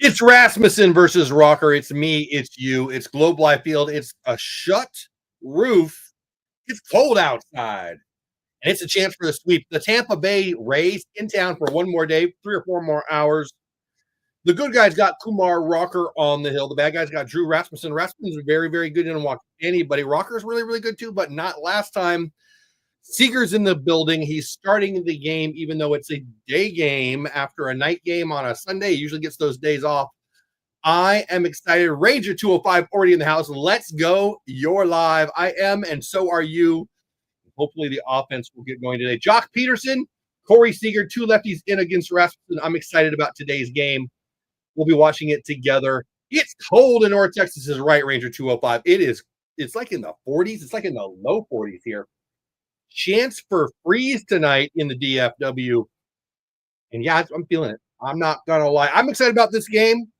It's Rasmussen versus Rocker. It's me. It's you. It's Globe Life Field. It's a shut roof. It's cold outside. And it's a chance for the sweep. The Tampa Bay Rays in town for one more day, 3 or 4 more hours. The good guys got Kumar Rocker on the hill. The bad guys got Drew Rasmussen. Rasmussen's very, very good in walk anybody. Rocker's really, really good too, but not last time. Seager's in the building. He's starting the game, even though it's a day game after a night game on a Sunday. He usually gets those days off. I am excited. Ranger 205 already in the house. Let's go. You're live. I am, and so are you. Hopefully the offense will get going today. Jock Peterson, Corey Seager, two lefties in against Rasmussen. I'm excited about today's game. We'll be watching it together. It's cold in North Texas, is right, Ranger 205. It's like in the 40s. It's like in the low 40s here. Chance for freeze tonight in the DFW. And yeah, I'm feeling it. I'm not going to lie. I'm excited about this game.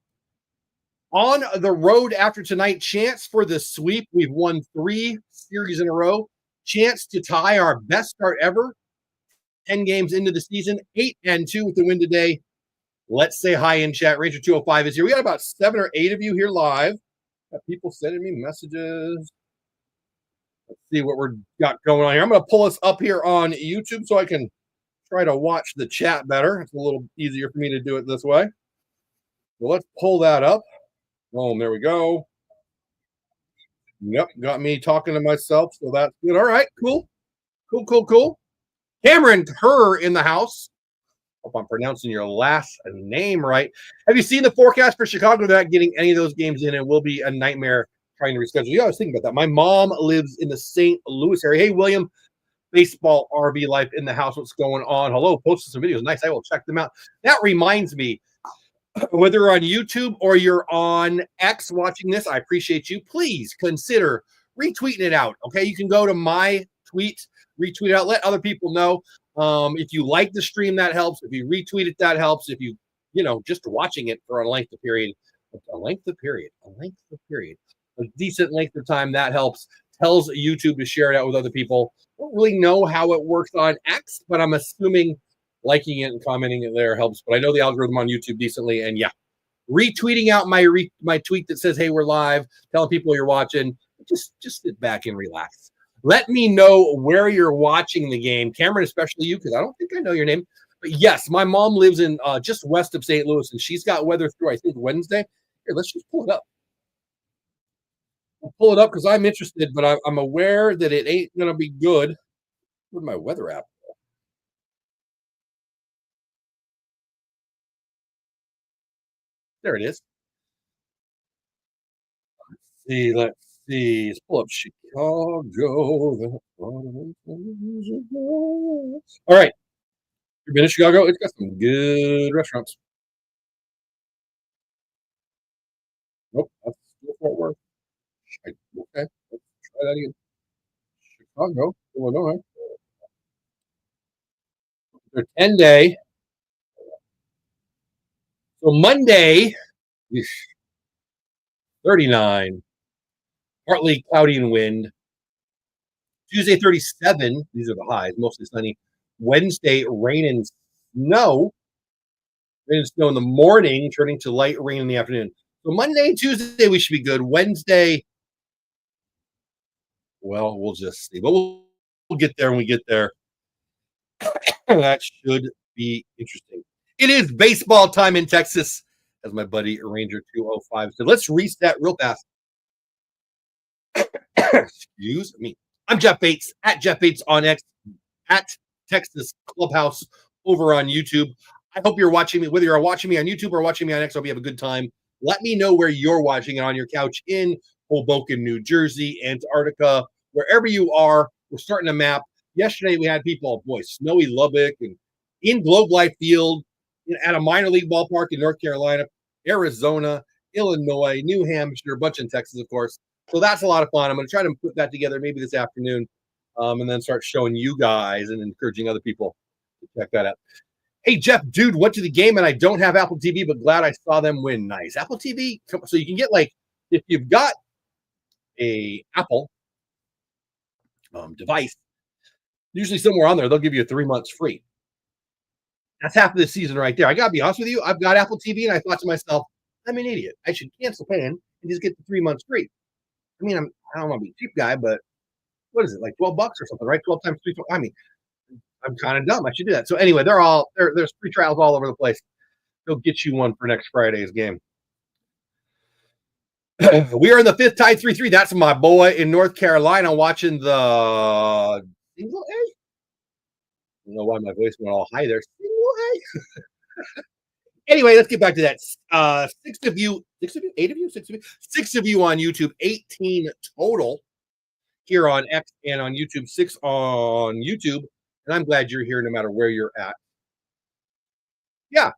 On the road after tonight, chance for the sweep. We've won 3 series in a row. Chance to tie our best start ever. 10 games into the season, 8-2 with the win today. Let's say hi in chat. Ranger 205 is here. We got about 7 or 8 of you here live. Got people sending me messages. Let's see what we're got going on here. I'm going to pull us up here on YouTube so I can try to watch the chat better. It's a little easier for me to do it this way. So let's pull that up. Boom, there we go. Yep, got me talking to myself, so that's good. All right, cool. Cameron Kerr in the house. Hope I'm pronouncing your last name right. Have you seen the forecast for Chicago? They're not getting any of those games in. It will be a nightmare trying to reschedule. Yeah, I was thinking about that. My mom lives in the St. Louis area. Hey, William, baseball RV life in the house. What's going on? Hello, posted some videos. Nice. I will check them out. That reminds me, whether you're on YouTube or you're on X watching this, I appreciate you. Please consider retweeting it out. Okay, you can go to my tweet, retweet it out, let other people know. If you like the stream, that helps. If you retweet it, that helps. If you just watching it for a length of period, a decent length of time, that helps. Tells YouTube to share it out with other people. Don't really know how it works on X, but I'm assuming liking it and commenting it there helps. But I know the algorithm on YouTube decently, and yeah, retweeting out my tweet that says, "Hey, we're live," telling people you're watching. Just sit back and relax. Let me know where you're watching the game, Cameron, especially you, because I don't think I know your name. But yes, my mom lives in just west of St. Louis, and she's got weather through, I think, Wednesday. Here, let's just pull it up. I'll pull it up because I'm interested, but I'm aware that it ain't going to be good. Where's my weather app? There it is. Let's see. Let's pull up Chicago. All right. You've been to Chicago? It's got some good restaurants. Nope. That's still Fort Worth. Okay. Let's try that again. Chicago, Illinois. They're 10-day. So Monday, 39. Partly cloudy and wind. Tuesday, 37. These are the highs, mostly sunny. Wednesday, rain and snow. Rain and snow in the morning, turning to light rain in the afternoon. So Monday and Tuesday, we should be good. Wednesday, well, we'll just see. But we'll get there when we get there. That should be interesting. It is baseball time in Texas, as my buddy Ranger 205 said. Let's reset real fast. Excuse me. I'm Jeff Bates at Jeff Bates on X, at Texas Clubhouse over on YouTube. I hope you're watching me, whether you're watching me on YouTube or watching me on X. I hope you have a good time. Let me know where you're watching it on your couch in Hoboken, New Jersey, Antarctica, wherever you are. We're starting to map. Yesterday we had people, snowy Lubbock and in Globe Life Field, at a minor league ballpark in North Carolina, Arizona, Illinois, New Hampshire, a bunch in Texas, of course. So that's a lot of fun. I'm going to try to put that together maybe this afternoon and then start showing you guys and encouraging other people to check that out. Hey, Jeff, dude, went to the game and I don't have Apple TV, but glad I saw them win. Nice. Apple TV. So you can get, if you've got a Apple device, usually somewhere on there, they'll give you 3 months free. That's half of the season right there. I got to be honest with you. I've got Apple TV and I thought to myself, I'm an idiot. I should cancel paying and just get the 3 months free. I mean, I don't want to be a cheap guy, but what is it, like $12 or something, right? 12 times 3. I mean, I'm kind of dumb. I should do that. So anyway, there's free trials all over the place. They'll get you one for next Friday's game. We are in the fifth tie 3-3. That's my boy in North Carolina watching the single A. I don't know why my voice went all high there. Single A. Anyway, let's get back to that. Six of you, eight of you, six of you on YouTube, 18 total here on X and on YouTube, 6 on YouTube. And I'm glad you're here no matter where you're at. Yeah,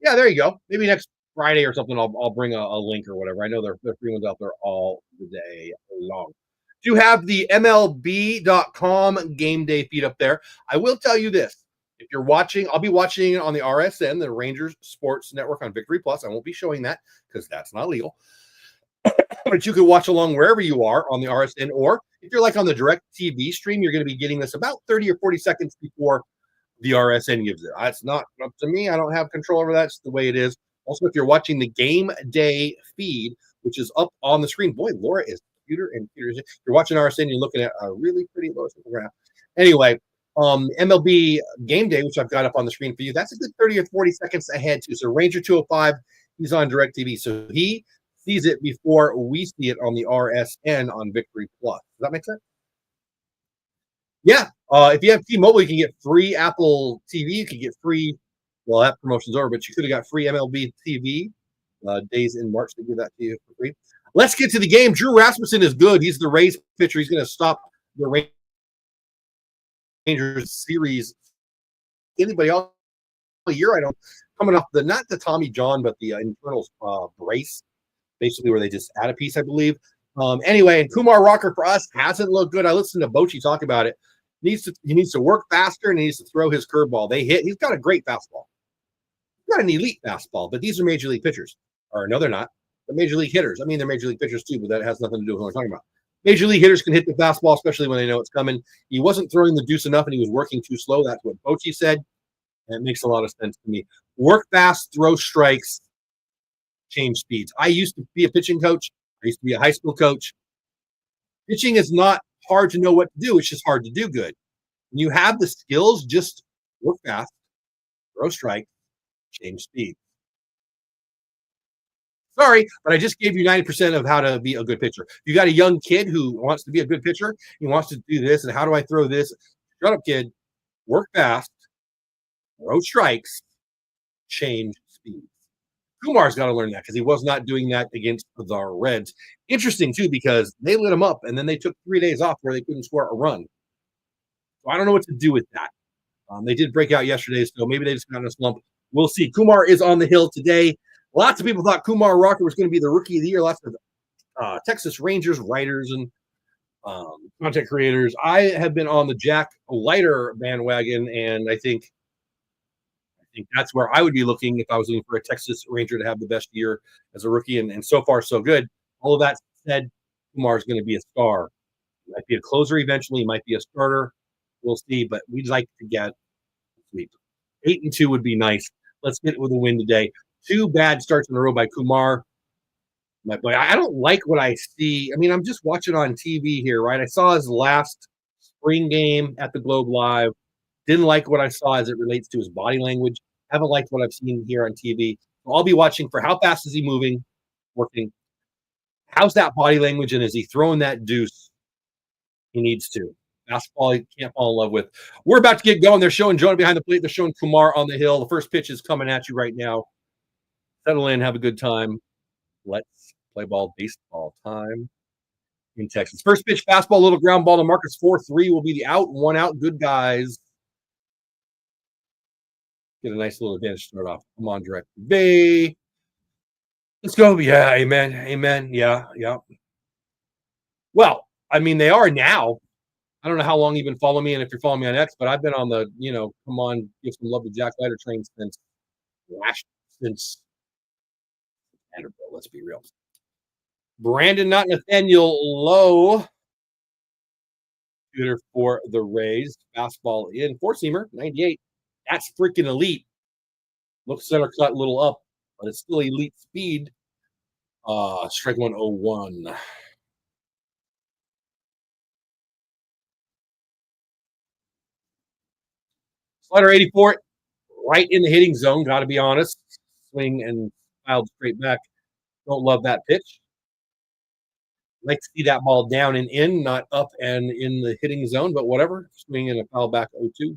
yeah, there you go. Maybe next Friday or something, I'll bring a link or whatever. I know they're free ones out there all the day long. Do have the MLB.com game day feed up there. I will tell you this. If you're watching, I'll be watching it on the RSN, the Rangers Sports Network on Victory Plus. I won't be showing that because that's not legal. But you can watch along wherever you are on the RSN, or if you're like on the direct TV stream, you're going to be getting this about 30 or 40 seconds before the RSN gives it. It's not up to me. I don't have control over that. It's the way it is. Also, if you're watching the game day feed, which is up on the screen, boy, Laura is cuter and cuter. If you're watching RSN, you're looking at a really pretty Laura graph. Anyway, MLB game day, which I've got up on the screen for you, that's a good 30 or 40 seconds ahead too. So Ranger 205, he's on direct TV. So he sees it before we see it on the RSN on Victory Plus. Does that make sense? Yeah. If you have T-Mobile, you can get free Apple TV. You can get free, well, that promotion's over, but you could have got free MLB TV days in March to give that to you for free. Let's get to the game. Drew Rasmussen is good. He's the Rays pitcher. He's going to stop the Rangers series. Anybody else a year? I don't. Coming off not the Tommy John, but the internal brace, basically where they just add a piece, I believe. Anyway, and Kumar Rocker for us hasn't looked good. I listened to Bochy talk about it. He needs to work faster and he needs to throw his curveball. He's got a great fastball. He's got an elite fastball, but these are major league pitchers. Or no, they're not. They're major league hitters. I mean, they're major league pitchers too, but that has nothing to do with what we're talking about. Major league hitters can hit the fastball, especially when they know it's coming. He wasn't throwing the deuce enough and he was working too slow. That's what Bochy said. And it makes a lot of sense to me. Work fast, throw strikes, change speeds. I used to be a pitching coach. I used to be a high school coach. Pitching is not hard to know what to do. It's just hard to do good. When you have the skills, just work fast, throw strikes, change speed. Sorry, but I just gave you 90% of how to be a good pitcher. You got a young kid who wants to be a good pitcher. He wants to do this. And how do I throw this? Shut up, kid. Work fast, throw strikes, change speed. Kumar's got to learn that because he was not doing that against the Reds. Interesting, too, because they lit him up, and then they took 3 days off where they couldn't score a run. So I don't know what to do with that. They did break out yesterday, so maybe they just got in a slump. We'll see. Kumar is on the hill today. Lots of people thought Kumar Rocker was going to be the rookie of the year. Lots of Texas Rangers writers and content creators. I have been on the Jack Leiter bandwagon, and I think that's where I would be looking if I was looking for a Texas Ranger to have the best year as a rookie. And so far, so good. All of that said, Kumar is going to be a star. He might be a closer eventually. He might be a starter. We'll see. But we'd like to get sweep. 8-2 would be nice. Let's get it with a win today. 2 bad starts in a row by Kumar. But I don't like what I see. I mean, I'm just watching on TV here, right? I saw his last spring game at the Globe Live. Didn't like what I saw as it relates to his body language. Haven't liked what I've seen here on TV. So I'll be watching for how fast is he moving, working. How's that body language, and is he throwing that deuce he needs to? Fastball he can't fall in love with. We're about to get going. They're showing Jonah behind the plate. They're showing Kumar on the hill. The first pitch is coming at you right now. Settle in. Have a good time. Let's play ball baseball time in Texas. First pitch, fastball, little ground ball to Marcus. 4-3 will be the out. 1 out. Good guys. Get a nice little advantage to start off. Come on, direct bay. Let's go. Yeah, amen. Amen. Yeah, yeah. Well, I mean, they are now. I don't know how long you've been following me, and if you're following me on X, but I've been on the, come on, give some love to Jack Leiter train since Vanderbilt. Let's be real. Brandon, not Nathaniel Lowe. Shooter for the Rays. Fastball in. 4-seamer, 98. That's freaking elite. Looks center cut, little up. but it's still elite speed. Strike 101. Slider 84, right in the hitting zone. Got to be honest. Swing and filed straight back. Don't love that pitch. Like to see that ball down and in, not up and in the hitting zone, but whatever. Swing and a foul back 0-2.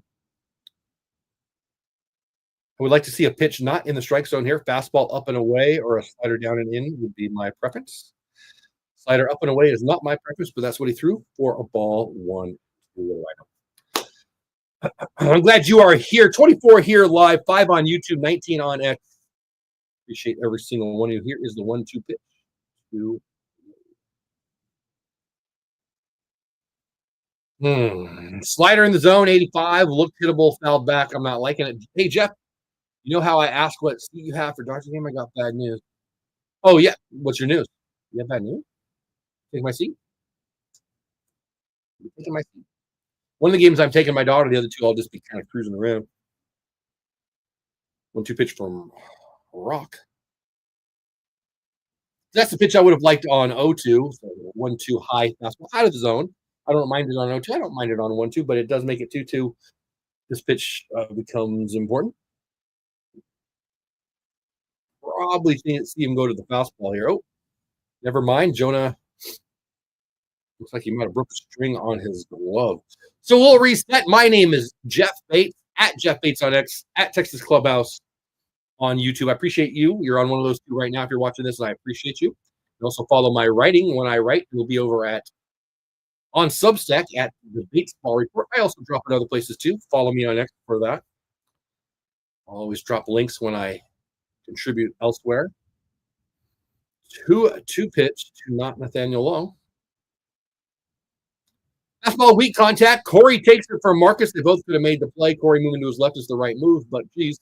I would like to see a pitch not in the strike zone here. Fastball up and away or a slider down and in would be my preference. Slider up and away is not my preference, but that's what he threw for a ball 1. I'm glad you are here. 24 here live, 5 on YouTube, 19 on X. Appreciate every single one of you. Here is the 1-2 pitch. Slider in the zone, 85. Looked hittable, fouled back. I'm not liking it. Hey, Jeff, you know how I asked what seat you have for Dodger game? I got bad news. Oh, yeah. What's your news? You have bad news? Take my seat? You're taking my seat. One of the games I'm taking my daughter, the other two I'll just be kind of cruising around. 1-2 pitch from Rock. That's the pitch I would have liked on 0-2. So 1-2 high fastball out of the zone. I don't mind it on 0-2. I don't mind it on 1-2, but it does make it 2-2. This pitch becomes important. Probably see him go to the fastball here. Oh, never mind. Jonah looks like he might have broke a string on his glove. So we'll reset. My name is Jeff Bates, at Jeff Bates on X, at Texas Clubhouse on YouTube. I appreciate you. You're on one of those two right now if you're watching this, and I appreciate you. You also follow my writing. When I write, it will be over on Substack at the Baseball Report. I also drop in other places too. Follow me on X for that. I'll always drop links when I contribute elsewhere. Two pitch to not Nathaniel Lowe. Fastball weak contact. Corey takes it from Marcus. They both could have made the play. Corey moving to his left is the right move, but geez,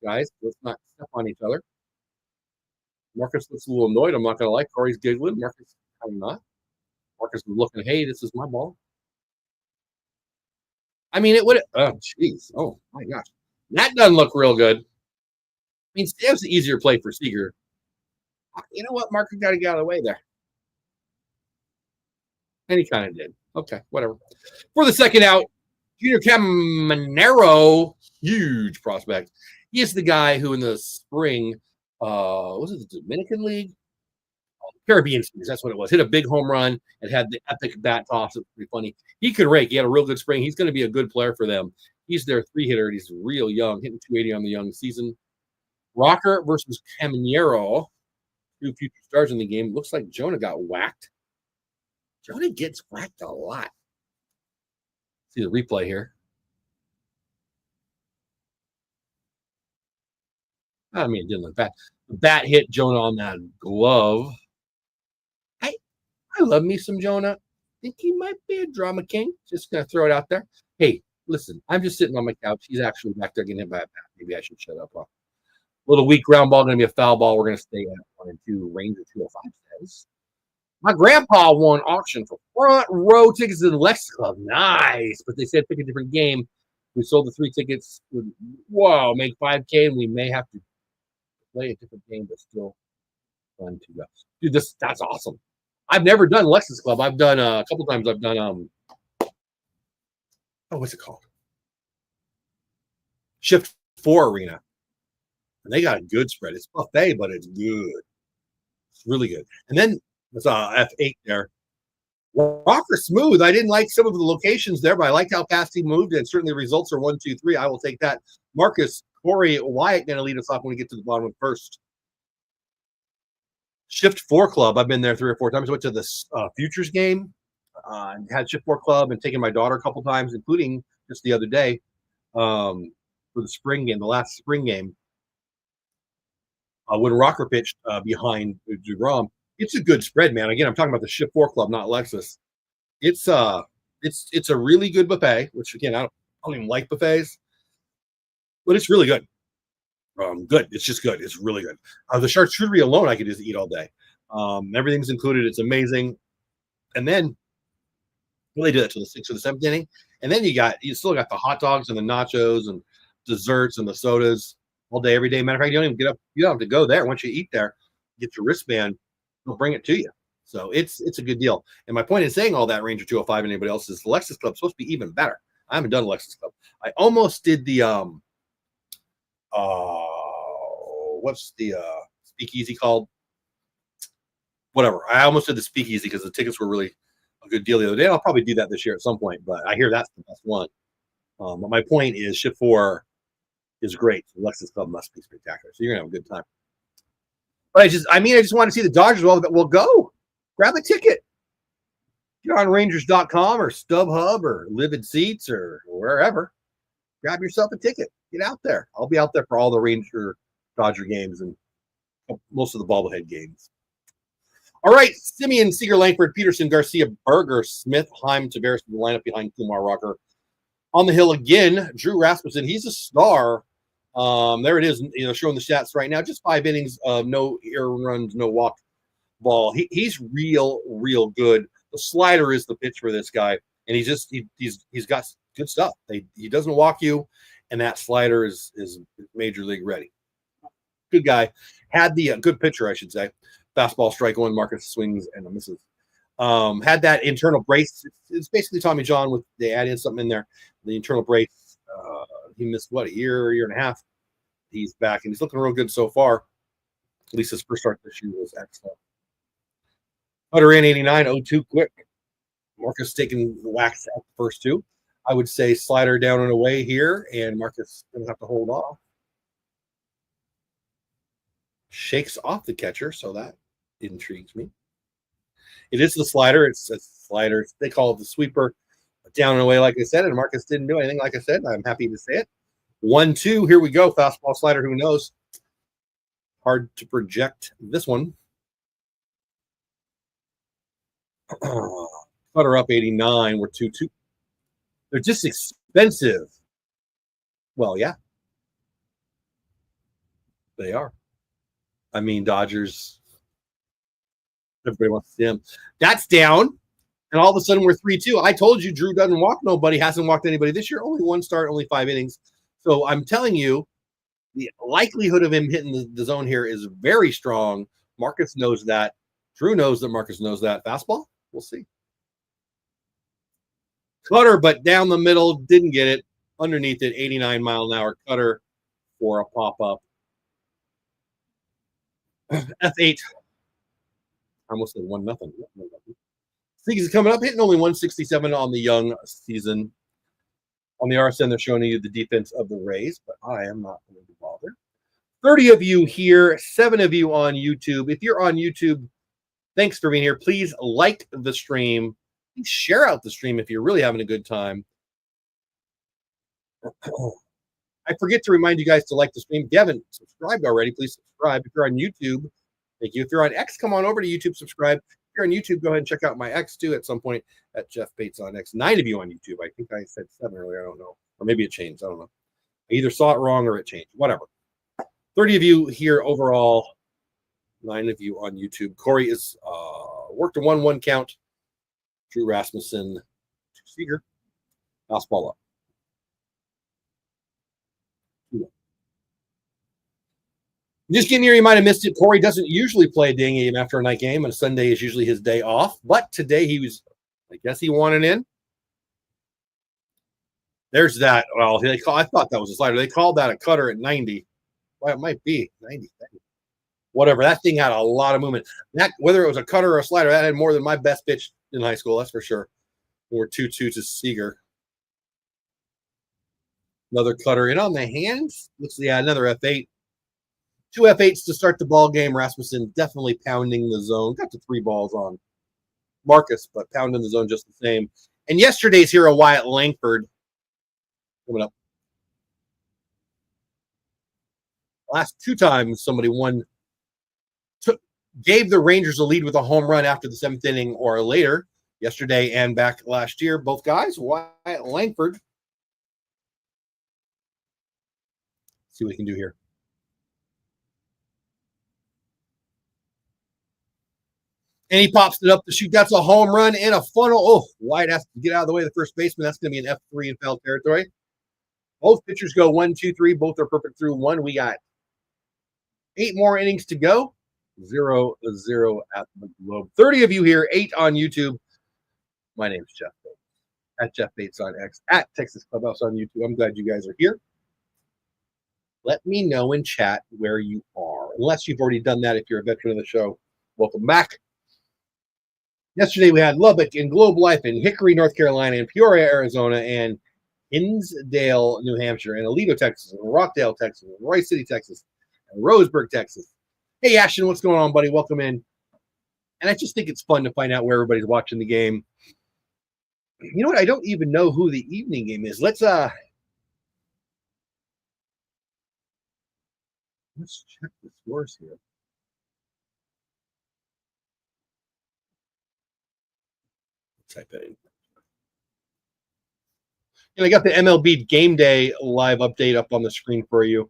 guys, let's not step on each other. Marcus looks a little annoyed. I'm not going to lie. Corey's giggling. Marcus, I'm not. Marcus was looking, hey, this is my ball. I mean, it would. Oh, jeez. Oh, my gosh. That doesn't look real good. I mean, it was an easier play for Seager. You know what? Marcus got to get out of the way there. And he kind of did. Okay, whatever. For the second out, Junior Caminero, huge prospect. He is the guy who in the spring, was it the Dominican League? Caribbean Series, that's what it was. Hit a big home run and had the epic bat toss. It was pretty funny. He could rake. He had a real good spring. He's going to be a good player for them. He's their 3-hitter. He's real young, hitting 280 on the young season. Rocker versus Caminero, 2 future stars in the game. Looks like Jonah got whacked. Jonah gets whacked a lot. See the replay here. I mean, it didn't look bad. The bat hit Jonah on that glove. I love me some Jonah. I think he might be a drama king. Just going to throw it out there. Hey, listen, I'm just sitting on my couch. He's actually back there getting hit by a bat. Maybe I should shut up. Little weak ground ball, going to be a foul ball. We're going to stay at 1-2. Ranger 205 says. My grandpa won auction for front row tickets to the Lex Club. Nice. But they said pick a different game. We sold the 3 tickets. Whoa, make 5K, and we may have to play a different game, but still fun to go. Dude, that's awesome. I've never done Lexus Club. I've done a couple times. I've done what's it called? Shift 4 Arena. And they got a good spread. It's buffet, but it's good. It's really good. And then it's F8 there. Rocker smooth. I didn't like some of the locations there, but I liked how fast he moved, and certainly the results are 1, 2, 3. I will take that. Marcus, Corey, Wyatt going to lead us off when we get to the bottom of first. Shift 4 Club. I've been there 3 or 4 times. I went to this Futures game. Had Shift 4 Club and taken my daughter a couple times, including just the other day for the spring game, the last spring game. When Rocker pitched behind DeGrom. It's a good spread, man. Again, I'm talking about the Shift 4 Club, not Lexus. It's a really good buffet, which again, I don't even like buffets, but it's really good. Good. It's just good. It's really good. The charcuterie alone, I could just eat all day. Everything's included. It's amazing. And then they do that to the 6th or the 7th inning. And then you still got the hot dogs and the nachos and desserts and the sodas. all day, every day. Matter of fact, you don't even get up. You don't have to go there. Once you eat there, get your wristband. They'll bring it to you. So it's a good deal. And my point in saying all that, Ranger 205 and anybody else, is the Lexus Club supposed to be even better. I haven't done Lexus Club. I almost did the what's the speakeasy called? Whatever. I almost did the speakeasy because the tickets were really a good deal the other day. I'll probably do that this year at some point, but I hear that's the best one. But my point is, Shift 4 is great. The Lexus Club must be spectacular. So you're gonna have a good time. But I just want to see the Dodgers. Well, go grab a ticket. Get on Rangers.com or StubHub or Livid Seats or wherever. Grab yourself a ticket. Get out there. I'll be out there for all the Ranger Dodger games and most of the bobblehead games. All right, Simeon, Seager, Langford, Peterson, Garcia, Berger, Smith, Heim, Tavares, the lineup behind Kumar Rocker. On the hill again, Drew Rasmussen. He's a star. There it is, showing the stats right now. Just 5 innings of no error runs, no walk ball. He's real good. The slider is the pitch for this guy, and he's got good stuff. He doesn't walk you, and that slider is major league ready. Good guy. Had the good pitcher, I should say. Fastball, strike one, Marcus swings and misses. Had that internal brace. It's basically Tommy John they add in something in there. The internal brace. He missed a year and a half. He's back and he's looking real good so far. At least his first start this year was excellent. Putter in 89, 0-2 quick. Marcus taking the wax out the first 2. I would say slider down and away here, and Marcus gonna have to hold off. Shakes off the catcher, so that intrigues me. It is the slider. It's a slider. They call it the sweeper. Down and away, like I said, and Marcus didn't do anything. Like I said, I'm happy to say it. 1-2. Here we go. Fastball, slider. Who knows? Hard to project this one. Putter up 89. We're 2-2. They're just expensive. Well, yeah, they are. I mean, Dodgers. Everybody wants to see him. That's down. And all of a sudden, we're 3-2. I told you Drew doesn't walk nobody, hasn't walked anybody this year. Only 1 start, only 5 innings. So I'm telling you, the likelihood of him hitting the zone here is very strong. Marcus knows that. Drew knows that Marcus knows that. Fastball? We'll see. Cutter, but down the middle, didn't get it. Underneath it, 89-mile-an-hour cutter for a pop-up. F8. I almost said 1-0. He's coming up, hitting only 167 on the young season. On the RSN, they're showing you the defense of the Rays, but I am not going to bother. 30 of you here, 7 of you on YouTube. If you're on YouTube, thanks for being here. Please like the stream. Please share out the stream if you're really having a good time. I forget to remind you guys to like the stream. If you haven't subscribed already, please subscribe. If you're on YouTube, thank you. If you're on X, come on over to YouTube, subscribe. If you're on YouTube, go ahead and check out my X too at some point at Jeff Bates on X. 9 of you on YouTube. I think I said 7 earlier. I don't know. Or maybe it changed. I don't know. I either saw it wrong or it changed. Whatever. 30 of you here overall. 9 of you on YouTube. Corey is worked a 1-1 count. Drew Rasmussen to Seager. Fastball up. Just getting here, you might have missed it. Corey doesn't usually play a day game after a night game, and Sunday is usually his day off. But today he was, I guess he wanted in. There's that. Well, I thought that was a slider. They called that a cutter at 90. Well, it might be 90. Whatever. That thing had a lot of movement. That, whether it was a cutter or a slider, that had more than my best pitch in high school. That's for sure. We're 2-2 to Seager. Another cutter in on the hands. Looks like another F8. 2 F8s to start the ball game. Rasmussen definitely pounding the zone. Got to 3 balls on Marcus, but pounding the zone just the same. And yesterday's hero, Wyatt Langford, coming up. Last 2 times somebody gave the Rangers a lead with a home run after the 7th inning or later. Yesterday and back last year, both guys. Wyatt Langford. Let's see what he can do here. And he pops it up to shoot. That's a home run and a funnel. Oh, White has to get out of the way of the first baseman. That's going to be an F3 in foul territory. Both pitchers go 1, 2, 3. Both are perfect through one. We got 8 more innings to go. 0-0 at the Globe. 30 of you here, 8 on YouTube. My name is Jeff Bates. At Jeff Bates on X, at Texas Clubhouse on YouTube. I'm glad you guys are here. Let me know in chat where you are. Unless you've already done that, if you're a veteran of the show, welcome back. Yesterday we had Lubbock and Globe Life and Hickory, North Carolina, and Peoria, Arizona, and Hinsdale, New Hampshire, and Aledo, Texas, and Rockdale, Texas, and Royce City, Texas, and Roseburg, Texas. Hey, Ashton, what's going on, buddy? Welcome in. And I just think it's fun to find out where everybody's watching the game. You know what? I don't even know who the evening game is. Let's check the scores here. Type it in. And I got the MLB Game Day live update up on the screen for you.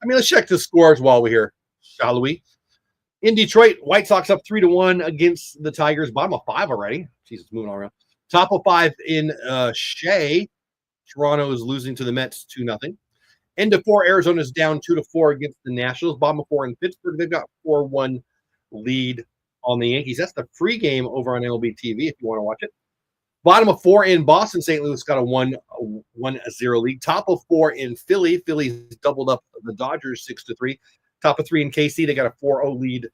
I mean, let's check the scores while we're here, shall we? In Detroit, White Sox up 3-1 against the Tigers. Bottom of 5 already. Jesus, moving all around. Top of 5 in Shea. Toronto is losing to the Mets 2-0. End of 4, Arizona's down 2-4 against the Nationals. Bottom of 4 in Pittsburgh. They've got 4-1 lead on the Yankees. That's the pregame over on MLB TV if you want to watch it. Bottom of 4 in Boston, St. Louis got a 1-0 lead. Top of 4 in Philly. Philly's doubled up the Dodgers 6-3. Top of 3 in KC. They got a 4-0 lead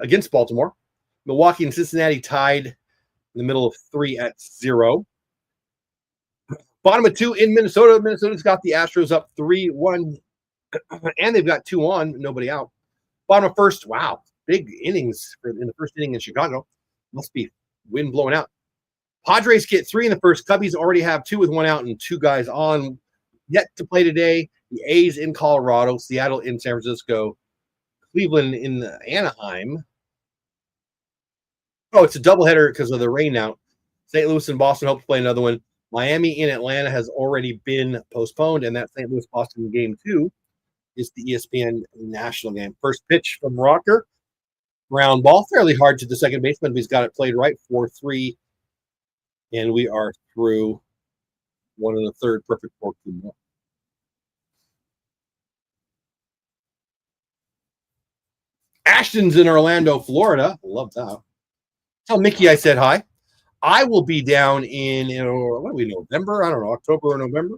against Baltimore. Milwaukee and Cincinnati tied in the middle of 3 at 0. Bottom of 2 in Minnesota. Minnesota's got the Astros up 3-1, and they've got 2 on, nobody out. Bottom of 1st, wow, big innings in the first inning in Chicago. Must be wind blowing out. Padres get 3 in the first. Cubbies already have 2 with 1 out and 2 guys on. Yet to play today. The A's in Colorado, Seattle in San Francisco, Cleveland in Anaheim. Oh, it's a doubleheader because of the rain out. St. Louis and Boston hope to play another one. Miami in Atlanta has already been postponed, and that St. Louis-Boston game 2 is the ESPN national game. First pitch from Rocker. Ground ball, fairly hard to the second baseman, but he's got it played right, 4-3. And we are through 1 1/3, perfect 4-2. Ashton's in Orlando, Florida. Love that. Tell Mickey I said hi. I will be down in what are we, November? I don't know, October or November.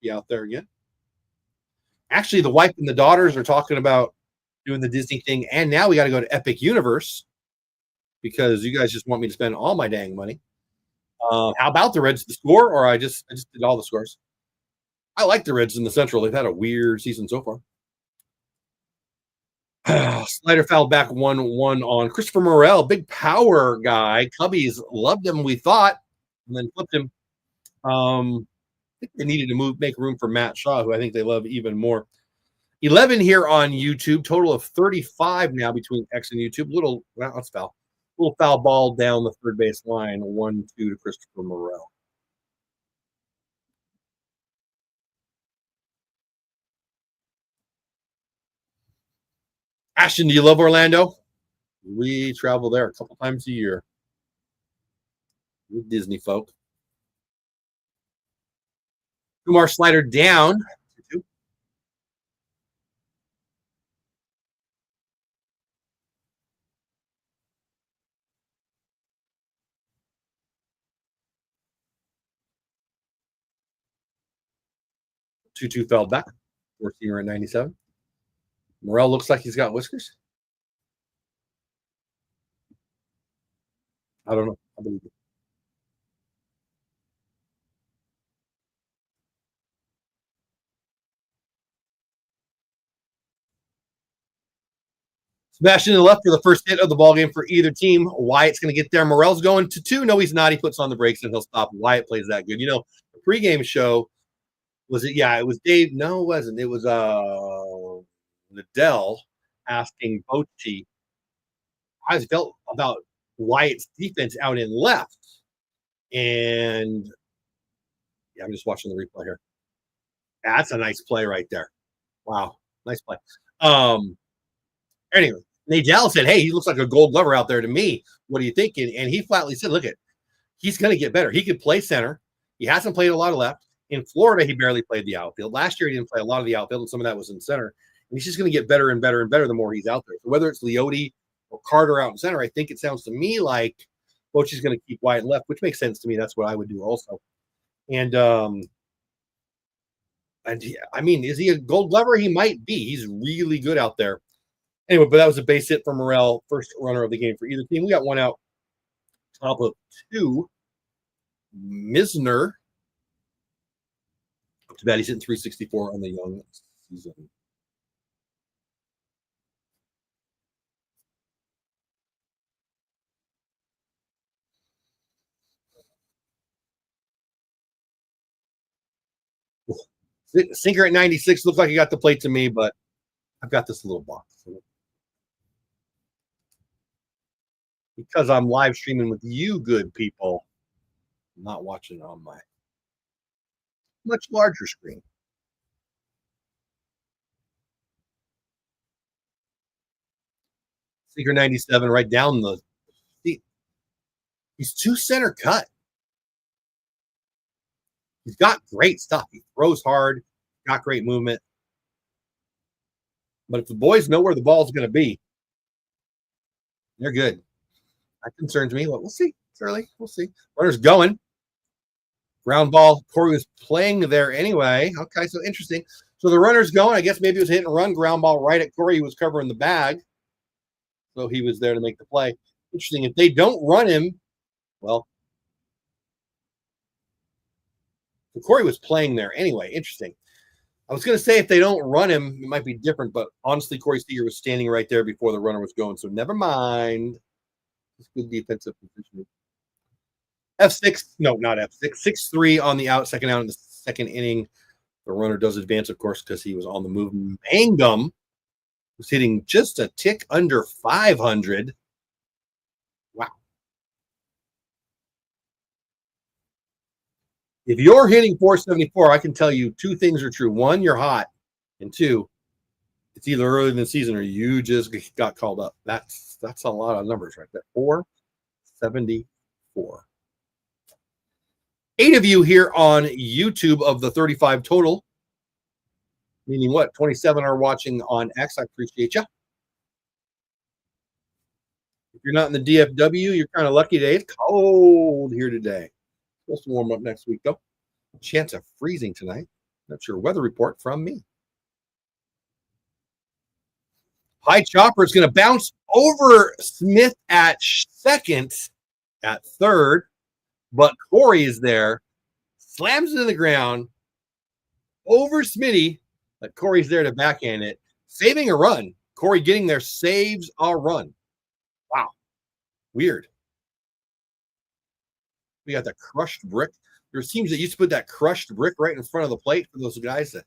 Be out there again. Actually, the wife and the daughters are talking about doing the Disney thing, and now we got to go to Epic Universe because you guys just want me to spend all my dang money. How about the Reds? The score, or I just did all the scores. I like the Reds in the Central. They've had a weird season so far. Slider fouled back 1-1 on Christopher Morel, big power guy. Cubbies loved him, we thought, and then flipped him. I think they needed to make room for Matt Shaw, who I think they love even more. 11 here on YouTube, total of 35 now between X and YouTube. Let's foul. Little foul ball down the third base line, 1-2 to Christopher Morel. Ashton, do you love Orlando? We travel there a couple times a year with Disney folk. Kumar slider down. 2-2 fell back. 14 at 97. Morel looks like he's got whiskers. I don't know. I believe it. Sebastian in the left for the first hit of the ball game for either team. Wyatt's going to get there. Morel's going to 2. No, he's not. He puts on the brakes and he'll stop. Wyatt plays that good. You know, the pregame show was it? Yeah, it was Dave. No, it wasn't. It was Liddell asking Bochy how he felt about Wyatt's defense out in left. And yeah, I'm just watching the replay here. That's a nice play right there. Wow, nice play. Anyway, Nadell said, "Hey, he looks like a Gold Glover out there to me. What are you thinking?" And he flatly said, "Look, he's going to get better. He could play center. He hasn't played a lot of left. In Florida, he barely played the outfield. Last year, he didn't play a lot of the outfield, and some of that was in center. And he's just going to get better and better and better the more he's out there. So whether it's Leote or Carter out in center, I think it sounds to me like Coach is going to keep Wyatt left, which makes sense to me. That's what I would do also. And I mean, is he a Gold Glover? He might be. He's really good out there. Anyway, but that was a base hit for Morel, first runner of the game for either team. We got one out, top of 2. Misner. Too bad he's hitting 364 on the young season. Sinker at 96 looks like he got the plate to me, but I've got this little box. Because I'm live streaming with you good people, I'm not watching it on my much larger screen. Sinker 97 right down the seat. He's 2 center cut. He's got great stuff. He throws hard, got great movement. But if the boys know where the ball's going to be, they're good. That concerns me. We'll see. It's early. We'll see. Runner's going. Ground ball. Corey was playing there anyway. Okay, so interesting. So the runner's going. I guess maybe it was hit and run. Ground ball right at Corey. He was covering the bag. So he was there to make the play. Interesting. If they don't run him, well, Corey was playing there anyway. Interesting. I was going to say if they don't run him, it might be different, but honestly, Corey Seager was standing right there before the runner was going, so never mind. It's good defensive positioning. F6, no, not F6. 6-3 on the out, second out in the second inning. The runner does advance, of course, because he was on the move. Mangum was hitting just a tick under 500. Wow. If you're hitting 474, I can tell you 2 things are true. 1, you're hot. And 2, it's either early in the season or you just got called up. That's a lot of numbers right there. 474. 8 of you here on YouTube of the 35 total. Meaning what? 27 are watching on X. I appreciate you. If you're not in the DFW, you're kind of lucky today. It's cold here today. Supposed to warm up next week, though. Chance of freezing tonight. That's your weather report from me. High chopper is going to bounce over Smith at second, at third, but Corey is there, slams it in the ground over Smitty, but Corey's there to backhand it, saving a run. Corey getting there saves a run. Wow. Weird. We got the crushed brick. There's teams that used to put that crushed brick right in front of the plate for those guys that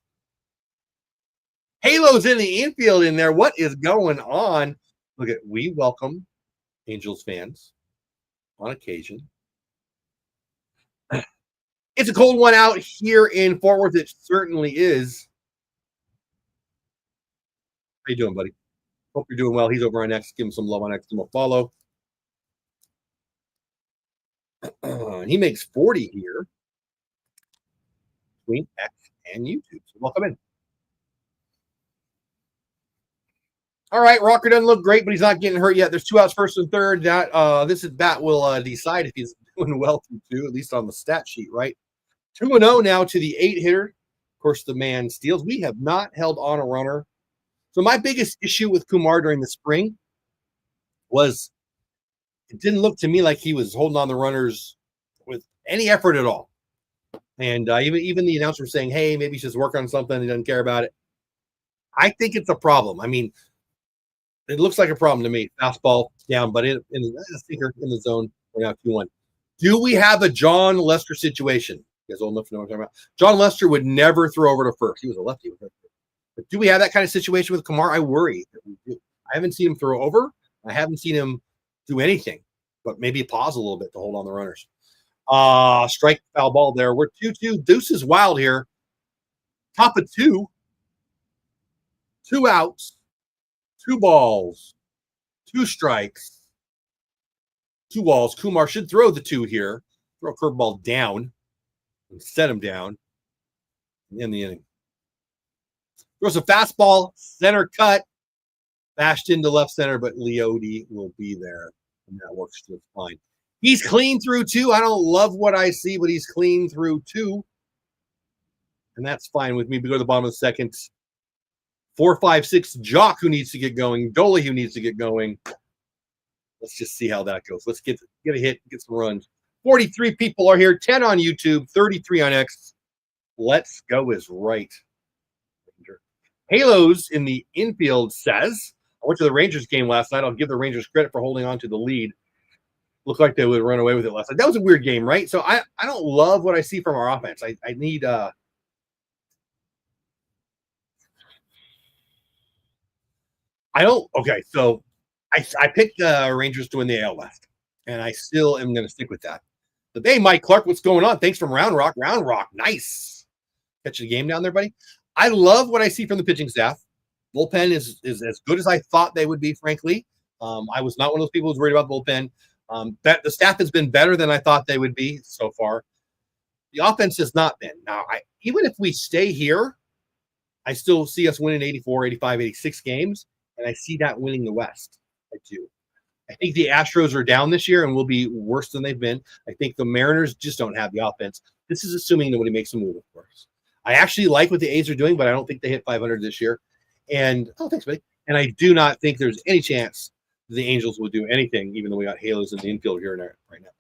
Halo's in the infield in there. What is going on? Look at, we welcome Angels fans on occasion. It's a cold one out here in Fort Worth. It certainly is. How you doing, buddy? Hope you're doing well. He's over on X. Give him some love on X. Give him a follow. He makes 40 here between X and YouTube. So welcome in. All right, Rocker doesn't look great, but he's not getting hurt yet. There's 2 outs, first and third. This bat will decide if he's doing well through 2, at least on the stat sheet, right? 2-0 now to the 8-hitter. Of course, the man steals. We have not held on a runner. So my biggest issue with Kumar during the spring was it didn't look to me like he was holding on the runners with any effort at all. And even the announcer was saying, hey, maybe he's just working on something. He doesn't care about it. I think it's a problem. I mean, it looks like a problem to me. Fastball down, but in the zone, we're now 2-1. Do we have a John Lester situation? You guys old enough to know what I'm talking about. John Lester would never throw over to first. He was a lefty. But do we have that kind of situation with Kumar? I worry that we do. I haven't seen him throw over. I haven't seen him do anything, but maybe pause a little bit to hold on the runners. Strike, foul ball there. We're 2-2. Deuce is wild here. Top of 2. 2 outs. 2 balls. 2 strikes. 2 balls. Kumar should throw the 2 here. Throw a curveball down and set him down. in the inning. Throws a fastball, center cut, bashed into left center, but Leote will be there, and that works just fine. He's clean through 2. I don't love what I see, but he's clean through 2. And that's fine with me. We go to the bottom of the second. 4, 5, 6, Jock, who needs to get going. Dolly, who needs to get going. Let's just see how that goes. Let's get a hit, get some runs. 43 people are here, 10 on YouTube, 33 on X. Let's go is right. Halos in the infield says, I went to the Rangers game last night. I'll give the Rangers credit for holding on to the lead. Looked like they would run away with it last night. That was a weird game, right? So I don't love what I see from our offense. I need okay, so I picked the Rangers to win the AL West, and I still am going to stick with that. But hey, Mike Clark, what's going on? Thanks from Round Rock. Round Rock, nice. Catching the game down there, buddy. I love what I see from the pitching staff. Bullpen is as good as I thought they would be, frankly. I was not one of those people who's worried about the bullpen. The staff has been better than I thought they would be so far. The offense has not been. Now, even if we stay here, I still see us winning 84, 85, 86 games, and I see that winning the West. I do. I think the Astros are down this year and will be worse than they've been. I think the Mariners just don't have the offense. This is assuming nobody makes a move, of course. I actually like what the A's are doing, but I don't think they hit 500 this year. And thanks, buddy. And I do not think there's any chance the Angels will do anything, even though we got Halos in the infield here and there right now.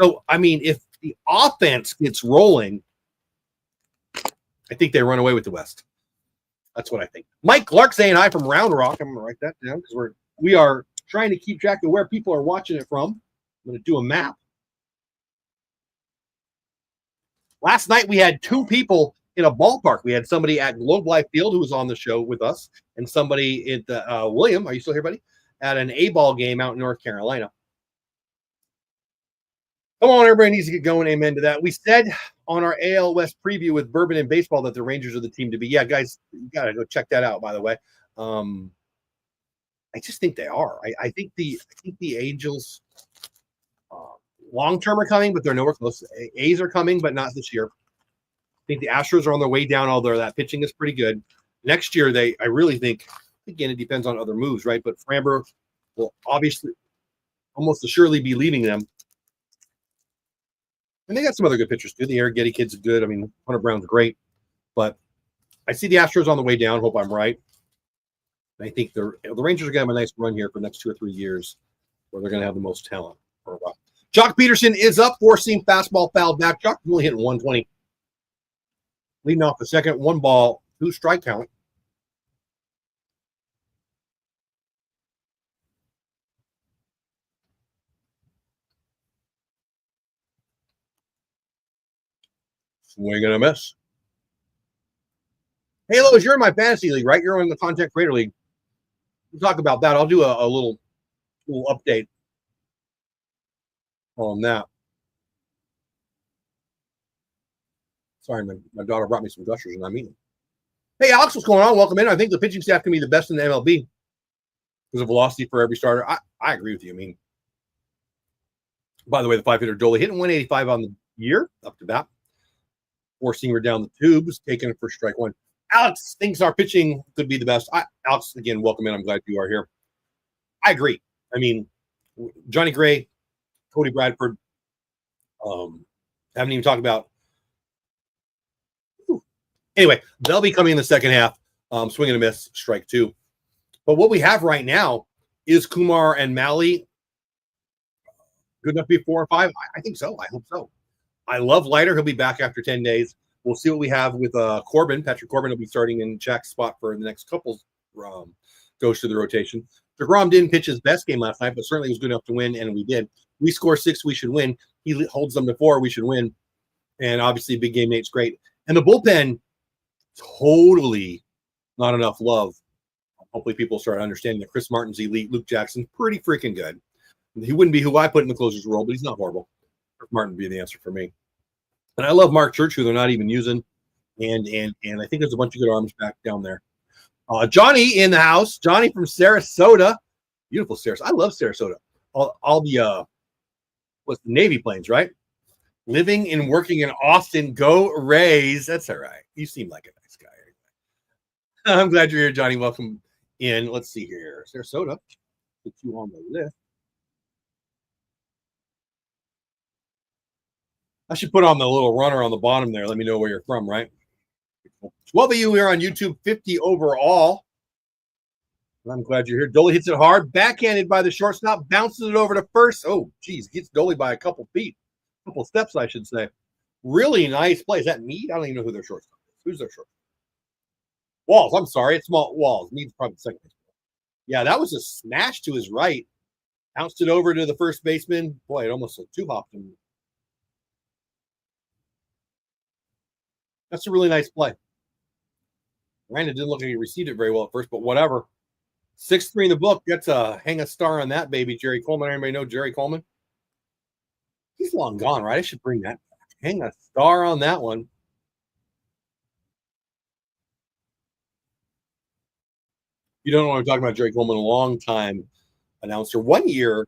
So, I mean, if the offense gets rolling, I think they run away with the West. That's what I think. Mike Clark saying hi from Round Rock. I'm going to write that down because we are trying to keep track of where people are watching it from. I'm going to do a map. Last night we had 2 people in a ballpark. We had somebody at Globe Life Field who was on the show with us, and somebody at the William. Are you still here, buddy? At an A-ball game out in North Carolina. Come on, everybody needs to get going. Amen to that. We said on our AL West preview with Bourbon and Baseball that the Rangers are the team to be. Yeah, guys, you got to go check that out, by the way. I just think they are. I think the Angels long-term are coming, but they're nowhere close. A's are coming, but not this year. I think the Astros are on their way down, although that pitching is pretty good. Next year, I really think, again, it depends on other moves, right? But Framber will obviously almost assuredly be leaving them. And they got some other good pitchers, too. The Eric Getty kid's good. I mean, Hunter Brown's great. But I see the Astros on the way down. Hope I'm right. And I think the Rangers are going to have a nice run here for the next 2 or 3 years where they're going to have the most talent for a while. Jock Peterson is up. 4-seam fastball fouled back. Jock only hitting 120. Leading off the second. 1 ball, 2 strike count. Swing and a miss. Halos, you're in my fantasy league, right? You're in the Content Creator League. We'll talk about that. I'll do a little update on that. Sorry, my daughter brought me some gushers and I'm eating. Hey, Alex, what's going on? Welcome in. I think the pitching staff can be the best in the MLB because of velocity for every starter. I agree with you. I mean, by the way, the 5-hitter Dolly hitting 185 on the year up to bat. 4-seamer down the tubes, taking it for strike 1. Alex thinks our pitching could be the best. Alex, again, welcome in. I'm glad you are here. I agree. I mean, Johnny Gray, Cody Bradford, haven't even talked about. Anyway, they'll be coming in the second half. Swing and a miss, strike 2. But what we have right now is Kumar and Malley good enough to be 4 or 5. I think so. I hope so. I love Leiter. He'll be back after 10 days. We'll see what we have with Corbin. Patrick Corbin will be starting in Jack's spot for the next couple goes through the rotation. DeGrom didn't pitch his best game last night, but certainly was good enough to win, and we did. We score 6, we should win. He holds them to 4, we should win. And obviously, big game Nate's great. And the bullpen, totally not enough love. Hopefully, people start understanding that Chris Martin's elite. Luke Jackson's pretty freaking good. He wouldn't be who I put in the closer's role, but he's not horrible. Chris Martin would be the answer for me. And I love Mark Church, who they're not even using. And I think there's a bunch of good arms back down there. Johnny in the house. Johnny from Sarasota. Beautiful Sarasota. I love Sarasota. All the what's the Navy planes, right? Living and working in Austin. Go Rays. That's all right. You seem like a nice guy. I'm glad you're here, Johnny. Welcome in. Let's see here. Sarasota. Put you on the list. I should put on the little runner on the bottom there. Let me know where you're from, right? 12 of you here on YouTube, 50 overall. I'm glad you're here. Dolly hits it hard. Backhanded by the shortstop. Bounces it over to first. Oh, geez. Gets Dolly by a couple feet. A couple steps, I should say. Really nice play. Is that Mead? I don't even know who their shortstop is. Who's their shortstop? Walls. I'm sorry. It's small Walls. Mead's probably the second. Yeah, that was a smash to his right. Bounced it over to the first baseman. Boy, it almost two-hopped him. That's a really nice play. Miranda didn't look like he received it very well at first, but whatever. 6-3 in the book. That's a hang a star on that, baby. Jerry Coleman. Anybody know Jerry Coleman? He's long gone, right? I should bring that back. Hang a star on that one. You don't know what I'm talking about, Jerry Coleman, a long-time announcer. 1 year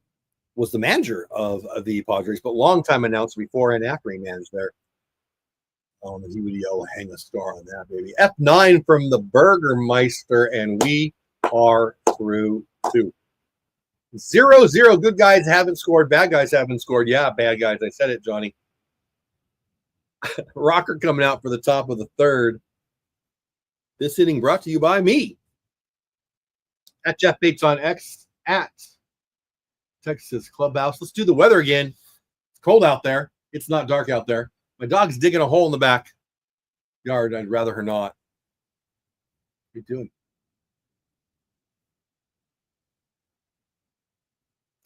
was the manager of the Padres, but long-time announcer before and after he managed there. And he would yell, hang a star on that, baby. F9 from the Burgermeister, and we are through 2. 0-0. Good guys haven't scored. Bad guys haven't scored. Yeah, bad guys. I said it, Johnny. Rocker coming out for the top of the third. This inning brought to you by me. At Jeff Bates on X, at Texas Clubhouse. Let's do the weather again. It's cold out there. It's not dark out there. My dog's digging a hole in the backyard. I'd rather her not. What are you doing?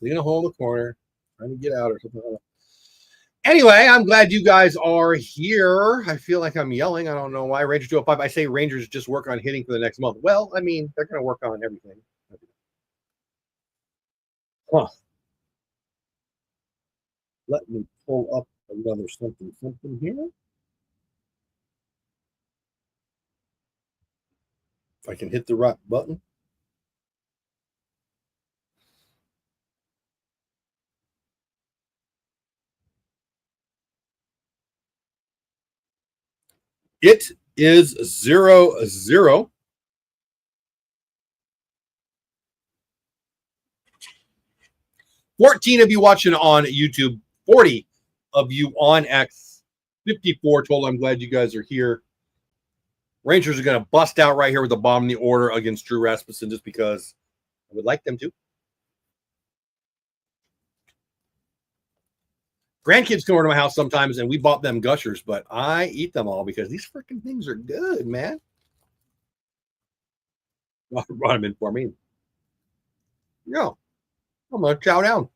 Digging a hole in the corner, trying to get out or something like that. Anyway, I'm glad you guys are here. I feel like I'm yelling. I don't know why. Rangers 205. I say Rangers just work on hitting for the next month. Well, I mean, they're going to work on everything. Huh. Let me pull up another something here. If I can hit the right button. It is 0-0. $14 of you watching on YouTube, 40 of you on X, 54 total. I'm glad you guys are here. Rangers are going to bust out right here with the bottom of the order against Drew Rasmussen just because I would like them to. Grandkids come over to my house sometimes, and we bought them Gushers, but I eat them all because these freaking things are good, man. Brought them in for me. Yeah, I'm going to chow down.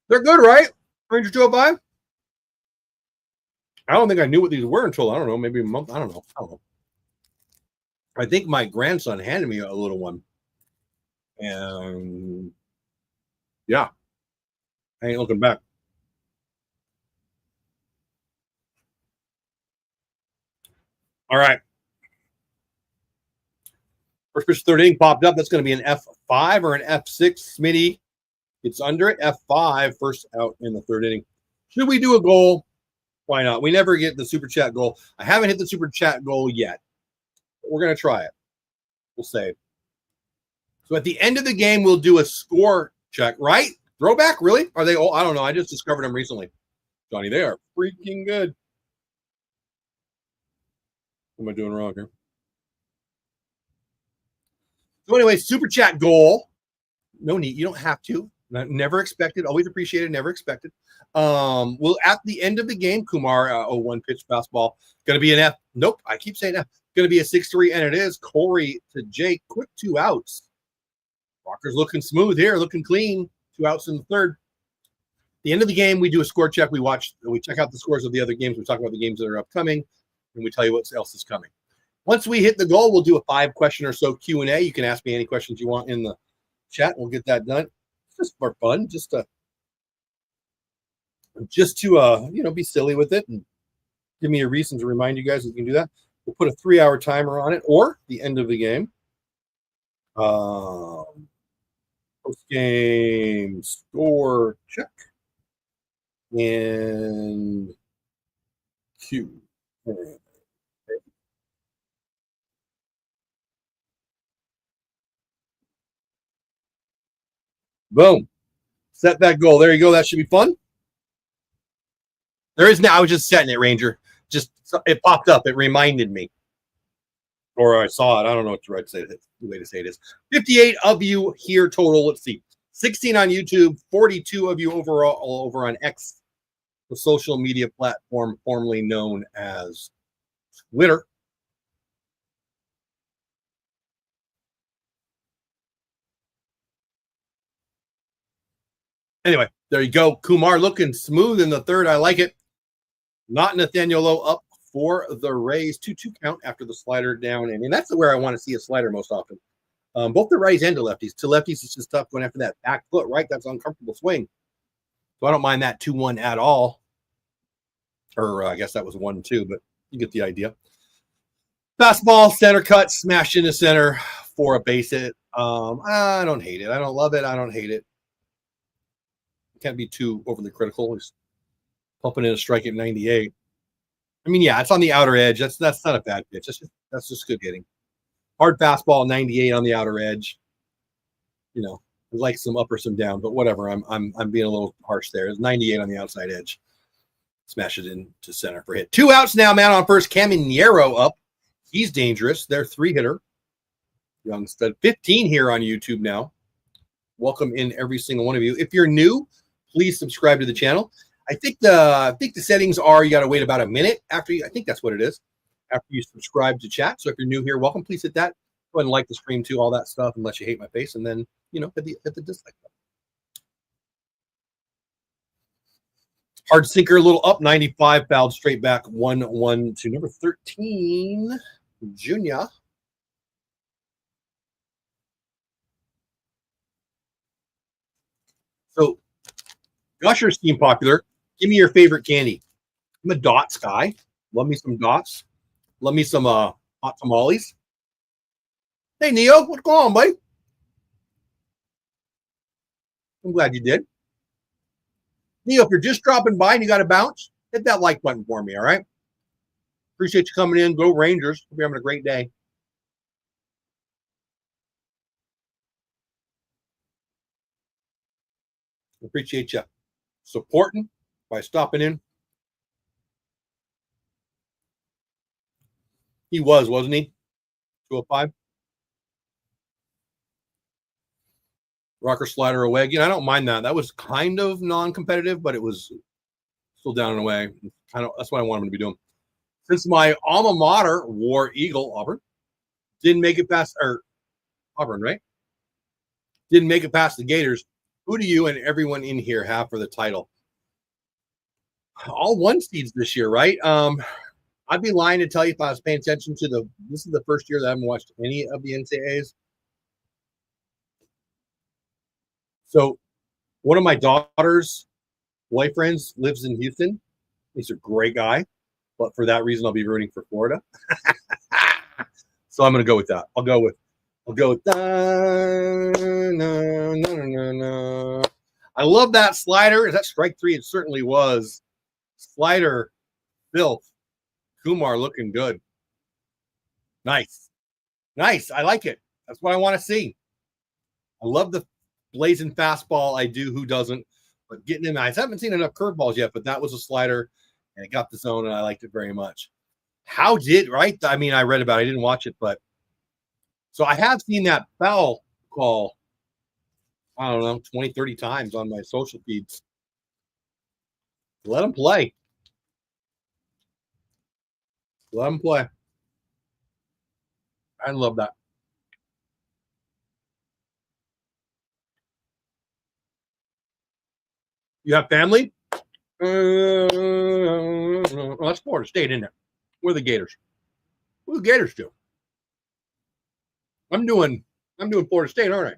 They're good, right? Ranger 205? I don't think I knew what these were until, I don't know, maybe a month. I don't know. I think my grandson handed me a little one. And yeah, I ain't looking back. All right. First pitch, third inning popped up. That's going to be an F5 or an F6. Smitty gets under it. F5, first out in the third inning. Should we do a goal? Why not? We never get the super chat goal. I haven't hit the super chat goal yet. But we're going to try it. We'll save. So at the end of the game, we'll do a score check, right? Throwback? Really? Are they all? I don't know. I just discovered them recently. Johnny, they are freaking good. What am I doing wrong here? So anyway, super chat goal. No need. You don't have to. Never expected. Always appreciated. Never expected. Well, at the end of the game, Kumar, 0-1 pitch fastball. Going to be an F. Nope. I keep saying F. Going to be a 6-3, and it is. Corey to Jake. Quick 2 outs. Rocker's looking smooth here. Looking clean. 2 outs in the third. At the end of the game, we do a score check. We check out the scores of the other games. We talk about the games that are upcoming, and we tell you what else is coming. Once we hit the goal, we'll do a 5-question or so Q&A. You can ask me any questions you want in the chat. We'll get that done. It's just for fun, just to be silly with it and Give me a reason to remind you guys that you can do that. We'll put a 3-hour timer on it or the end of the game. Post game score check and Q. Boom. Set that goal. There you go. That should be fun. There is now. I was just setting it, Ranger. Just it popped up. It reminded me, or I saw it. I don't know what the right the way to say it is. 58 of you here total. Let's see. 16 on YouTube. 42 of you overall over on X, the social media platform formerly known as Twitter. Anyway, there you go. Kumar looking smooth in the third. I like it. Not Nathaniel up for the Rays. 2-2 count after the slider down. And that's where I want to see a slider most often. Both the righties and the lefties. To lefties, it's just tough going after that back foot, right? That's an uncomfortable swing. So I don't mind that 2-1 at all. Or I guess that was 1-2, but you get the idea. Fastball, center cut, smashed into center for a base hit. I don't hate it. I don't love it. I don't hate it. Can't be too overly critical. He's pumping in a strike at 98. I mean, yeah, it's on the outer edge. That's not a bad pitch. That's just good hitting. Hard fastball, 98 on the outer edge. You know, I'd like some up or some down, but whatever. I'm being a little harsh there. It's 98 on the outside edge. Smash it into center for hit. 2 outs now, man on first. Caminero up. He's dangerous. They're 3-hitter. Young stud. 15 here on YouTube now. Welcome in every single one of you. If you're new, please subscribe to the channel. I think the settings are you got to wait about a minute after you. I think that's what it is. After you subscribe to chat. So if you're new here, welcome. Please hit that. Go ahead and like the stream too, all that stuff, unless you hate my face, and then hit the dislike button. Hard sinker, a little up, 95, fouled straight back, 1-1 to number 13, Junior. So, Gushers seem popular. Give me your favorite candy. I'm a dots guy. Love me some dots. Love me some hot tamales. Hey, Neo, what's going on, buddy? I'm glad you did. Neo, if you're just dropping by and you got to bounce, hit that like button for me, all right? Appreciate you coming in. Go Rangers. Hope you're having a great day. Appreciate you supporting by stopping in. He wasn't he? 205. Rocker slider away. Again, I don't mind that. That was kind of non-competitive, but it was still down and away. That's what I want him to be doing. Since my alma mater, War Eagle, Auburn, didn't make it past, or Auburn, right? Didn't make it past the Gators. Who do you and everyone in here have for the title? All 1 seeds this year, right? I'd be lying to tell you if I was paying attention to this is the first year that I haven't watched any of the NCAAs. So one of my daughter's boyfriends lives in Houston. He's a great guy, but for that reason, I'll be rooting for Florida. So I'm going to go with that. I'll go with that. No. I love that slider. Is that strike 3? It certainly was. Slider, filth. Kumar looking good. Nice. I like it. That's what I want to see. I love the blazing fastball. I do. Who doesn't? But getting in, I haven't seen enough curveballs yet, but that was a slider, and it got the zone, and I liked it very much. Right? I mean, I read about it. I didn't watch it, but so I have seen that foul call, I don't know, 20, 30 times on my social feeds. Let him play. Let him play. I love that. You have family? That's Florida State, isn't it? We're the Gators. What do the Gators do? I'm doing Florida State, aren't I?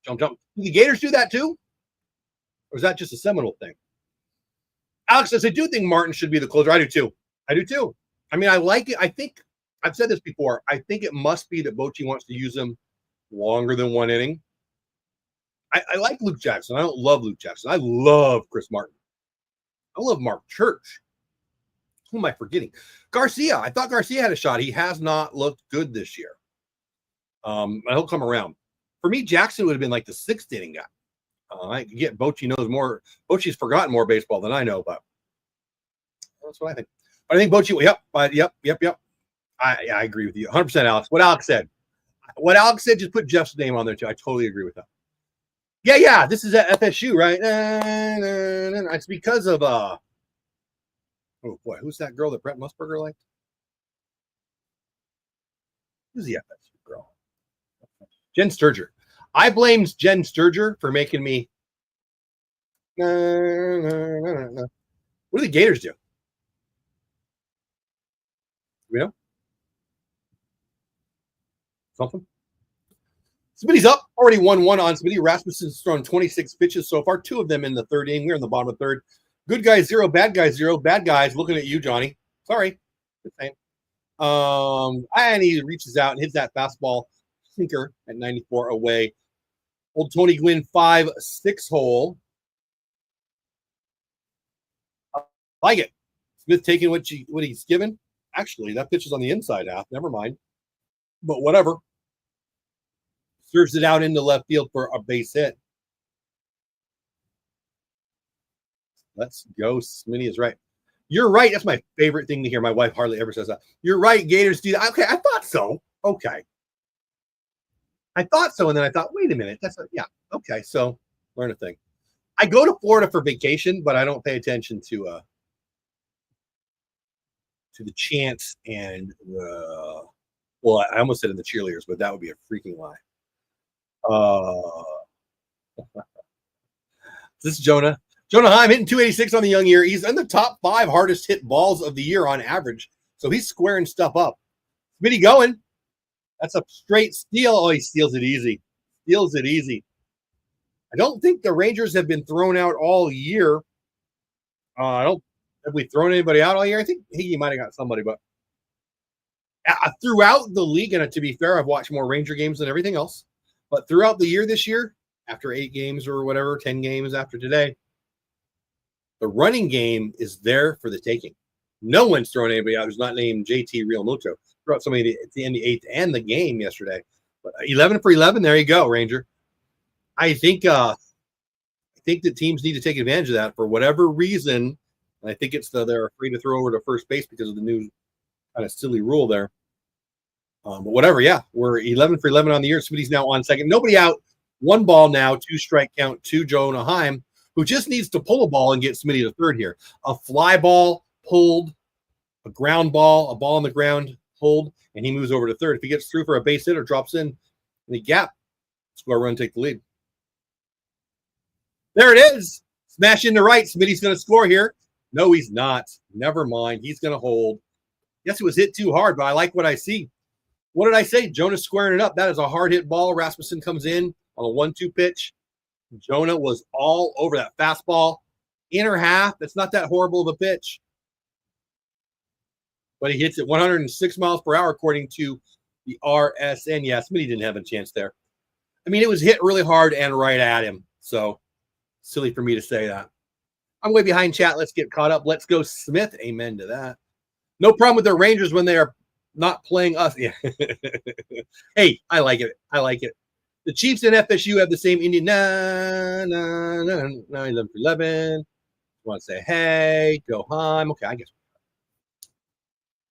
Jump. Do the Gators do that too? Or is that just a Seminole thing? Alex says, I do think Martin should be the closer. I do too. I do too. I mean, I like it. I think I've said this before. I think it must be that Bochy wants to use him longer than one inning. I like Luke Jackson. I don't love Luke Jackson. I love Chris Martin. I love Mark Church. Who am I forgetting? Garcia. I thought Garcia had a shot. He has not looked good this year. He'll come around. For me, Jackson would have been like the sixth inning guy. I get Bochy knows more. Bochy's forgotten more baseball than I know, but that's what I think. But I think Bochy. Yep. I agree with you 100%, Alex. What Alex said. Just put Jeff's name on there too. I totally agree with that. Yeah. This is at FSU, right? It's because of oh boy, who's that girl that Brett Musburger liked? Who's the FSU girl? Jen Sturger. I blamed Jen Sturger for making me. What do the Gators do? You know? Something? Smitty's up. Already 1-1 on Smitty. Rasmussen's thrown 26 pitches so far, 2 of them in the third inning. We're in the bottom of the third. Good guys 0, bad guys 0. Bad guys looking at you, Johnny. Sorry. Good thing. And he reaches out and hits that fastball sinker at 94 away. Old Tony Gwynn 5-6 hole. I like it. Smith taking what he's given. Actually, that pitch is on the inside half. Never mind. But whatever. Serves it out into left field for a base hit. Let's go. Smitty is right. You're right. That's my favorite thing to hear. My wife hardly ever says that. You're right. Gators do that. Okay, I thought so. Okay. I thought so, and then I thought, wait a minute. Yeah. Okay, so learn a thing. I go to Florida for vacation, but I don't pay attention to the chants and well, I almost said in the cheerleaders, but that would be a freaking lie. This is Jonah. Jonah Heim hitting 286 on the young year. He's in the top 5 hardest hit balls of the year on average. So he's squaring stuff up. Smitty going. That's a straight steal. Oh, he steals it easy. I don't think the Rangers have been thrown out all year. Have we thrown anybody out all year? I think he might have got somebody, but throughout the league, and to be fair, I've watched more Ranger games than everything else. But throughout the year this year, after 8 games or whatever, 10 games after today, the running game is there for the taking. No one's thrown anybody out who's not named JT Realmuto. Threw out somebody at the end of the 8th and the game yesterday. But 11 for 11, there you go, Ranger. I think that teams need to take advantage of that for whatever reason. And I think it's they're afraid to throw over to first base because of the new kind of silly rule there. But whatever, yeah. We're 11 for 11 on the year. Smitty's now on second. Nobody out. 1 ball now, 2 strike count to Jonah Heim, who just needs to pull a ball and get Smitty to third here. A fly ball pulled, a ground ball, a ball on the ground pulled, and he moves over to third. If he gets through for a base hit or drops in the gap, score a run, take the lead. There it is. Smash into right. Smitty's going to score here. No, he's not. Never mind. He's going to hold. Yes, it was hit too hard, but I like what I see. What did I say? Jonah squaring it up. That is a hard hit ball. Rasmussen comes in on a 1-2 pitch. Jonah was all over that fastball. Inner half. That's not that horrible of a pitch. But he hits it 106 miles per hour, according to the RSN. Yeah, Smitty didn't have a chance there. I mean, it was hit really hard and right at him. So, silly for me to say that. I'm way behind chat. Let's get caught up. Let's go, Smith. Amen to that. No problem with the Rangers when they are not playing us. Yeah. Hey, I like it. The Chiefs and FSU have the same Indian. 11 for 11. Want to say, hey, go Heim. Okay, I guess.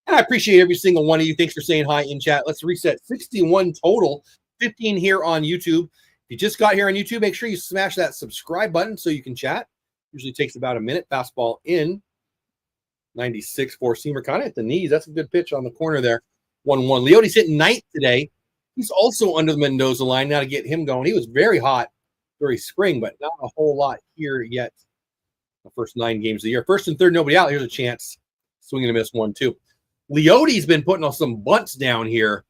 And I appreciate every single one of you. Thanks for saying hi in chat. Let's reset. 61 total, 15 here on YouTube. If you just got here on YouTube, make sure you smash that subscribe button so you can chat. Usually takes about a minute. Fastball in. 96 four-seamer, kind of at the knees. That's a good pitch on the corner there. 1-1. Leote's hitting ninth today. He's also under the Mendoza line now to get him going. He was very hot during spring, but not a whole lot here yet. The first 9 games of the year. First and third, nobody out. Here's a chance. Swing and a miss 1-2. Leote's been putting on some bunts down here.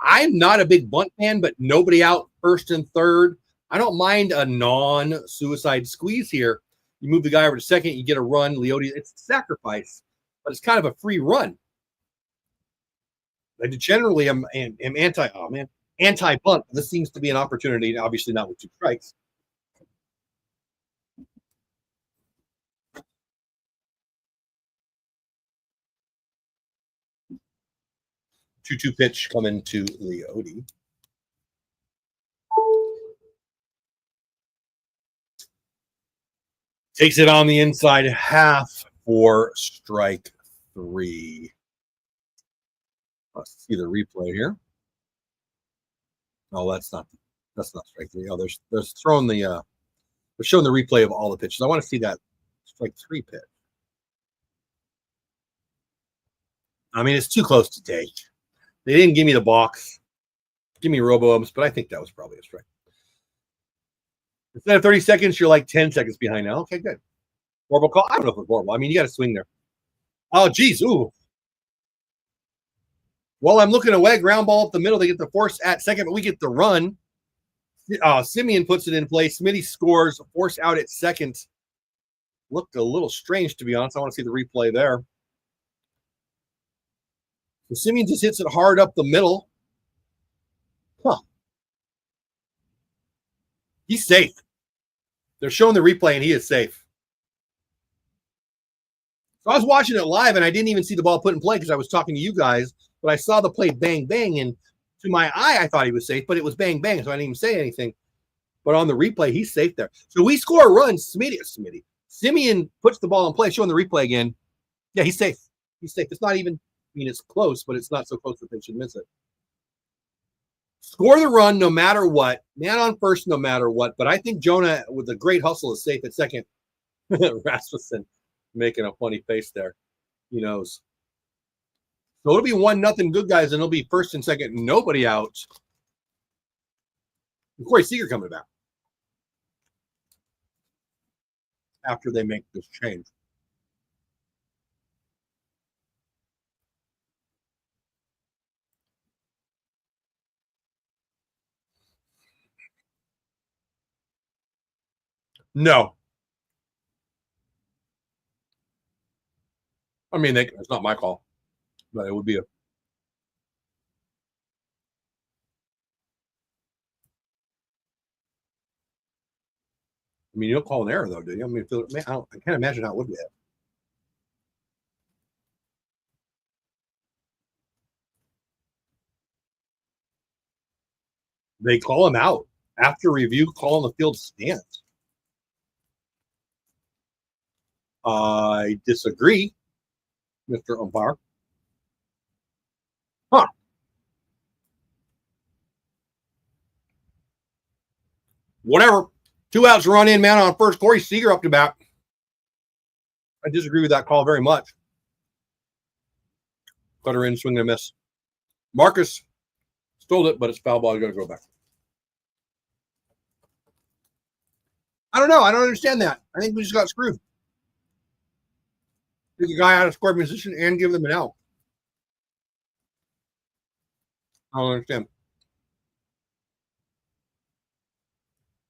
I'm not a big bunt fan, but nobody out first and third. I don't mind a non-suicide squeeze here. You move the guy over to second, you get a run. Leote, it's a sacrifice, but it's kind of a free run. I generally am anti. Oh man, anti bunt. This seems to be an opportunity. Obviously, not with 2 strikes. Two pitch coming to Leote. Takes it on the inside half for strike 3. Let's see the replay here. Oh, that's not strike 3. Oh, they're showing the replay of all the pitches. I want to see that strike 3 pitch. I mean, it's too close to take. They didn't give me the box. Give me robo-ums, but I think that was probably a strike. Instead of 30 seconds, you're like 10 seconds behind now. Okay, good. Horrible call. I don't know if it's horrible. I mean, you got to swing there. Oh, geez. Ooh. Well, I'm looking away. Ground ball up the middle. They get the force at second, but we get the run. Simeon puts it in play. Smitty scores. Force out at second. Looked a little strange, to be honest. I want to see the replay there. So Simeon just hits it hard up the middle. Huh. He's safe. They're showing the replay, and he is safe. So I was watching it live, and I didn't even see the ball put in play because I was talking to you guys. But I saw the play bang, bang, and to my eye, I thought he was safe, but it was bang, bang, so I didn't even say anything. But on the replay, he's safe there. So we score a run. Simeon puts the ball in play, showing the replay again. Yeah, he's safe. He's safe. It's not even, I mean, it's close, but it's not so close that they should miss it. Score the run no matter what. Man on first no matter what. But I think Jonah, with a great hustle, is safe at second. Rasmussen making a funny face there. He knows. So it'll be 1-0 good guys, and it'll be first and second, nobody out. And Corey Seager coming back after they make this change. No. I mean, it's not my call, but it would be a. I mean, you don't call an error, though, do you? I mean, I can't imagine how it would be. They call him out after review, calling the field stance. I disagree, Mr. Umpire. Huh. Whatever. 2 outs, run in, man on first. Corey Seager up to bat. I disagree with that call very much. Cutter in, swing and a miss. Marcus stole it, but it's foul ball. You got to go back. I don't know. I don't understand that. I think we just got screwed. Take a guy out of scoring position and give them an out. I don't understand.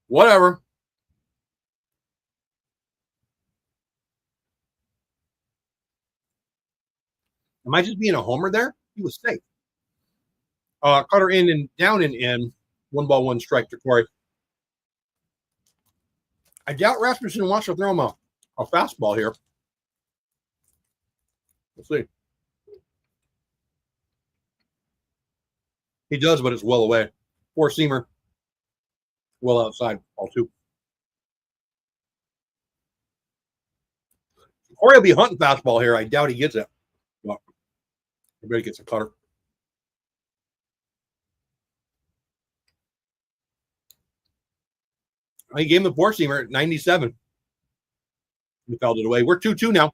Whatever. Am I just being a homer there? He was safe. Cutter in and down and in. 1-1 strike to Corey. I doubt Rasmussen wants to throw him a fastball here. We'll see. He does, but it's well away. 4-seamer. Well outside. All 2. Corey will be hunting fastball here. I doubt he gets it. Well, everybody gets a cutter. He gave him the 4-seamer at 97. He fouled it away. We're 2-2 now.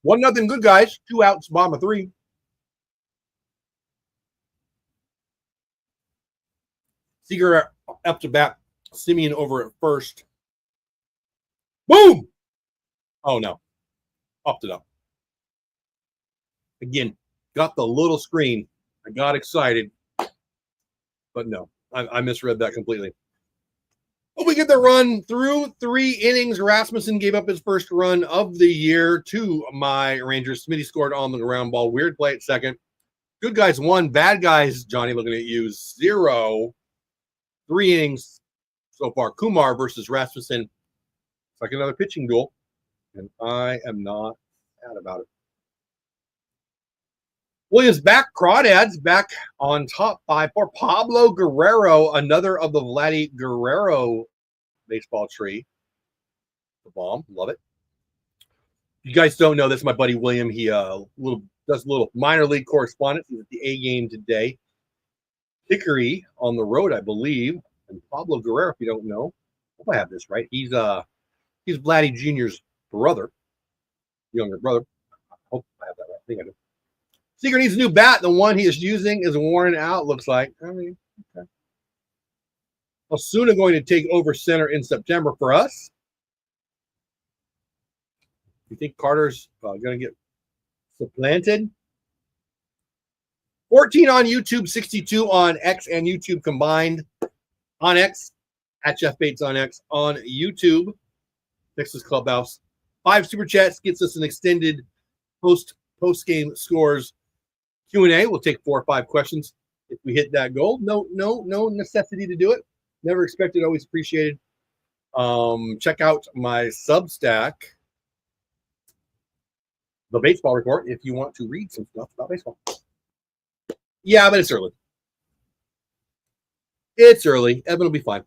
1-0 good guys. 2 outs, bottom of 3. Seager up to bat. Simeon over at first. Boom! Oh, no. Upped it up. Again, got the little screen. I got excited. But no, I misread that completely. Oh, we we get the run through 3 innings. Rasmussen gave up his first run of the year to my Rangers. Smitty scored on the ground ball. Weird play at second. Good guys 1, bad guys, Johnny, looking at you, 0. 3 innings so far. Kumar versus Rasmussen. It's like another pitching duel, and I am not sad about it. Williams back. Crawdads back on top 5 for Pablo Guerrero, another of the Vladdy Guerrero baseball tree. The bomb. Love it. You guys don't know this, my buddy William. He does a little minor league correspondence. He's at the A game today. Hickory on the road, I believe. And Pablo Guerrero, if you don't know. Hope I have this right. He's Vladdy Jr.'s brother. Younger brother. I hope I have that right. I think I do. Seager needs a new bat. The one he is using is worn out, looks like. I mean, okay. Osuna going to take over center in September for us. You think Carter's going to get supplanted? 14 on YouTube, 62 on X and YouTube combined. On X, at Jeff Bates on X. On YouTube, Texas Clubhouse. 5 super chats gets us an extended post-game scores Q&A. We'll take 4 or 5 questions if we hit that goal. No necessity to do it. Never expected, always appreciated. Check out my Substack, The Baseball Report, if you want to read some stuff about baseball. Yeah, but it's early. It's early. Evan will be fine.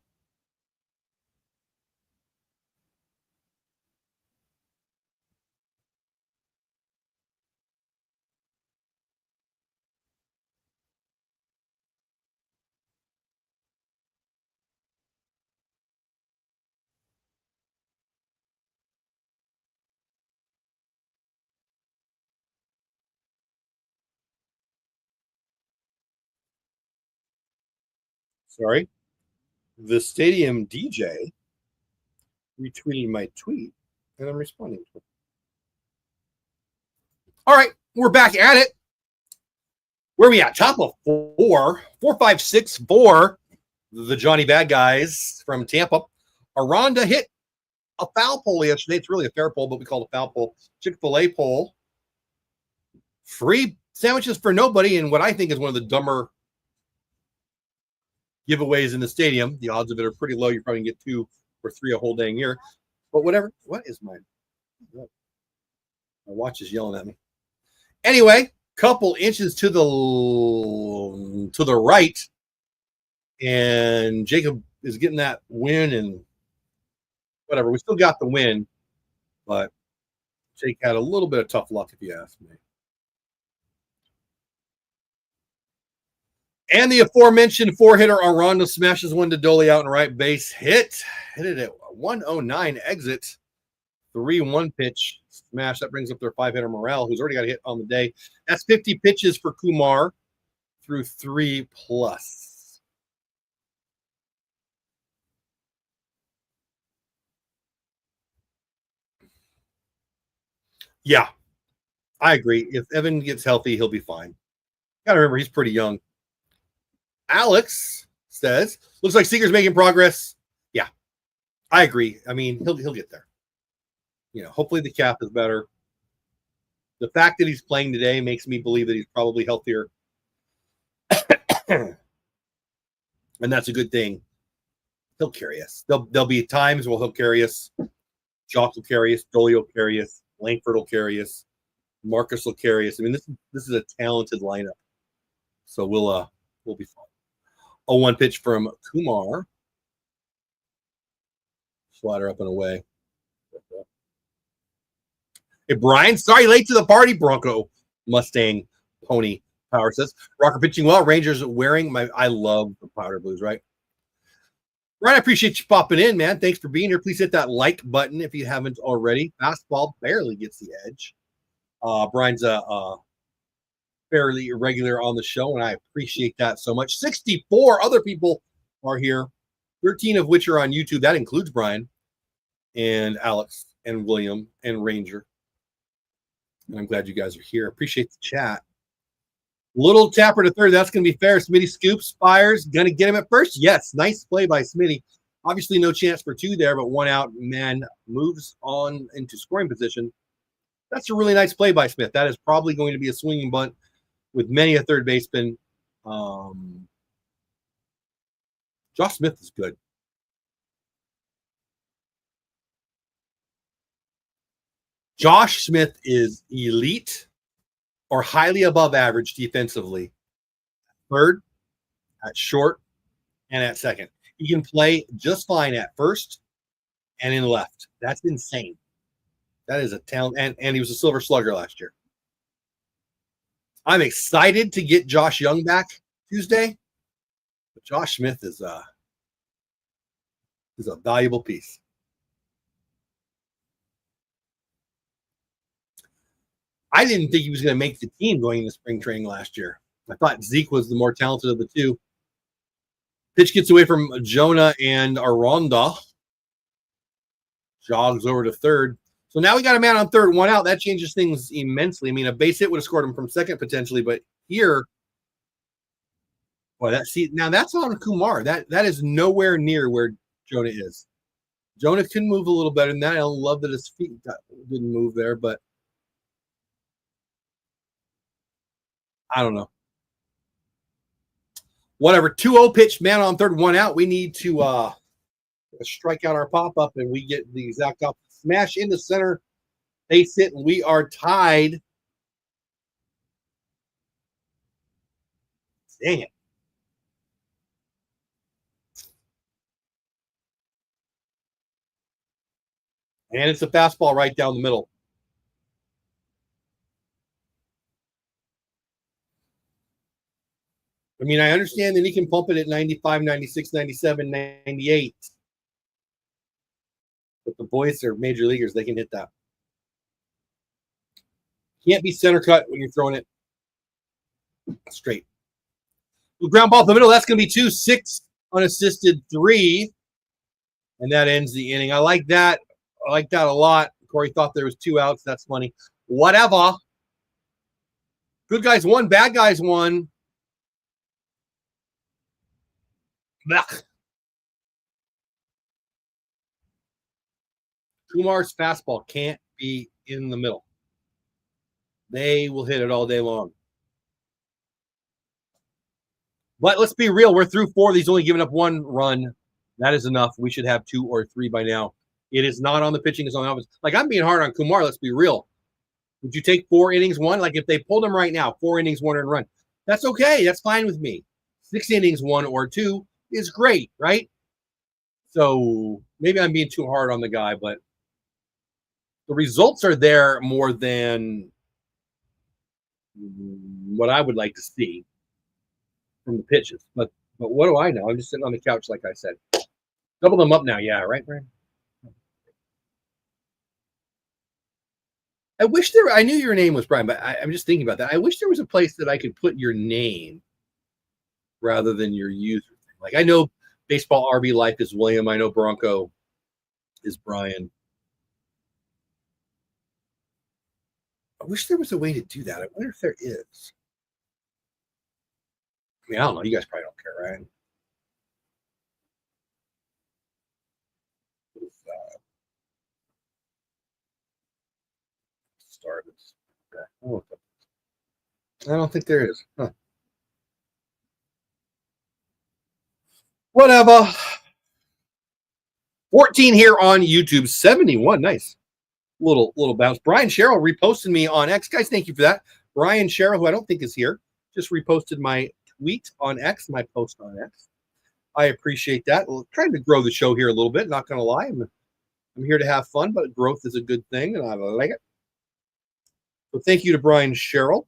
Sorry. The stadium DJ retweeted my tweet, and I'm responding to it. All right, we're back at it. Where are we at? Top of 4, 4, 5, 6, 4. The Johnny Bad Guys from Tampa. Aranda hit a foul pole yesterday. It's really a fair pole, but we call it a foul pole. Chick-fil-A pole. Free sandwiches for nobody, and what I think is one of the dumber giveaways in the stadium. The odds of it are pretty low. You probably can get 2 or 3 a whole dang year. But whatever. What is mine? My watch is yelling at me. Anyway, couple inches to the right, and Jacob is getting that win, and whatever. We still got the win, but Jake had a little bit of tough luck, if you ask me. And the aforementioned 4-hitter Aranda smashes one to Dolly out in right base. Hit it at 109 exit. 3-1 pitch smash. That brings up their 5-hitter Morel, who's already got a hit on the day. That's 50 pitches for Kumar through 3+. Yeah, I agree. If Evan gets healthy, he'll be fine. Got to remember, he's pretty young. Alex says, looks like Seager's making progress. Yeah, I agree. I mean, he'll get there. You know, hopefully the calf is better. The fact that he's playing today makes me believe that he's probably healthier. And that's a good thing. He'll carry us. There'll be times where he'll carry us. Jock will carry us. Dolly will carry us. Langford will carry us. Marcus will carry us. I mean, this is a talented lineup. So we'll be fine. 0-1 pitch from Kumar. Slider up and away. Hey, Brian, sorry late to the party. Bronco Mustang Pony Power says. Rocker pitching well. Rangers wearing I love the powder blues, right? Brian, I appreciate you popping in, man. Thanks for being here. Please hit that like button if you haven't already. Fastball barely gets the edge. Brian's a fairly irregular on the show, and I appreciate that so much. 64 other people are here, 13 of which are on YouTube. That includes Brian and Alex and William and Ranger. And I'm glad you guys are here. Appreciate the chat. Little tapper to third. That's going to be fair. Smitty scoops, fires. Going to get him at first. Yes. Nice play by Smitty. Obviously, no chance for two there, but one out. Man moves on into scoring position. That's a really nice play by Smith. That is probably going to be a swinging bunt with many a third baseman. Josh Smith is good. Josh Smith is elite or highly above average defensively. Third, at short, and at second. He can play just fine at first and in left. That's insane. That is a talent. And he was a Silver Slugger last year. I'm excited to get Josh Young back Tuesday. But Josh Smith is a valuable piece. I didn't think he was going to make the team going into spring training last year. I thought Zeke was the more talented of the two. Pitch gets away from Jonah and Aronda. Jogs over to third. So now we got a man on third, one out. That changes things immensely. I mean, a base hit would have scored him from second potentially, but here, boy, now that's on Kumar. That is nowhere near where Jonah is. Jonah can move a little better than that. I don't love that his feet didn't move there, but I don't know. Whatever. 2-0 pitch, man on third, one out. We need to strike out our pop-up, and we get the exact up. Smash into center. Base hit, and we are tied. Dang it. And it's a fastball right down the middle. I mean, I understand that he can pump it at 95, 96, 97, 98. But the boys are major leaguers. They can hit that. Can't be center cut when you're throwing it straight. Ground ball up the middle. That's going to be 2-6 unassisted 3. And that ends the inning. I like that. I like that a lot. Corey thought there was 2 outs. That's funny. Whatever. Good guys won. Bad guys won. Blech. Kumar's fastball can't be in the middle. They will hit it all day long. But let's be real. We're through 4. He's only given up 1 run. That is enough. We should have 2 or 3 by now. It is not on the pitching. It's on the offense. Like, I'm being hard on Kumar. Let's be real. Would you take 4 innings, 1? Like, if they pulled him right now, 4 innings, 1 run. That's okay. That's fine with me. 6 innings, 1 or 2 is great, right? So maybe I'm being too hard on the guy, but the results are there more than what I would like to see from the pitches. But what do I know? I'm just sitting on the couch, like I said. Double them up now. Yeah, right, Brian? I wish I knew your name was Brian, but I'm just thinking about that. I wish there was a place that I could put your name rather than your user. Like, I know Baseball RB Life is William. I know Bronco is Brian. I wish there was a way to do that. I wonder if there is. I mean, I don't know. You guys probably don't care, right? Started. Okay. I don't think there is. Huh. Whatever. 14 here on YouTube. 71. Nice. Little bounce. Brian Sherrill reposted me on X. Guys, thank you for that. Brian Sherrill, who I don't think is here, just reposted my tweet on X, my post on X. I appreciate that. We're trying to grow the show here a little bit. Not going to lie. I'm here to have fun, but growth is a good thing, and I like it. So thank you to Brian Sherrill.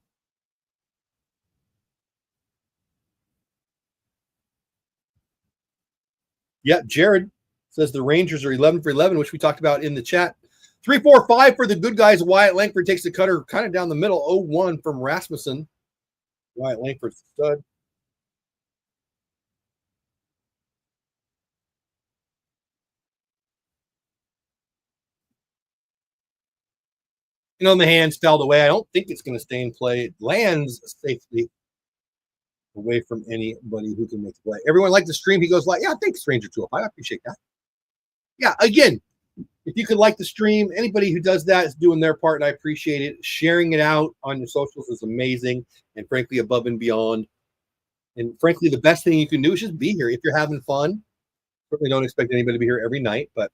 Yeah, Jared says the Rangers are 11 for 11, which we talked about in the chat. 3-4-5 for the good guys. Wyatt Langford takes the cutter kind of down the middle. 0-1 from Rasmussen. Wyatt Langford's stud. On the hands, fouled away. I don't think it's going to stay in play. It lands safely away from anybody who can make the play. Everyone liked the stream. He goes like, yeah, thanks, Stranger 205. I appreciate that. Yeah, again, if you could like the stream, anybody who does that is doing their part, and I appreciate it. Sharing it out on your socials is amazing, and frankly, above and beyond. And frankly, the best thing you can do is just be here if you're having fun. Certainly don't expect anybody to be here every night, but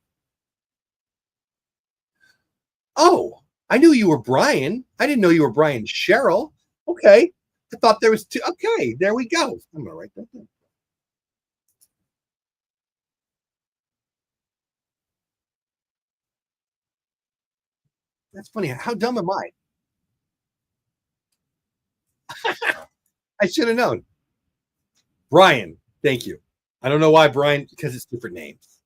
oh, I knew you were Brian. I didn't know you were Brian Cheryl. Okay. I thought there was two. Okay, there we go. I'm gonna write that down. That's funny. How dumb am I? I should have known. Brian, thank you. I don't know why Brian, because it's different names.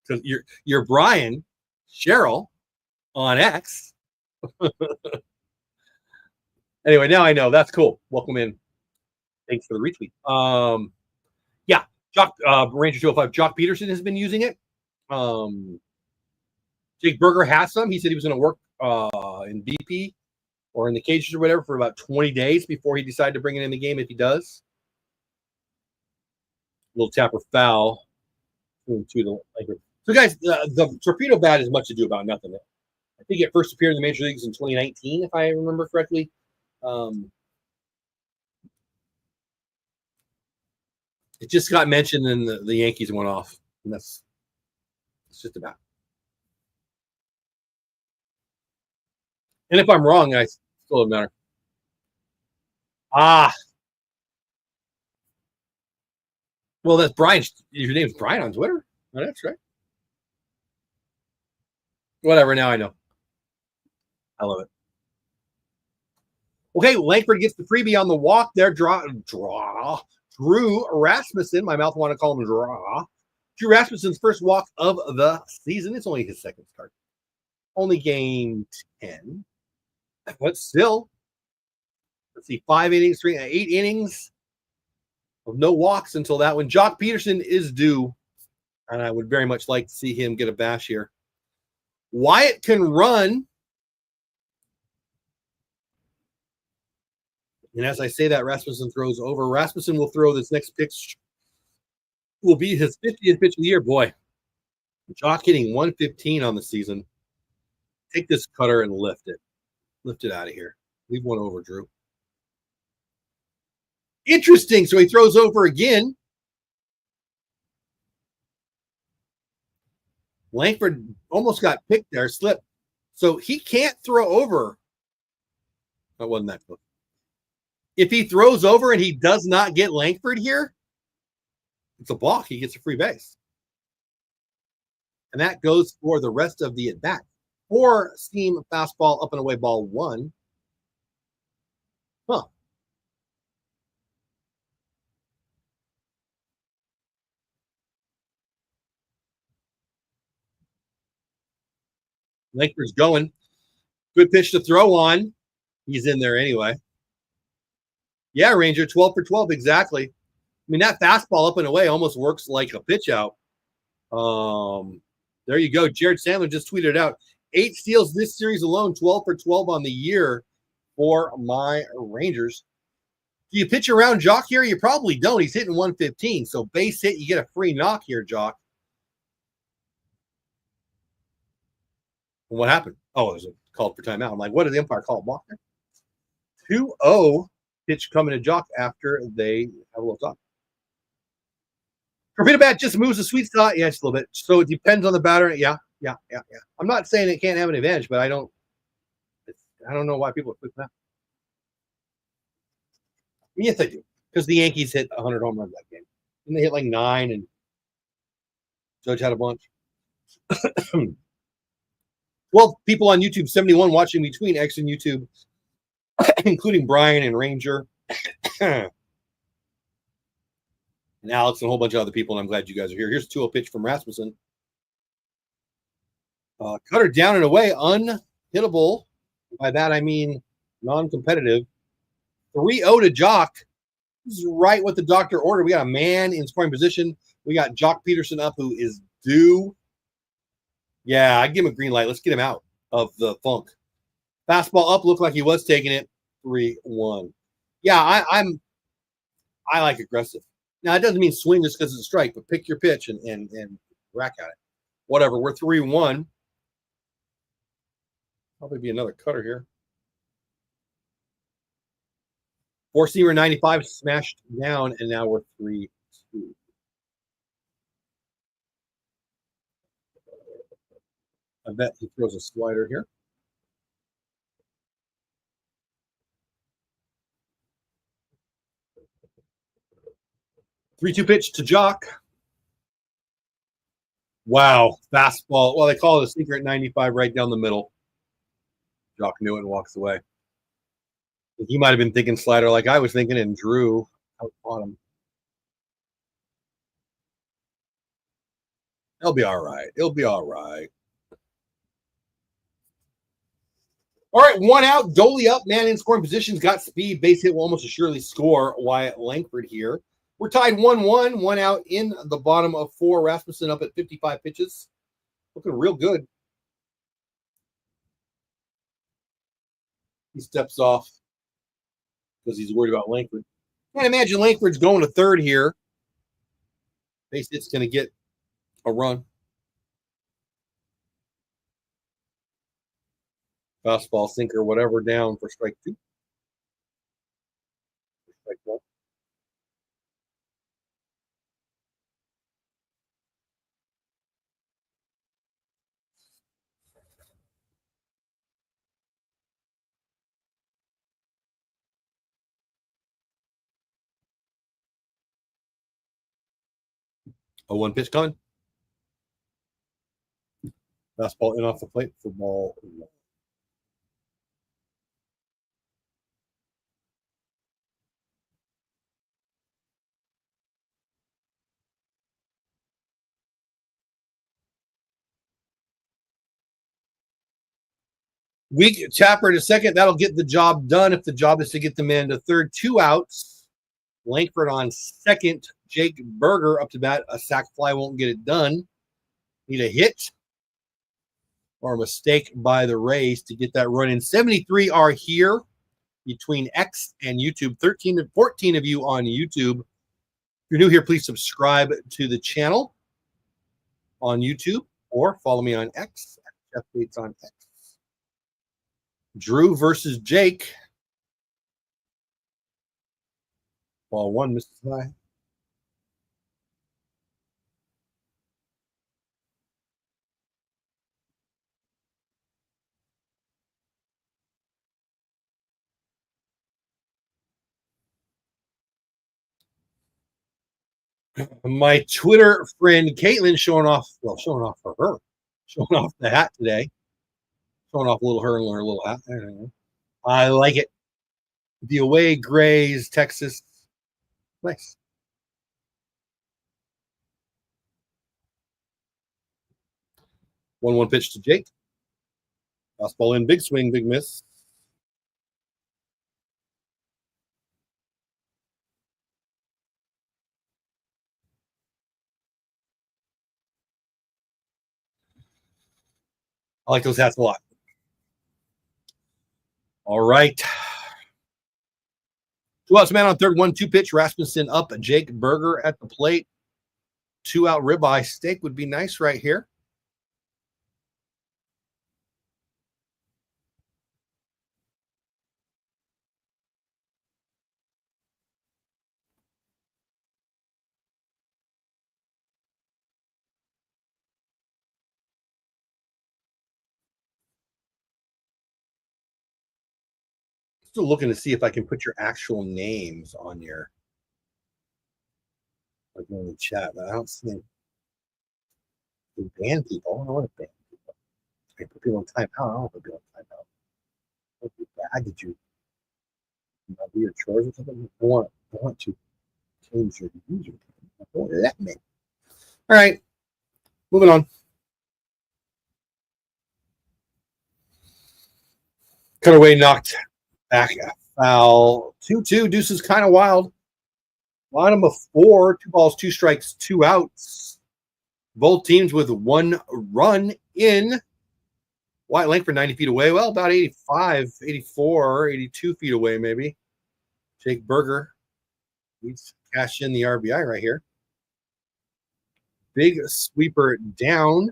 Because you're Brian Cheryl on X. Anyway, now I know. That's cool. Welcome in. Thanks for the retweet. Yeah, Jock Ranger 205. Jock Peterson has been using it. Jake Berger has some. He said he was going to work in BP or in the cages or whatever for about 20 days before he decided to bring it in the game if he does. Little tapper foul. So, guys, the torpedo bat is much ado about nothing. I think it first appeared in the major leagues in 2019, if I remember correctly. It just got mentioned and the Yankees went off. And it's just about. And if I'm wrong, I still don't matter. Well, that's Brian. Your name's Brian on Twitter. Oh, that's right. Whatever. Now I know. I love it. Okay, Langford gets the freebie on the walk there. Drew Rasmussen. My mouth want to call him Draw. Drew Rasmussen's first walk of the season. It's only his second start. Only game 10. But still, let's see, 8 innings of no walks until that one. Jock Peterson is due, and I would very much like to see him get a bash here. Wyatt can run. And as I say that, Rasmussen throws over. Rasmussen will throw this next pitch. Will be his 50th pitch of the year. Boy, Jock hitting 115 on the season. Take this cutter and lift it. Lift it out of here. Leave one over, Drew. Interesting. So he throws over again. Langford almost got picked there, slipped. So he can't throw over. That wasn't that close. If he throws over and he does not get Langford here, it's a balk. He gets a free base. And that goes for the rest of the at-bat. 4-seam fastball, up and away, ball 1. Huh. Langford's going. Good pitch to throw on. He's in there anyway. Yeah, Ranger, 12 for 12, exactly. I mean, that fastball up and away almost works like a pitch out. There you go. Jared Sandler just tweeted out 8 steals this series alone, 12 for 12 on the year for my Rangers. Do you pitch around Jock here? You probably don't. He's hitting 115. So base hit, you get a free knock here, Jock. And what happened? Oh, it was called for timeout. I'm like, what did the umpire call? Walk there? 2-0 pitch coming to Jock after they have a little talk. Torpedo bat just moves the sweet spot. Yeah, just a little bit. So it depends on the batter. Yeah. I'm not saying it can't have an advantage, but I don't know why people are putting that. Yes, I do. Because the Yankees hit 100 home runs that game. And they hit like 9, and Judge had a bunch. 12 people on YouTube, 71 watching between X and YouTube, including Brian and Ranger. And Alex and a whole bunch of other people, and I'm glad you guys are here. Here's a 2-0 pitch from Rasmussen. Cutter down and away, unhittable. By that, I mean non-competitive. 3-0 to Jock. This is right what the doctor ordered. We got a man in scoring position. We got Jock Peterson up, who is due. Yeah, I give him a green light. Let's get him out of the funk. Fastball up, looked like he was taking it. 3-1. Yeah, I like aggressive. Now, it doesn't mean swing just because it's a strike, but pick your pitch and rack at it. Whatever. We're 3-1. Probably be another cutter here. 4-seamer 95 smashed down, and now we're 3-2. I bet he throws a slider here. 3-2 pitch to Jock. Wow, fastball. Well, they call it a secret 95 right down the middle. Jock knew it and walks away. He might have been thinking slider like I was thinking, and Drew out bottom. It'll be all right. It'll be all right. All right, 1 out. Doley up. Man in scoring positions. Got speed. Base hit will almost assuredly score. Wyatt Langford here. We're tied 1-1. 1 out in the bottom of 4. Rasmussen up at 55 pitches. Looking real good. He steps off because he's worried about Langford. Can't imagine Langford's going to third here. Base hit's going to get a run. Fastball, sinker, whatever, down for strike 2. Strike 1. A 1 pitch coming. Fastball in off the plate for ball 1. Weak Chapper to second. That'll get the job done if the job is to get the man to third. 2 outs. Langford on second. Jake Berger up to bat. A sac fly won't get it done. Need a hit or a mistake by the Rays to get that run in. 73 are here between X and YouTube. 13 to 14 of you on YouTube. If you're new here, please subscribe to the channel on YouTube or follow me on X. Jeff Bates on X. Drew versus Jake. Ball 1 misses high. My Twitter friend Caitlin showing off for her, showing off the hat today, showing off a little her and her little hat. I like it. The away Grays, Texas, nice. 1-1 pitch to Jake. Fastball in, big swing, big miss. I like those hats a lot. All right. 2 outs, man on third, 1-2 pitch. Rasmussen up. Jake Berger at the plate. 2 out ribeye steak would be nice right here. Still looking to see if I can put your actual names on your like in the chat, but I don't see any ban people. I don't know what to ban people. I put people on timeout. I don't know if put people on timeout. What bad did you do your chores or something? I want to change your user. What does that mean? All right, moving on. Cutaway knocked back foul. 2-2. Deuce is kind of wild. Bottom of 4. 2 balls, 2 strikes, 2 outs. Both teams with 1 run in. Wyatt Langford 90 feet away. Well, about 85, 84, 82 feet away, maybe. Jake Berger needs to cash in the RBI right here. Big sweeper down.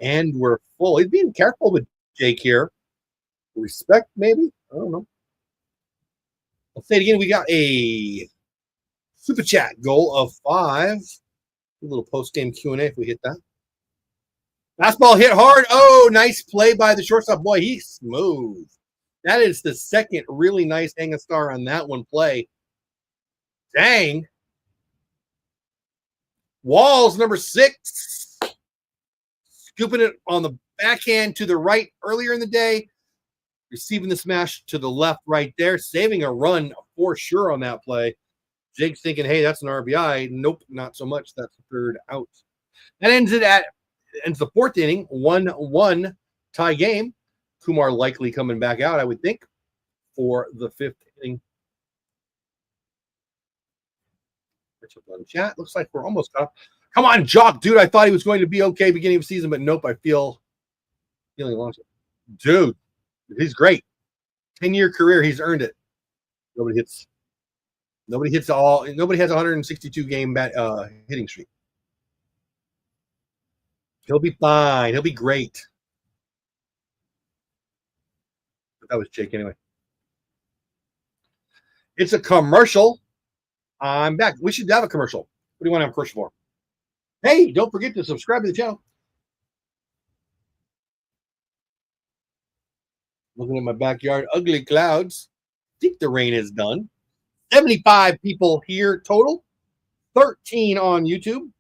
And we're full. He's being careful with Jake here. Respect, maybe? I don't know. Let's say it again. We got a super chat goal of 5. A little post game Q&A if we hit that. Fastball hit hard. Oh, nice play by the shortstop. Boy, he's smooth. That is the second really nice hang a star on that one play. Dang. Walls, number 6. Scooping it on the backhand to the right earlier in the day. Receiving the smash to the left right there. Saving a run for sure on that play. Jake's thinking, hey, that's an RBI. Nope, not so much. That's the third out. That ends the 4th inning. 1-1 tie game. Kumar likely coming back out, I would think, for the 5th inning. On chat. Looks like we're almost up. Come on, Jock, dude. I thought he was going to be okay beginning of season, but nope. I feeling long. Dude, he's great. 10-year career, he's earned it. Nobody hits all. Nobody has 162 game hitting streak. He'll be fine. He'll be great. But that was Jake anyway. It's a commercial. I'm back. We should have a commercial. What do you want to have a commercial for? Hey, don't forget to subscribe to the channel. Looking at my backyard. Ugly clouds. I think the rain is done. 75 people here total. 13 on YouTube.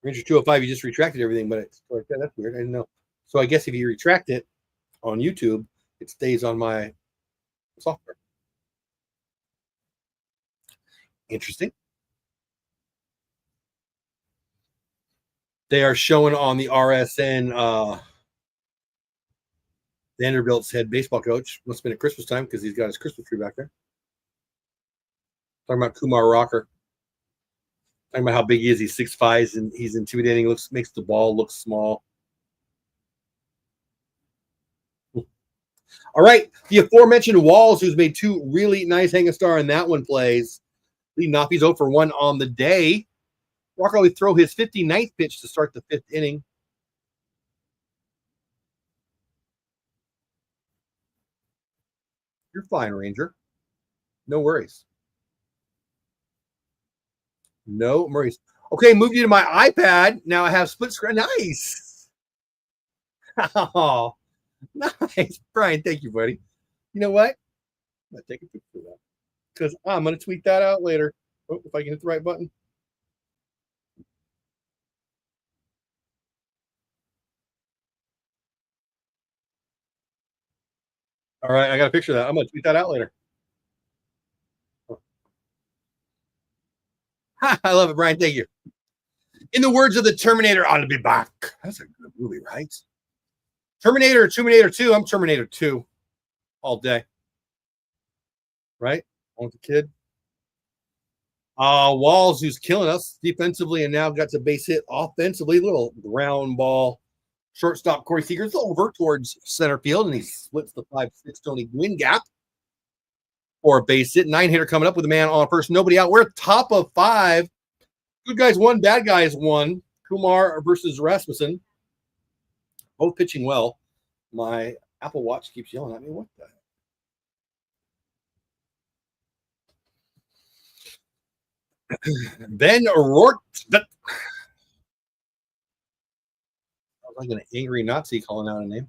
Ranger 205, you just retracted everything, but it's like that. That's weird. I didn't know. So I guess if you retract it on YouTube, it stays on my software. Interesting. They are showing on the RSN Vanderbilt's head baseball coach. Must have been at Christmas time because he's got his Christmas tree back there. Talking about Kumar Rocker. Talking about how big he is. He's 6'5", and he's intimidating. Makes the ball look small. All right. The aforementioned Walls, who's made 2 really nice hang a star, and that one plays. Leading off, he's 0 for 1 on the day. Rocker will throw his 59th pitch to start the 5th inning. You're fine, Ranger. No worries. No worries. Okay, moved you to my iPad. Now I have split screen. Nice. Oh, nice. Brian, thank you, buddy. You know what? I'm going to take a picture of that because I'm going to tweet that out later. Oh, if I can hit the right button. All right, I got a picture of that. I'm going to tweet that out later. I love it, Brian. Thank you. In the words of the Terminator, I'll be back. That's a good movie, right? Terminator 2. I'm Terminator 2 all day. Right? I want the kid. Walls, who's killing us defensively and now got to base hit offensively. Little ground ball. Shortstop Corey Seager's over towards center field, and he splits the 5-6 Tony Gwynn gap for a base hit. 9-hitter coming up with a man on first. Nobody out. We're top of 5. Good guys 1, bad guys 1. Kumar versus Rasmussen. Both pitching well. My Apple Watch keeps yelling at me. What the heck? Ben Rourke. Sounds like an angry Nazi calling out a name.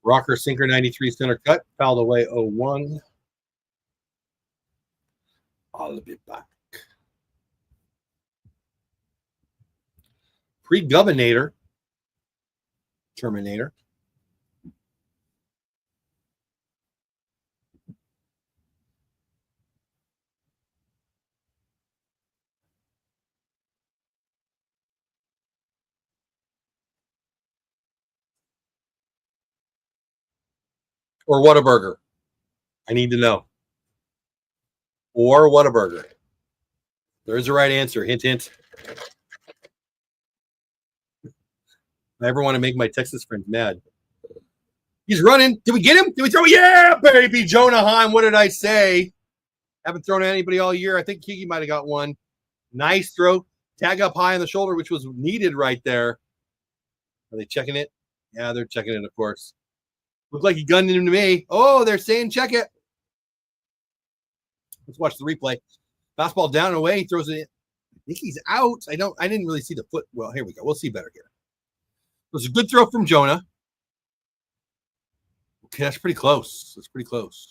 Rocker sinker 93 center cut. Fouled away 0-1. I'll be back. Pre-Governor. Terminator. Or Whataburger? I need to know. Or Whataburger? There's the right answer. Hint, hint. I ever want to make my Texas friends mad. He's running. Did we get him? Did we throw? Yeah, baby. Jonah Heim. What did I say? Haven't thrown at anybody all year. I think Kiki might have got one. Nice throw. Tag up high on the shoulder, which was needed right there. Are they checking it? Yeah, they're checking it, of course. Looked like he gunned him to me. Oh, they're saying check it. Let's watch the replay. Fastball down and away. He throws it in. I think he's out. I didn't really see the foot. Well, here we go. We'll see better here. It was a good throw from Jonah. Okay, that's pretty close. That's pretty close.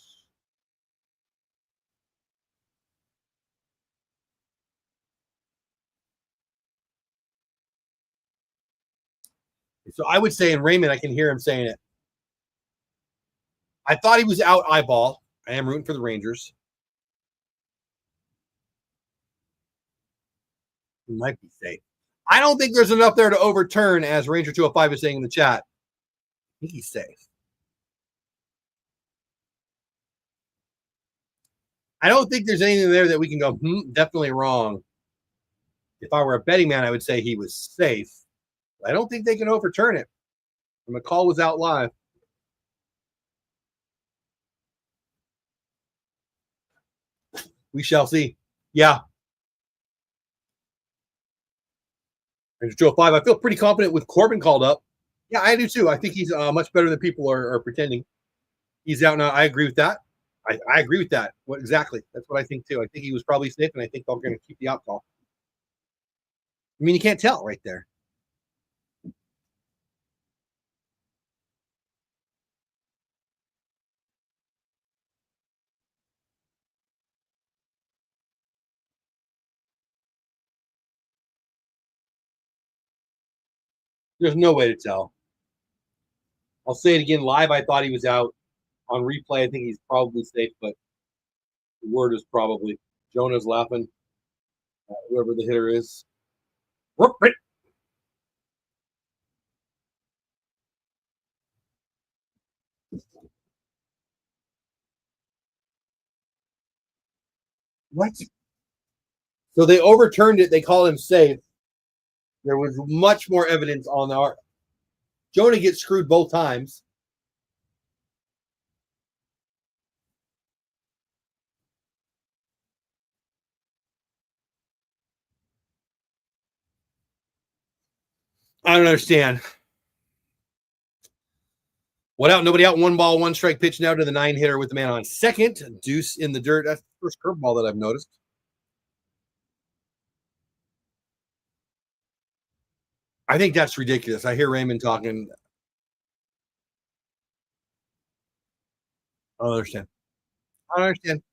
So I would say in Raymond, I can hear him saying it. I thought he was out eyeball. I am rooting for the Rangers. He might be safe. I don't think there's enough there to overturn, as Ranger 205 is saying in the chat. I think he's safe. I don't think there's anything there that we can go, definitely wrong. If I were a betting man, I would say he was safe. I don't think they can overturn it. And the call was out live. We shall see. Yeah. Ranger 205. I feel pretty confident with Corbin called up. Yeah, I do too. I think he's much better than people are pretending. He's out now. I agree with that. I agree with that. Exactly. That's what I think too. I think he was probably safe, and I think they're going to keep the out call. I mean, you can't tell right there. There's no way to tell. I'll say it again. Live, I thought he was out. On replay, I think he's probably safe, but the word is probably. Jonah's laughing. Whoever the hitter is. What? So they overturned it. They called him safe. There was much more evidence on the art. Jonah gets screwed both times. I don't understand. What out? Nobody out. 1 ball, 1 strike pitch now to the 9 hitter with the man on second. Deuce in the dirt. That's the first curveball that I've noticed. I think that's ridiculous. I hear Raymond talking. I don't understand. I don't understand.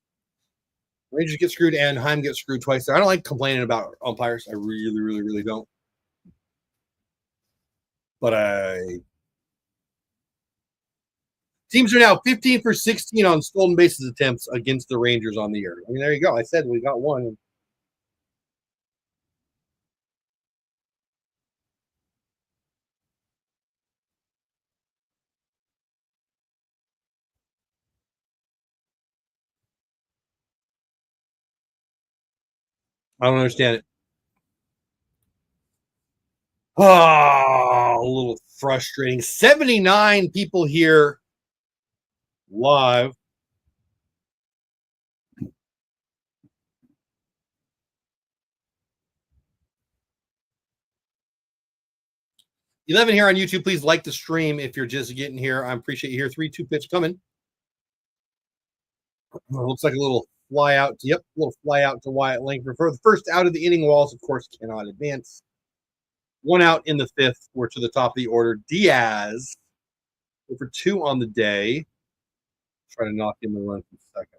Rangers get screwed and Heim gets screwed twice there. I don't like complaining about umpires. I really, really, really don't. But teams are now 15 for 16 on stolen bases attempts against the Rangers on the year. I mean, there you go. I said we got one. I don't understand it. Oh, a little frustrating. 79 people here live. $11 here on YouTube. Please like the stream if you're just getting here. I appreciate you here. 3-2 pitch coming. Looks like a little fly out. Yep, a little fly out to Wyatt Langford. For the first out of the inning, Walls, of course, cannot advance. 1 out in the 5th. We're to the top of the order. Diaz over 2 on the day. Try to knock him a run from second.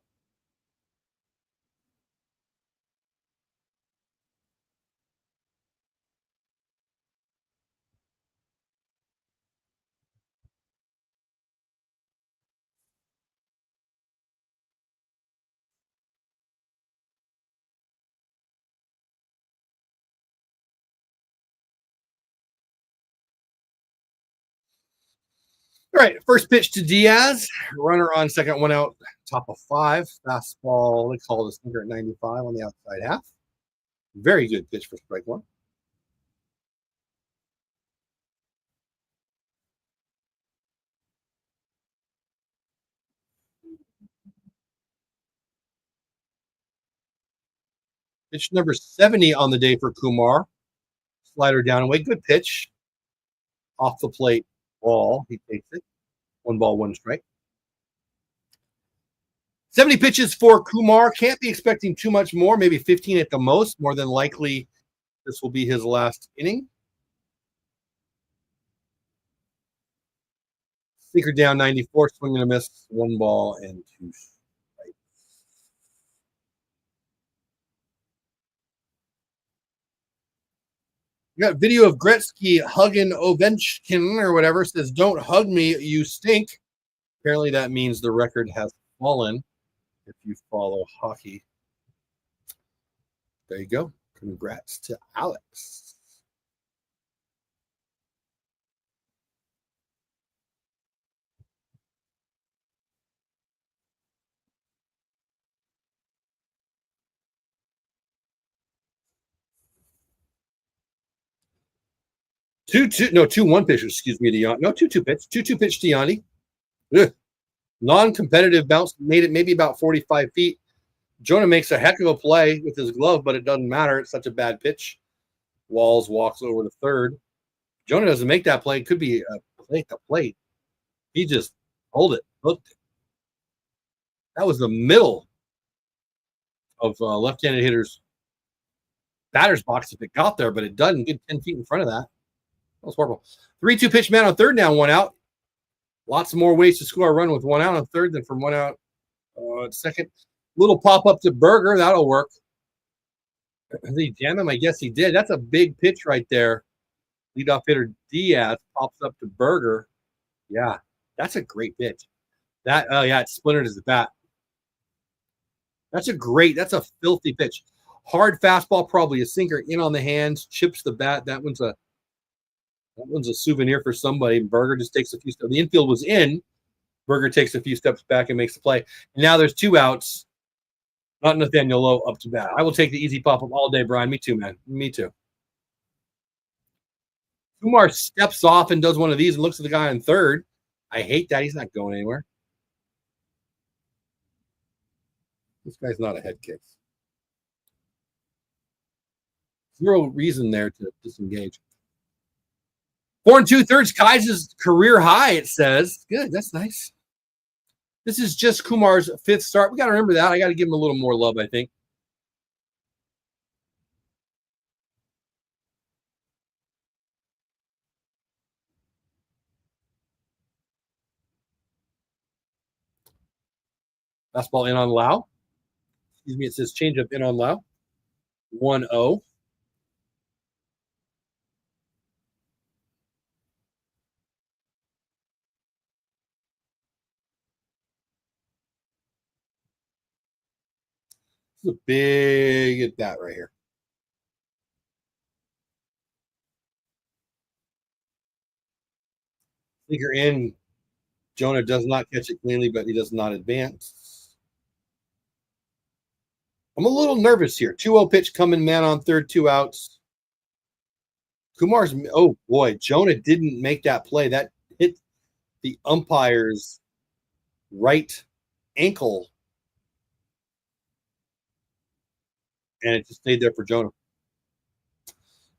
All right, first pitch to Diaz. Runner on second, 1 out, top of 5. Fastball, they call this sinker at 95 on the outside half. Very good pitch for strike 1. Pitch number 70 on the day for Kumar. Slider down away. Good pitch. Off the plate ball. He takes it. 1 ball, 1 strike. 70 pitches for Kumar. Can't be expecting too much more. Maybe 15 at the most. More than likely, this will be his last inning. Sinker down 94. Swing and a miss. 1 ball and 2 strikes. We got video of Gretzky hugging Ovechkin or whatever. Says, "Don't hug me, you stink." Apparently, that means the record has fallen. If you follow hockey, there you go. Congrats to Alex. Two 2-1 pitch. Excuse me, to Yanni. No 2-2 pitch. 2-2 pitch to Yanni. Non-competitive bounce, made it maybe about 45 feet. Jonah makes a heck of a play with his glove, but it doesn't matter. It's such a bad pitch. Walls walks over to third. Jonah doesn't make that play. It could be a play at the plate. He just hold it, hooked it. That was the middle of left-handed hitters' batter's box if it got there, but it doesn't get 10 feet in front of that. That was horrible. 3-2 pitch, man on third now, 1 out. Lots more ways to score a run with 1 out on third than from 1 out at second. Little pop up to Berger. That'll work. Did he jam him? I guess he did. That's a big pitch right there. Leadoff hitter Diaz pops up to Berger. Yeah, that's a great pitch. That, yeah, it splintered his bat. That's a filthy pitch. Hard fastball, probably a sinker in on the hands, chips the bat. That one's a souvenir for somebody. Berger just takes a few steps. The infield was in. Berger takes a few steps back and makes the play. And now there's 2 outs. Not Nathaniel Lowe up to bat. I will take the easy pop-up all day, Brian. Me too, man. Me too. Kumar steps off and does one of these and looks at the guy on third. I hate that. He's not going anywhere. This guy's not a head case. Zero reason there to disengage. 4 2/3, Kai's career high, it says. Good, that's nice. This is just Kumar's 5th start. We got to remember that. I got to give him a little more love, I think. Fastball in on Lau. Excuse me, it says changeup in on Lau. 1-0. This is a big at bat right here. Figure in. Jonah does not catch it cleanly, but he does not advance. I'm a little nervous here. 2-0 pitch coming, man on third, 2 outs. Kumar's, oh boy, Jonah didn't make that play. That hit the umpire's right ankle. And it just stayed there for Jonah.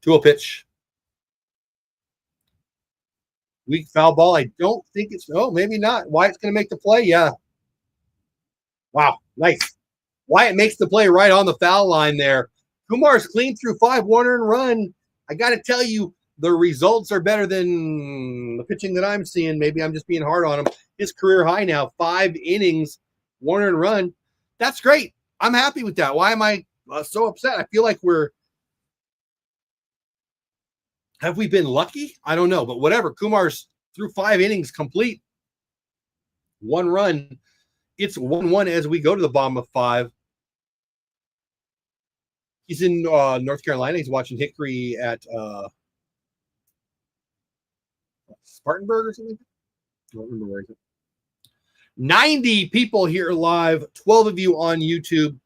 2-0 pitch. Weak foul ball. I don't think it's, oh, maybe not. Wyatt's going to make the play. Yeah. Wow. Nice. Wyatt makes the play right on the foul line there. Kumar's clean through 5, 1 earned run. I got to tell you, the results are better than the pitching that I'm seeing. Maybe I'm just being hard on him. His career high now, 5 innings, 1 earned run. That's great. I'm happy with that. Why am I so upset? I feel like have we been lucky? I don't know, but whatever. Kumar's through 5 innings complete, 1 run. It's 1-1 as we go to the bottom of 5. He's in North Carolina. He's watching Hickory at Spartanburg or something. I don't remember where he's at. 90 people here live, 12 of you on YouTube.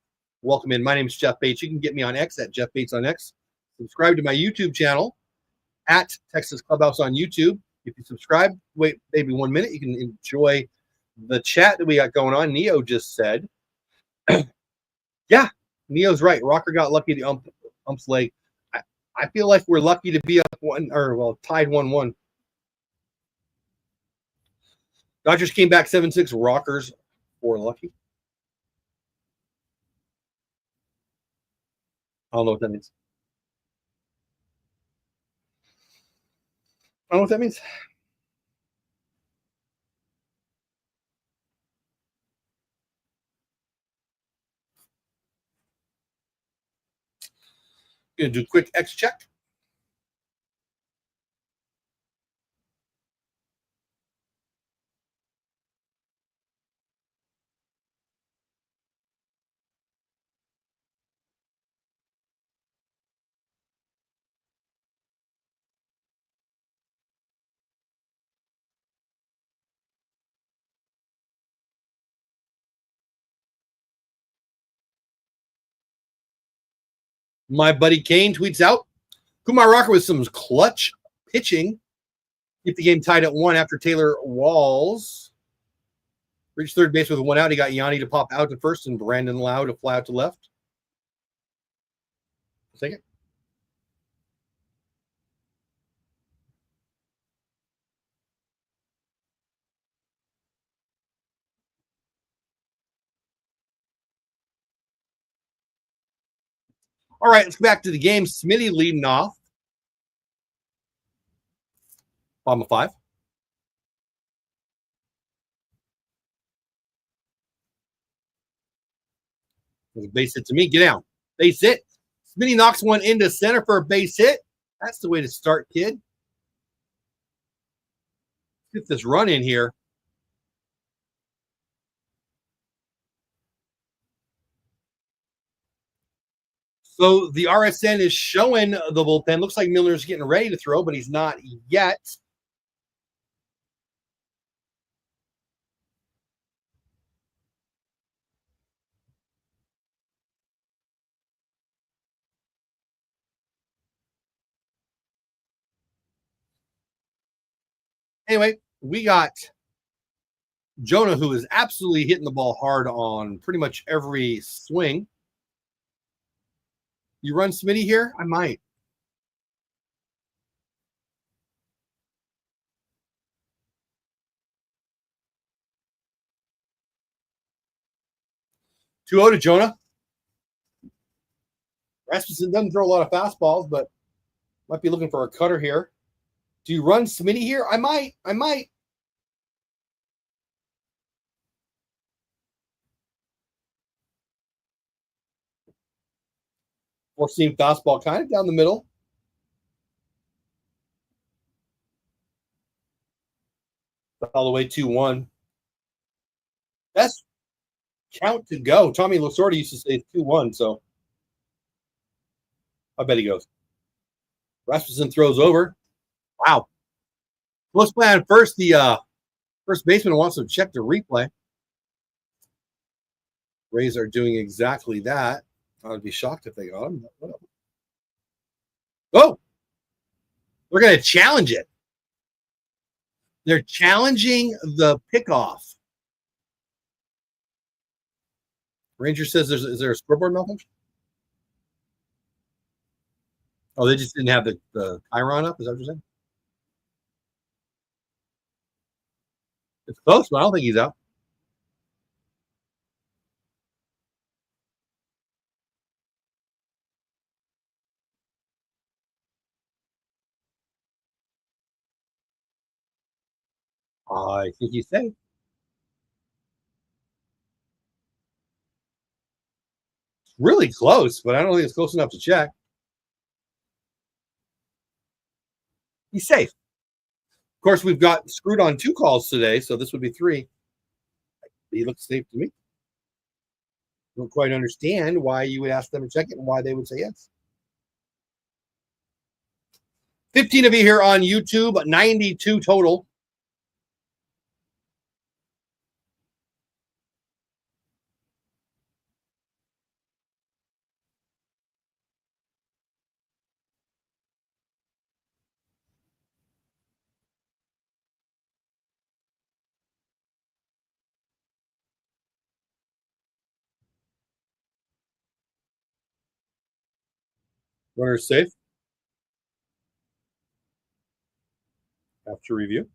Welcome in. My name is Jeff Bates. You can get me on X at Jeff Bates on X. Subscribe to my YouTube channel at Texas Clubhouse on YouTube. If you subscribe, wait maybe 1 minute, you can enjoy the chat that we got going on. Neo just said, yeah, Neo's right. Rocker got lucky the ump's leg. I, I feel like we're lucky to be up one or well tied 1-1. Dodgers came back 7-6. Rockers 4 lucky. I don't know what that means. I don't know what that means. Gonna do a quick X check. My buddy Kane tweets out Kumar Rocker with some clutch pitching. Keep the game tied at 1 after Taylor Walls reached third base with 1 out. He got Yanni to pop out to first and Brandon Lau to fly out to left. I'll take it. All right, let's go back to the game. Smitty leading off. Bottom of 5. There's a base hit to me. Get down. Base hit. Smitty knocks one into center for a base hit. That's the way to start, kid. Get this run in here. So the RSN is showing the bullpen. Looks like Milner's getting ready to throw, but he's not yet. Anyway, we got Jonah, who is absolutely hitting the ball hard on pretty much every swing. You run Smitty here? I might. Two 0 to Jonah. Rasmussen doesn't throw a lot of fastballs, but might be looking for a cutter here. Do you run Smitty here? I might. I might. Four seam fastball kind of down the middle. All the way 2-1. Best count to go. Tommy Lasorda used to say 2-1, so I bet he goes. Rasmussen throws over. Wow. Close play on first. The first baseman wants to check the replay. Rays are doing exactly that. I would be shocked if they got him. Oh, we're going to challenge it. They're challenging the pickoff. Ranger says, is there a scoreboard malfunction? Oh, they just didn't have the Chiron up? Is that what you're saying? It's close, but I don't think he's out. I think he's safe. It's really close, but I don't think it's close enough to check. He's safe. Of course, we've got screwed on 2 calls today, so this would be 3. He looks safe to me. Don't quite understand why you would ask them to check it and why they would say yes. 15 of you here on YouTube, 92 total. Runner safe after review.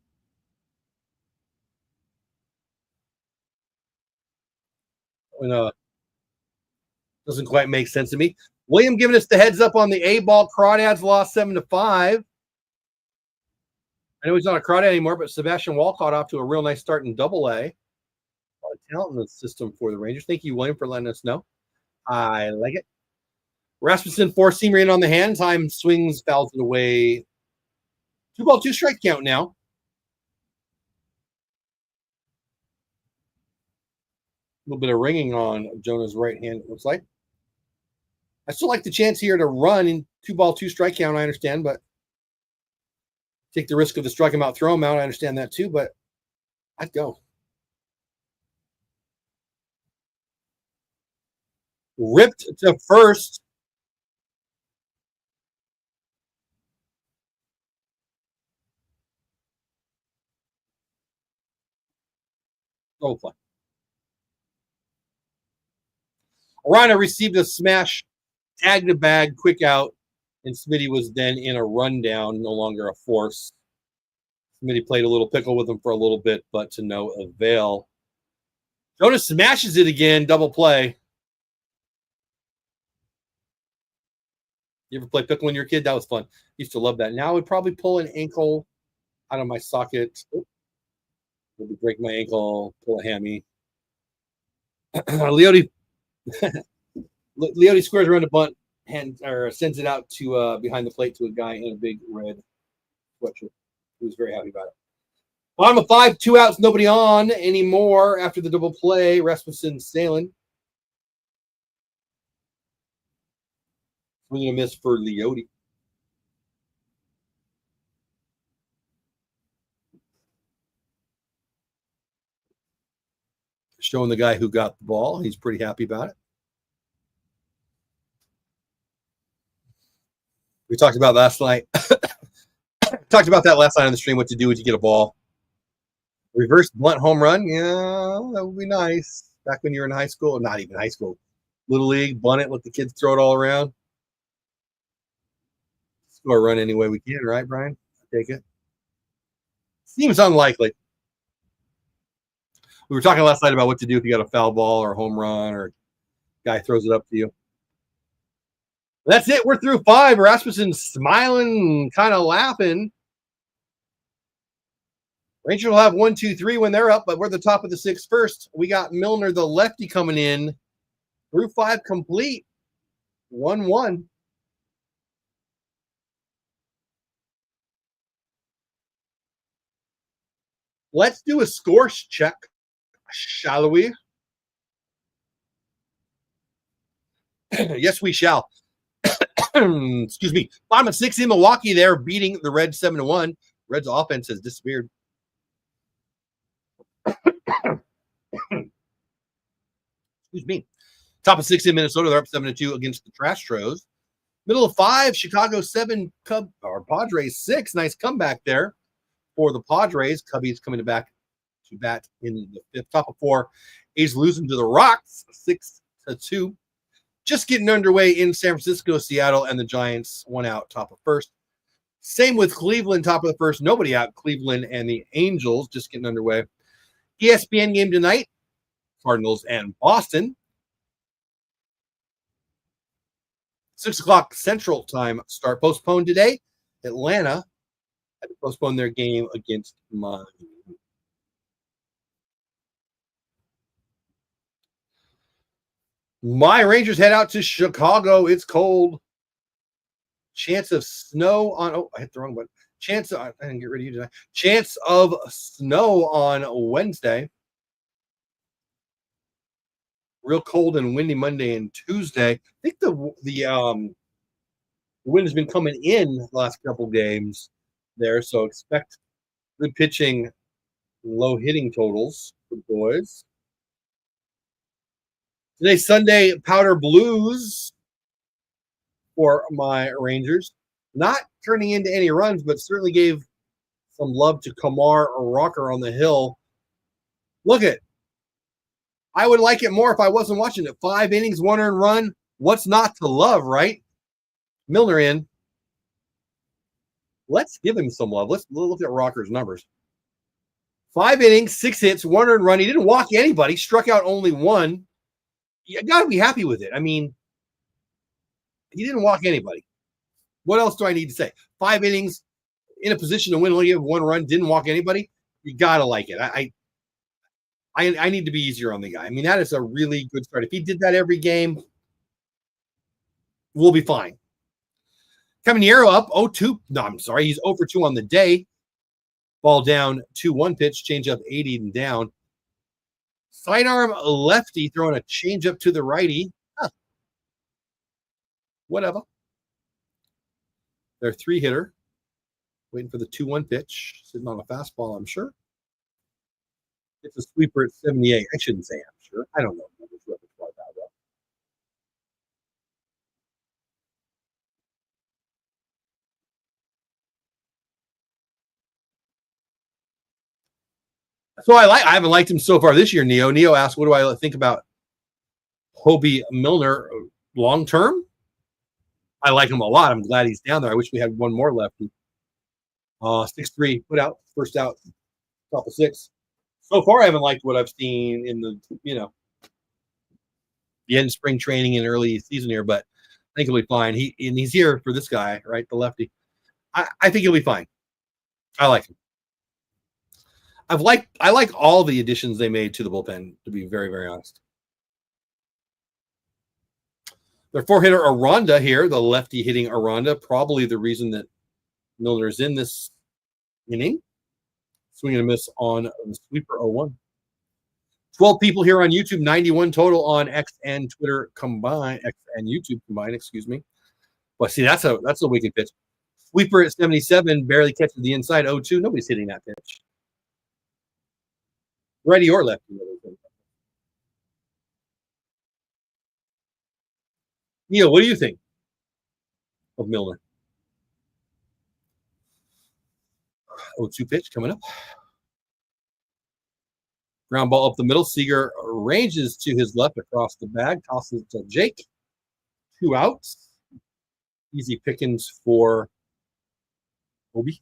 And, doesn't quite make sense to me. William giving us the heads up on the A ball. Crawdads lost 7-5. I know he's not a crawdad anymore, but Sebastian Walcott off to a real nice start in Double A. A lot of talent in the system for the Rangers. Thank you, William, for letting us know. I like it. Rasmussen four-seamer in on the hand. Time swings, fouls it away. 2-ball, 2-strike count now. A little bit of ringing on Jonah's right hand, it looks like. I still like the chance here to run in 2-ball, 2-strike count, I understand, but take the risk of the strike him out, throw him out. I understand that too, but I'd go. Ripped to first. Oh, play. Rana received a smash, tagged a bag, quick out, and Smitty was then in a rundown, no longer a force. Smitty played a little pickle with him for a little bit, but to no avail. Jonas smashes it again, double play. You ever play pickle when you were a kid? That was fun. Used to love that. Now I would probably pull an ankle out of my socket. Maybe break my ankle, pull a hammy. Leote squares around a bunt and or sends it out to behind the plate to a guy in a big red sweatshirt who was very happy about it. Bottom of 5, 2 outs, nobody on anymore after the double play. Rasmussen sailing. Swing and a miss for Leote. Showing the guy who got the ball. He's pretty happy about it. We talked about last night. Talked about that last night on the stream, what to do when you get a ball. Reverse blunt home run. Yeah, that would be nice. Back when you were in high school. Not even high school. Little league, bunt it, let the kids throw it all around. Score a run any way we can, right, Brian? Take it. Seems unlikely. We were talking last night about what to do if you got a foul ball or a home run or a guy throws it up to you. That's it. We're through 5. Rasmussen smiling, kind of laughing. Rangers will have 1, 2, 3 when they're up, but we're the top of the 6th first. We got Milner, the lefty, coming in. Through 5 complete. 1-1. Let's do a scores check, shall we? Yes, we shall. Excuse me. Bottom of 6 in Milwaukee there, beating the Reds 7-1. Reds offense has disappeared. Excuse me. Top of 6 in Minnesota, they're up 7-2 against the Trastros. Middle of 5, Chicago 7, Padres 6. Nice comeback there for the Padres. Cubbies coming back to bat in the 5th. Top of 4, A's losing to the Rocks 6-2. Just getting underway in San Francisco, Seattle, and the Giants 1 out, top of 1st. Same with Cleveland, top of the 1st. Nobody out. Cleveland and the Angels just getting underway. ESPN game tonight, Cardinals and Boston. 6 o'clock Central Time start. Postponed today. Atlanta had to postpone their game against Miami. My Rangers head out to Chicago. It's cold. Chance of snow on. Oh, I hit the wrong button. I didn't get rid of you tonight. Chance of snow on Wednesday. Real cold and windy Monday and Tuesday. I think the wind has been coming in the last couple games there, so expect good pitching, low hitting totals for the boys. Today, Sunday, Powder Blues for my Rangers. Not turning into any runs, but certainly gave some love to Kamar or Rocker on the hill. Look at, I would like it more if I wasn't watching it. 5 innings, 1 earned run. What's not to love, right? Milner in. Let's give him some love. Let's look at Rocker's numbers. 5 innings, 6 hits, 1 earned run. He didn't walk anybody, struck out only 1. You got to be happy with it. I mean, he didn't walk anybody. What else do I need to say? 5 innings, in a position to win, only have 1 run, didn't walk anybody. You got to like it. I need to be easier on the guy. I mean, that is a really good start. If he did that every game, we'll be fine. Caminero up 0-2. No, I'm sorry. He's 0 for 2 on the day. Ball down 2-1 pitch, change up 80 and down. Sidearm lefty throwing a change up to the righty. Huh. Whatever. Their 3-hitter. Waiting for the 2-1 pitch. Sitting on a fastball, I'm sure. It's a sweeper at 78. I shouldn't say I'm sure. I don't know. So I haven't liked him so far this year, Neo. Neo asked, what do I think about Hobie Milner long term? I like him a lot. I'm glad he's down there. I wish we had one more lefty. 6-3, put out, first out, top of 6. So far, I haven't liked what I've seen in the end of spring training and early season here, but I think he'll be fine. He's here for this guy, right? The lefty. I think he'll be fine. I like him. I like all the additions they made to the bullpen, to be very, very honest. Their 4-hitter Aranda here, the lefty hitting Aranda, probably the reason that Milner is in this inning. Swing and a miss on the sweeper 0-1. 12 people here on YouTube, 91 total on X and Twitter combined, X and YouTube combined, excuse me. Well, see, that's a wicked pitch. Sweeper at 77, barely catches the inside 0-2. Nobody's hitting that pitch. Righty or lefty. Neil, what do you think of Milner? 0-2 pitch coming up. Ground ball up the middle. Seager ranges to his left across the bag. Tosses to Jake. 2 outs. Easy pickings for Hobie.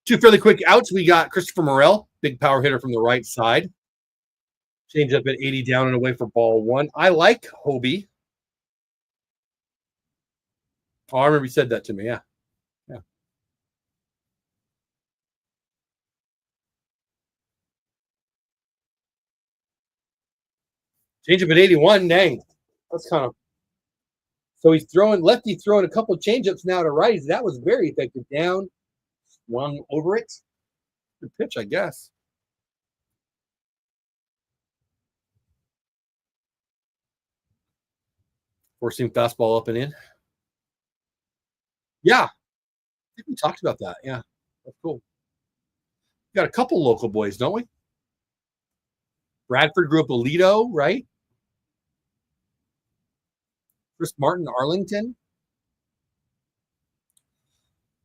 Two fairly quick outs. We got Christopher Morel, big power hitter from the right side. Change up at 80 down and away for ball 1. I like Hobie. Oh, I remember you said that to me. Yeah. Change up at 81. Dang. That's kind of. So he's lefty throwing a couple of changeups now to righties. That was very effective. Down, swung over it. Good pitch, I guess. Forcing fastball up and in. Yeah. I think we talked about that. Yeah. That's cool. We got a couple local boys, don't we? Bradford grew up Alito, right? Chris Martin, Arlington.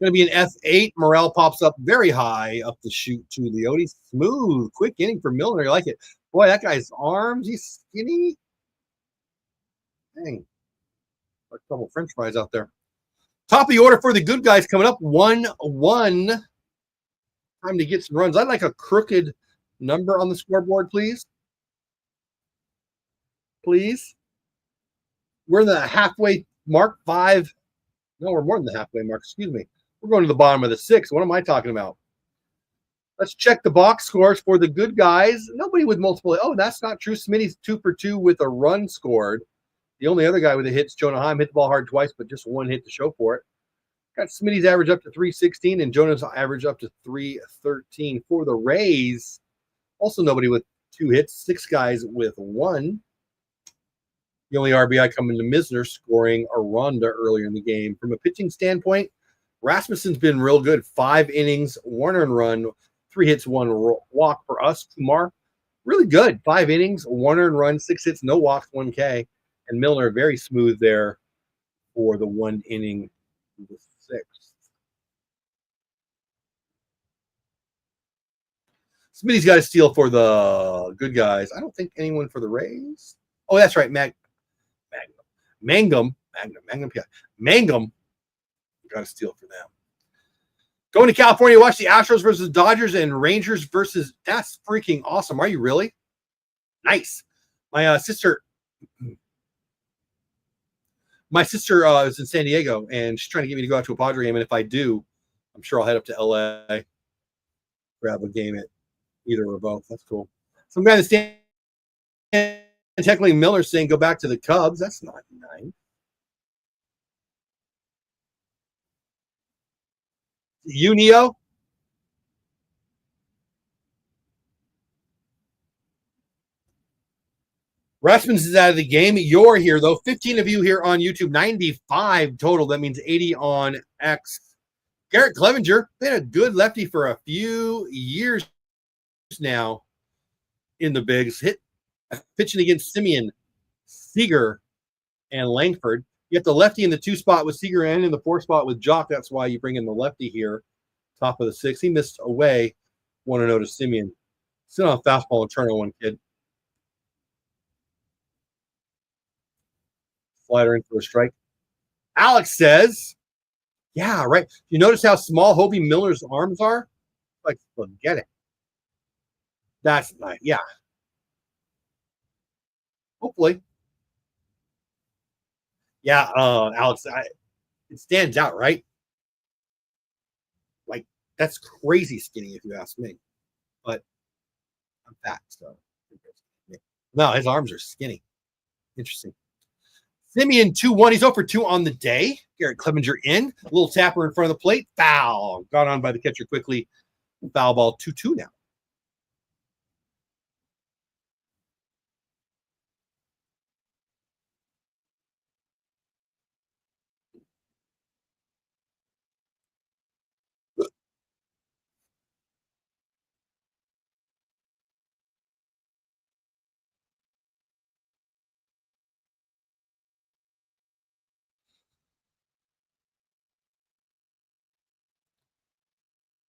Going to be an F8. Morel pops up very high up the chute to Leote. Smooth, quick inning for Milner. I like it. Boy, that guy's arms, he's skinny. Dang. Like a couple French fries out there. Top of the order for the good guys coming up. 1-1. Time to get some runs. I'd like a crooked number on the scoreboard, please. Please. We're in the halfway mark. 5. No, we're more than the halfway mark. Excuse me. We're going to the bottom of the 6. What am I talking about? Let's check the box scores for the good guys. Nobody with multiple. Oh, that's not true. Smitty's 2 for 2 with a run scored. The only other guy with a hit's Jonah Heim. Hit the ball hard twice, but just 1 hit to show for it. Got Smitty's average up to 316 and Jonah's average up to 313 for the Rays. Also nobody with 2 hits. 6 guys with 1. The only RBI coming to Misner, scoring Aranda earlier in the game. From a pitching standpoint, Rasmussen's been real good. 5 innings, 1 earned run, 3 hits, 1 walk for us. Kumar, really good. 5 innings, 1 earned run, 6 hits, no walks, 1K. And Milner, very smooth there for the 1 inning, the sixth. Smitty's got a steal for the good guys. I don't think anyone for the Rays. Oh, that's right. Mangum got a steal for them. Going to California to watch the Astros versus Dodgers and Rangers versus. That's freaking awesome. Are you really? Nice. My sister is in San Diego, and she's trying to get me to go out to a Padre game. And if I do, I'm sure I'll head up to LA, grab a game at either or both. That's cool. Some guy in the stand, technically Miller saying go back to the Cubs. That's not nice. You, Neo? Rasmus is out of the game. You're here, though. 15 of you here on YouTube. 95 total. That means 80 on X. Garrett Clevenger, been a good lefty for a few years now in the bigs. Pitching against Simeon, Seager, and Langford. You have the lefty in the 2 spot with Seager and in the 4 spot with Jock. That's why you bring in the lefty here. Top of the 6. He missed away. 1-0 to Simeon. Sit on a fastball and turn on one, kid. Slider in for a strike. Alex says, yeah, right. You notice how small Hobie Miller's arms are? Like, forget it. That's nice. Yeah. Hopefully. Yeah, Alex, it stands out, right? Like, that's crazy skinny if you ask me. But I'm fat, so. No, his arms are skinny. Interesting. Simeon 2-1. He's 0 for 2 on the day. Garrett Clevenger in. A little tapper in front of the plate. Foul. Got on by the catcher quickly. Foul ball 2-2 now.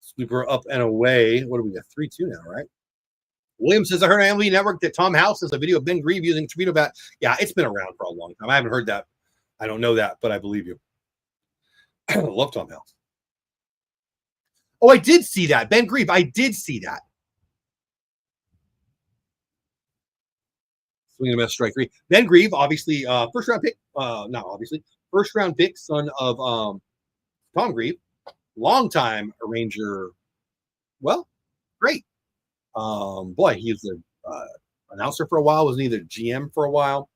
Sweeper up and away. What do we got? 3-2 now, right? Williams says, I heard on MLB Network that Tom House has a video of Ben Grieve using torpedo bat. Yeah, it's been around for a long time. I haven't heard that. I don't know that, but I believe you. I love Tom House. Oh, I did see that. Ben Grieve, I did see that. Swing and a miss, strike 3. Ben Grieve, obviously, first round pick. Not obviously, first round pick, son of Tom Grieve, longtime Ranger. Well, great. Boy, he was the announcer for a while. Was either GM for a while.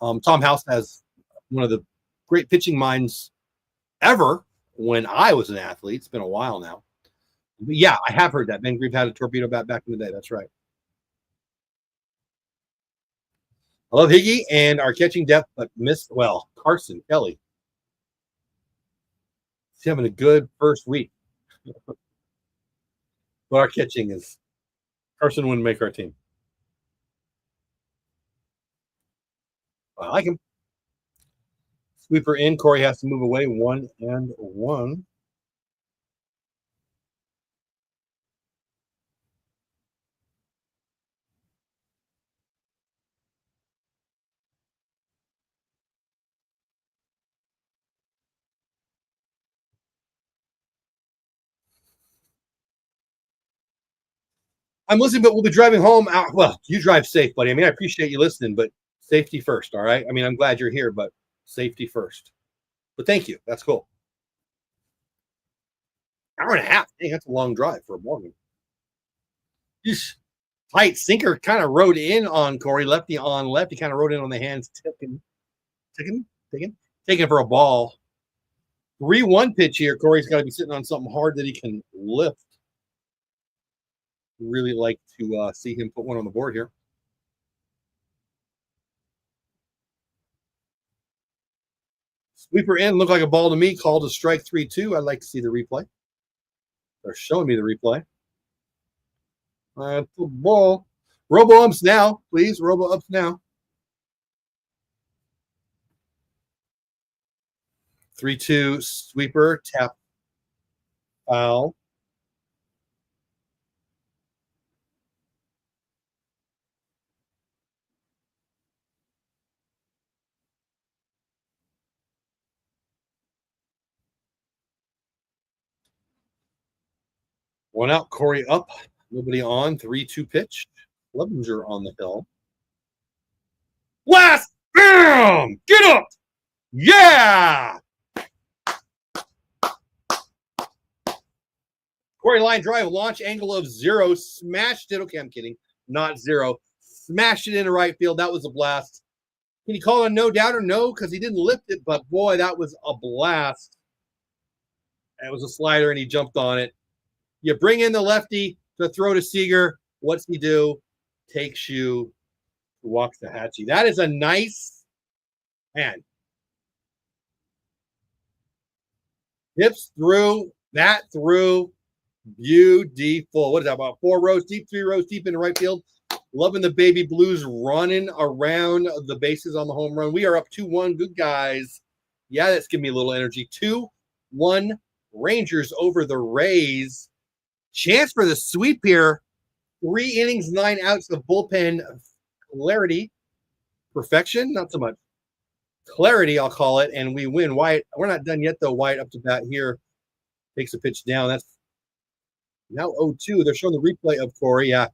Tom House has one of the great pitching minds ever. When I was an athlete, it's been a while now. But yeah, I have heard that Ben Grieve had a torpedo bat back in the day. That's right. I love Higgy and our catching depth, but Carson Kelly. He's having a good first week. But our catching is Carson wouldn't make our team. I like him. Sweeper in. Corey has to move away. 1-1. I'm listening, but we'll be driving home. Well, you drive safe, buddy. I mean, I appreciate you listening, but safety first, all right? I mean, I'm glad you're here, but safety first. But thank you. That's cool. Hour and a half. Dang, that's a long drive for a morning. Yeesh. Tight sinker kind of rode in on Corey. Lefty on left. He kind of rode in on the hands, taking for a ball. 3-1 pitch here. Corey's got to be sitting on something hard that he can lift. Really like to see him put one on the board here. Sweeper in, looked like a ball to me. Called a strike 3-2. I'd like to see the replay. They're showing me the replay. That's a ball. Robo umps now, please. Robo umps now. 3-2 sweeper, tap, foul. One out, Corey up. Nobody on. 3-2 pitch. Clevenger on the hill. Blast! Bam! Get up! Yeah! Corey line drive, launch angle of 0. Smashed it. Okay, I'm kidding. Not 0. Smashed it into right field. That was a blast. Can you call it a no doubter? No, because he didn't lift it, but boy, that was a blast. It was a slider, and he jumped on it. You bring in the lefty to throw to Seager. What's he do? Takes you to Waxahachie. That is a nice man. Hips through, that through. Beautiful. What is that? About 4 rows deep, 3 rows deep in the right field. Loving the baby blues running around the bases on the home run. We are up 2-1. Good guys. Yeah, that's giving me a little energy. 2-1 Rangers over the Rays. Chance for the sweep here. 3 innings, 9 outs of bullpen clarity. Perfection, not so much. Clarity, I'll call it, and we win. Wyatt, we're not done yet, though. Wyatt up to bat here. Takes a pitch down. That's now 0-2. They're showing the replay of Corey. Yeah,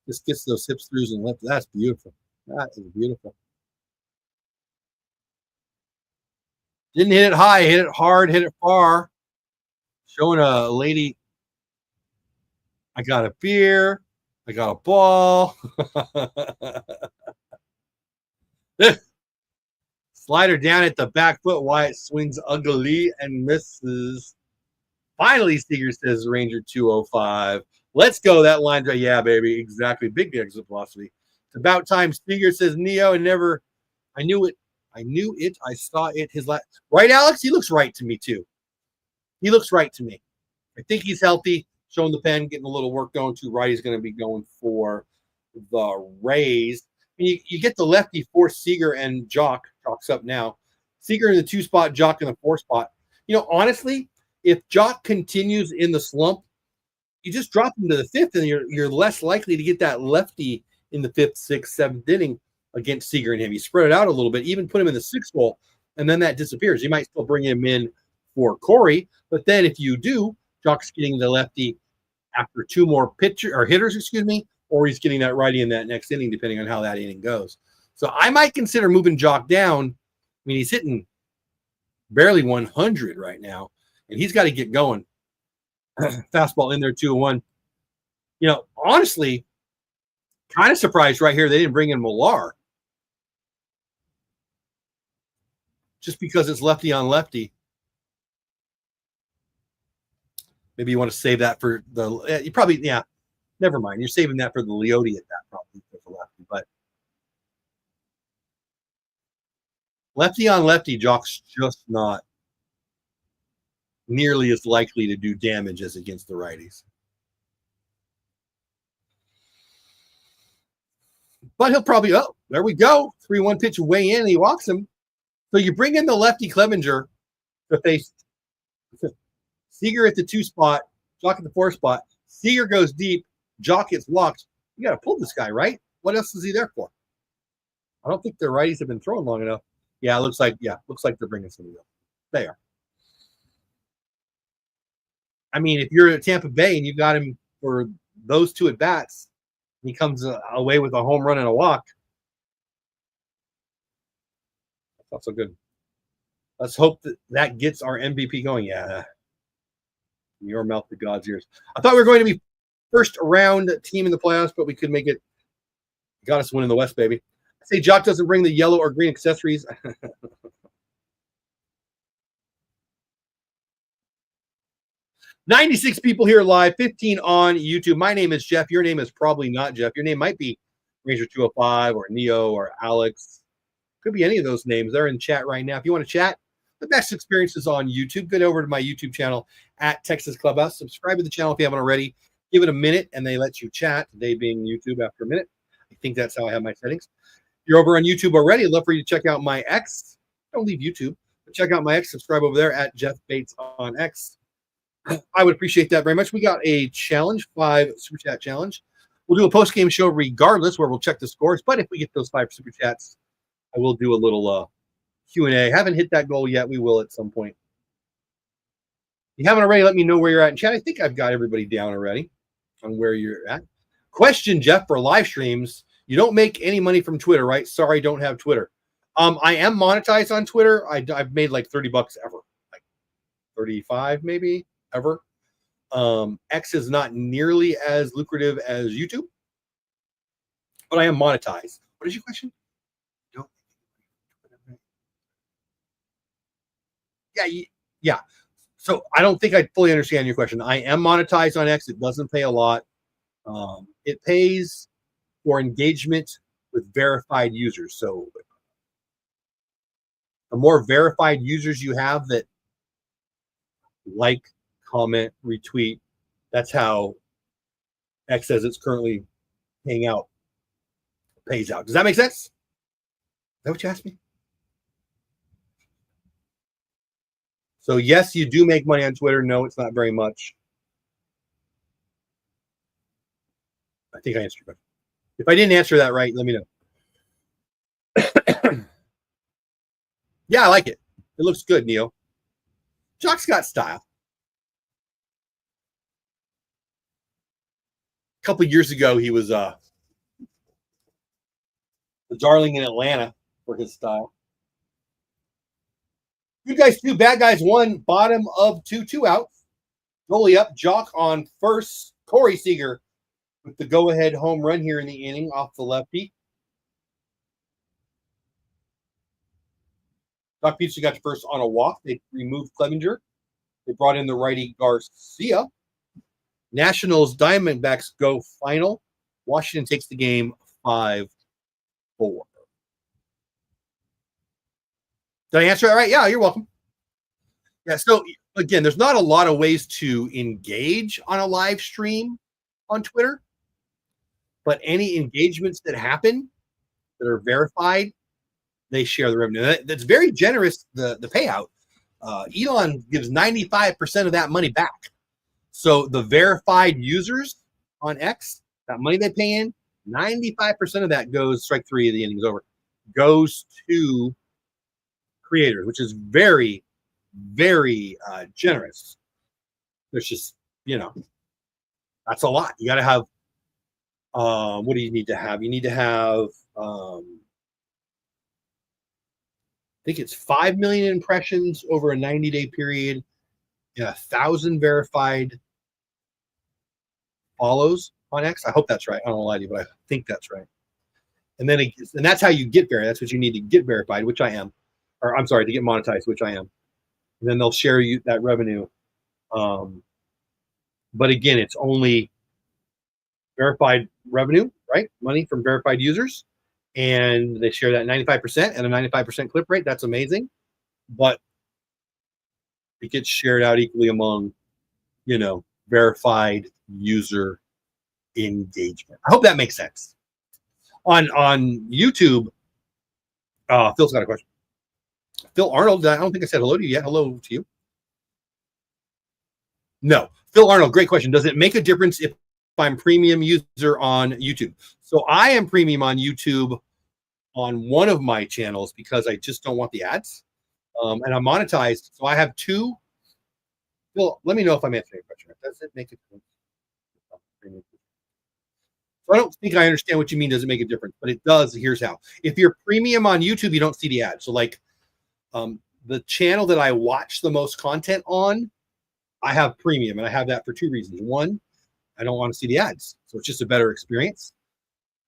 just gets those hips throughs and left. That's beautiful. That is beautiful. Didn't hit it high. Hit it hard. Hit it far. Showing a lady. I got a beer. I got a ball. Slider down at the back foot. Wyatt swings ugly and misses. Finally, Seager says Ranger 205. Let's go. That line drive. Yeah, baby. Exactly. Big exit philosophy. It's about time. Seager says Neo and never. I knew it. I knew it. I saw it. His last. Right, Alex? He looks right to me, too. He looks right to me. I think he's healthy. Showing the pen, getting a little work going to right. He's going to be going for the Rays. You get the lefty for Seager and Jock. Jock's up now. Seager in the 2 spot, Jock in the 4 spot. You know, honestly, if Jock continues in the slump, you just drop him to the 5th, and you're less likely to get that lefty in the 5th, 6th, 7th inning against Seager and him. You spread it out a little bit, even put him in the 6th hole, and then that disappears. You might still bring him in for Corey, but then if you do, Jock's getting the lefty after 2 more hitters, or he's getting that righty in that next inning, depending on how that inning goes. So I might consider moving Jock down. I mean, he's hitting barely 100 right now, and he's got to get going. Fastball in there, 2-1. You know, honestly, kind of surprised right here they didn't bring in Millar. Just because it's lefty on lefty. Maybe you want to save that for the – you probably – yeah, never mind. You're saving that for the Leote at that probably for the lefty. But lefty on lefty, Jock's just not nearly as likely to do damage as against the righties. But he'll probably – oh, there we go. 3-1 pitch way in, and he walks him. So you bring in the lefty Clevenger to face – Seager at the 2 spot, Jock at the 4 spot. Seager goes deep. Jock gets walked. You got to pull this guy, right? What else is he there for? I don't think the righties have been throwing long enough. Yeah, looks like they're bringing somebody else. They are. I mean, if you're at Tampa Bay and you got him for those 2 at bats, he comes away with a home run and a walk. That's not so good. Let's hope that gets our MVP going. Yeah. From your mouth to God's ears. I thought we were going to be first round team in the playoffs, but we could make it. Got us winning the West, baby. I say Jock doesn't bring the yellow or green accessories. 96 people here live, 15 on YouTube. My name is Jeff. Your name is probably not Jeff. Your name might be Ranger 205 or Neo or Alex. Could be any of those names. They're in chat right now. If you want to chat, the best experience is on YouTube. Get over to my YouTube channel at Texas Clubhouse. Subscribe to the channel if you haven't already. Give it a minute, and they let you chat. Today being YouTube after a minute. I think that's how I have my settings. If you're over on YouTube already, I'd love for you to check out my X. Don't leave YouTube, but check out my X. Subscribe over there at Jeff Bates on X. I would appreciate that very much. We got a challenge, 5 super chat challenge. We'll do a post game show regardless, where we'll check the scores. But if we get those 5 super chats, I will do a little Q&A. Haven't hit that goal yet. We will at some point. If you haven't already, let me know where you're at in chat. I think I've got everybody down already on where you're at. Question, Jeff, for live streams. You don't make any money from Twitter, right? Sorry, don't have Twitter. I am monetized on Twitter. I've made like $30 ever, like 35 maybe ever. X is not nearly as lucrative as YouTube, but I am monetized. What is your question? Don't. Yeah. So I don't think I fully understand your question. I am monetized on X. It doesn't pay a lot. It pays for engagement with verified users. So the more verified users you have that like, comment, retweet, that's how X says it's currently pays out. Does that make sense? Is that what you asked me? So yes, you do make money on Twitter. No, it's not very much. I think I answered your question. If I didn't answer that right, let me know. Yeah, I like it. It looks good, Neo. Jock's got style. A couple years ago, he was the darling in Atlanta for his style. Good guys 2, bad guys 1, bottom of 2, 2 out. Goalie up, Jock on first. Corey Seager with the go-ahead home run here in the inning off the lefty. Doc Peterson got to first on a walk. They removed Clevenger. They brought in the righty Garcia. Nationals Diamondbacks go final. Washington takes the game 5-4. Did I answer that right? Yeah, you're welcome. Yeah, so again, there's not a lot of ways to engage on a live stream on Twitter, but any engagements that happen that are verified, they share the revenue. That's very generous, the payout. Elon gives 95% of that money back. So the verified users on X, that money they pay in, 95% of that goes, strike 3 of the innings over, goes to creators, which is very, very generous. There's just, that's a lot. You got to have, what do you need to have? You need to have, I think it's 5 million impressions over a 90-day period, and 1,000 verified follows on X. I hope that's right. I don't want to lie to you, but I think that's right. And then and that's how you get verified. That's what you need to get verified, which I am. Or I'm sorry, to get monetized, which I am. And then they'll share you that revenue. But again, it's only verified revenue, right? Money from verified users. And they share that 95% and a 95% clip rate. That's amazing. But it gets shared out equally among, verified user engagement. I hope that makes sense. On YouTube, Phil's got a question. Phil Arnold, I don't think I said hello to you yet. Hello to you. No. Phil Arnold, great question. Does it make a difference if I'm premium user on YouTube? So I am premium on YouTube on one of my channels because I just don't want the ads. And I'm monetized. So I have 2. Phil, let me know if I'm answering your question. Does it make a difference? So I don't think I understand what you mean. Does it make a difference? But it does. Here's how. If you're premium on YouTube, you don't see the ads. So like the channel that I watch the most content on, I have premium, and I have that for 2 reasons. One, I don't want to see the ads. So it's just a better experience.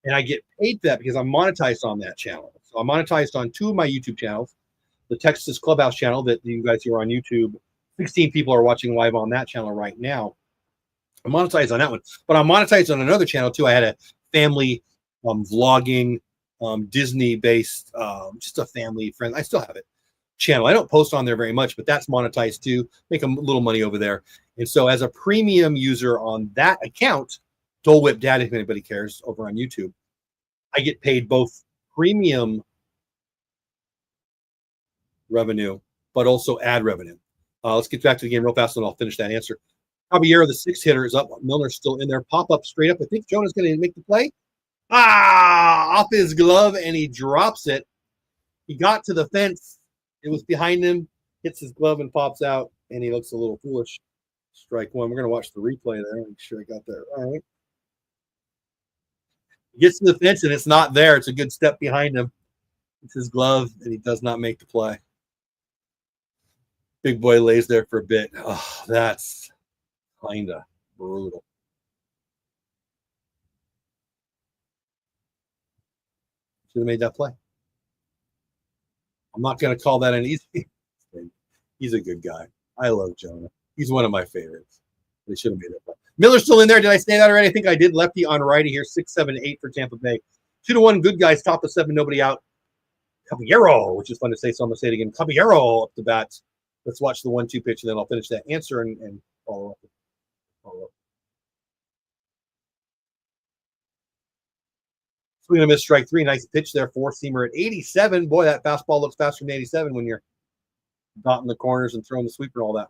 And I get paid for that because I'm monetized on that channel. So I'm monetized on 2 of my YouTube channels. The Texas Clubhouse channel that you guys here on YouTube, 16 people are watching live on that channel right now. I'm monetized on that one. But I'm monetized on another channel too. I had a family vlogging, Disney-based, just a family friend. I still have it. channel. I don't post on there very much, but that's monetized too. Make a little money over there. And so as a premium user on that account, Dole Whip Dad, if anybody cares, over on YouTube, I get paid both premium revenue, but also ad revenue. Let's get back to the game real fast, and I'll finish that answer. Caballero, the 6-hitter, is up. Milner's still in there. Pop up straight up. I think Jonah's going to make the play. Off his glove, and he drops it. He got to the fence. It was behind him, hits his glove and pops out, and he looks a little foolish. Strike one. We're going to watch the replay there. Make sure I got that right. He gets to the fence, and it's not there. It's a good step behind him. It's his glove, and he does not make the play. Big boy lays there for a bit. Oh, that's kind of brutal. Should have made that play. I'm not going to call that an easy. He's a good guy. I love Jonah. He's one of my favorites. They should have made that play. Miller's still in there. Did I say that already? I think I did. Lefty on righty here. 6, 7, 8 for Tampa Bay. 2-1. Good guys. Top of 7. Nobody out. Caballero, which is fun to say, so I'm going to say it again. Caballero up the bat. Let's watch the 1-2 pitch, and then I'll finish that answer and follow up. Swing and a miss, strike 3. Nice pitch there. 4-seamer at 87. Boy, that fastball looks faster than 87 when you're dotting the corners and throwing the sweeper and all that.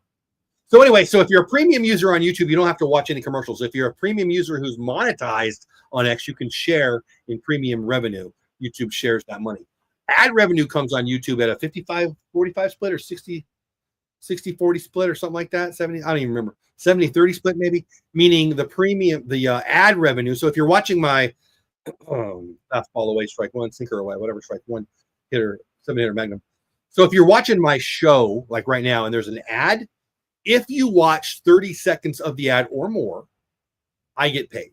So anyway, so if you're a premium user on YouTube, you don't have to watch any commercials. If you're a premium user who's monetized on X, you can share in premium revenue. YouTube shares that money. Ad revenue comes on YouTube at a 55-45 split or 60-40 split or something like that. 70, I don't even remember. 70-30 split maybe, meaning the premium, the ad revenue. So if you're watching my fastball away, strike 1, sinker away, whatever, strike 1, hitter, 7-hitter magnum. So if you're watching my show, like right now, and there's an ad, if you watch 30 seconds of the ad or more, I get paid.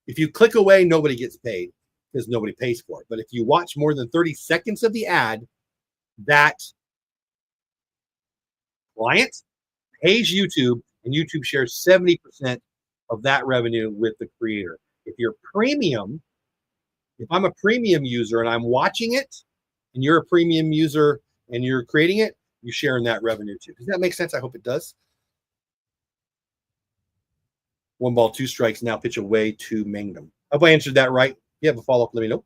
If you click away, nobody gets paid because nobody pays for it. But if you watch more than 30 seconds of the ad, that client pays YouTube, and YouTube shares 70% of that revenue with the creator. If you're premium, if I'm a premium user and I'm watching it, and you're a premium user and you're creating it, you're sharing that revenue too. Does that make sense? I hope it does. 1 ball, 2 strikes. Now pitch away to Mangum. Hope I answered that right. If you have a follow-up, let me know.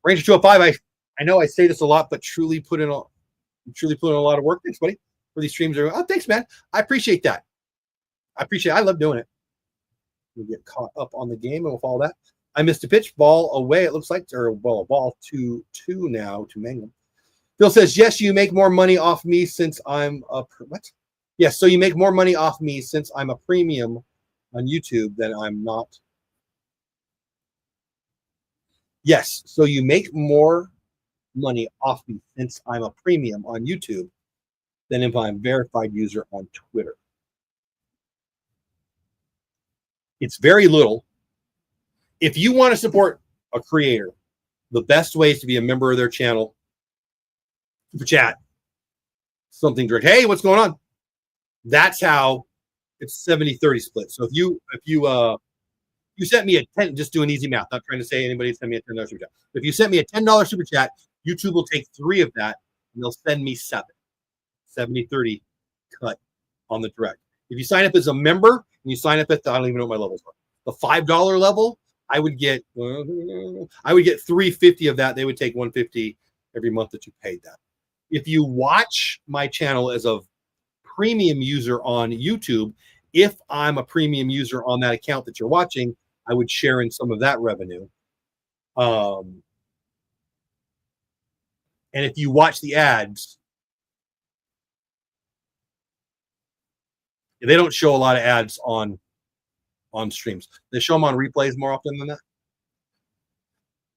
Ranger 205. I know I say this a lot, but truly put in a lot of work. Thanks, buddy, for these streams. Oh, thanks, man. I appreciate that. I love doing it. We'll get caught up on the game and we'll follow that. I missed a pitch. Ball away, it looks like, or well, a ball 2-2 now to Mangum. Bill says, yes, you make more money off me since I'm a what? Yes, so you make more money off me since I'm a premium on YouTube than I'm not. Yes, so you make more money off me since I'm a premium on YouTube than if I'm a verified user on Twitter. It's very little. If you want to support a creator, the best way is to be a member of their channel. Super chat, something direct. Hey, what's going on? That's how it's 70-30 split. So if you sent me a 10, just do an easy math. Not trying to say anybody send me a $10 super chat. If you sent me a $10 super chat, YouTube will take 3 of that and they'll send me 7. 70-30 cut on the direct. If you sign up as a member and you sign up at I don't even know what my levels are. The $5 level, I would get $350 of that. They would take $150 every month that you paid that. If you watch my channel as a premium user on YouTube, if I'm a premium user on that account that you're watching, I would share in some of that revenue. And if you watch the ads, they don't show a lot of ads on streams. They show them on replays more often than that.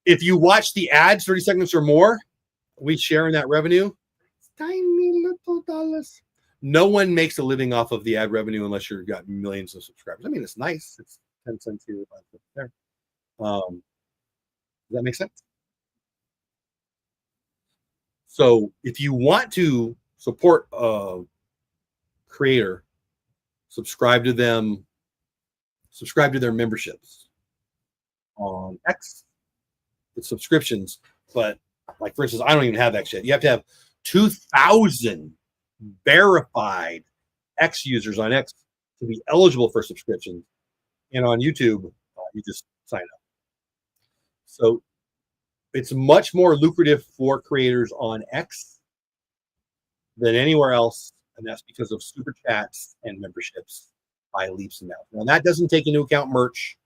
If you watch the ads 30 seconds or more, we share in that revenue. Tiny little dollars. No one makes a living off of the ad revenue unless you've got millions of subscribers. I mean, it's nice. It's 10 cents here, 5 cents there. Does that make sense? So if you want to support a creator, subscribe to them, subscribe to their memberships on X. It's subscriptions, but like for instance, I don't even have X yet. You have to have 2,000 verified X users on X to be eligible for subscriptions. And on YouTube, you just sign up. So it's much more lucrative for creators on X than anywhere else. And that's because of super chats and memberships by leaps and bounds. Now, that doesn't take into account merch.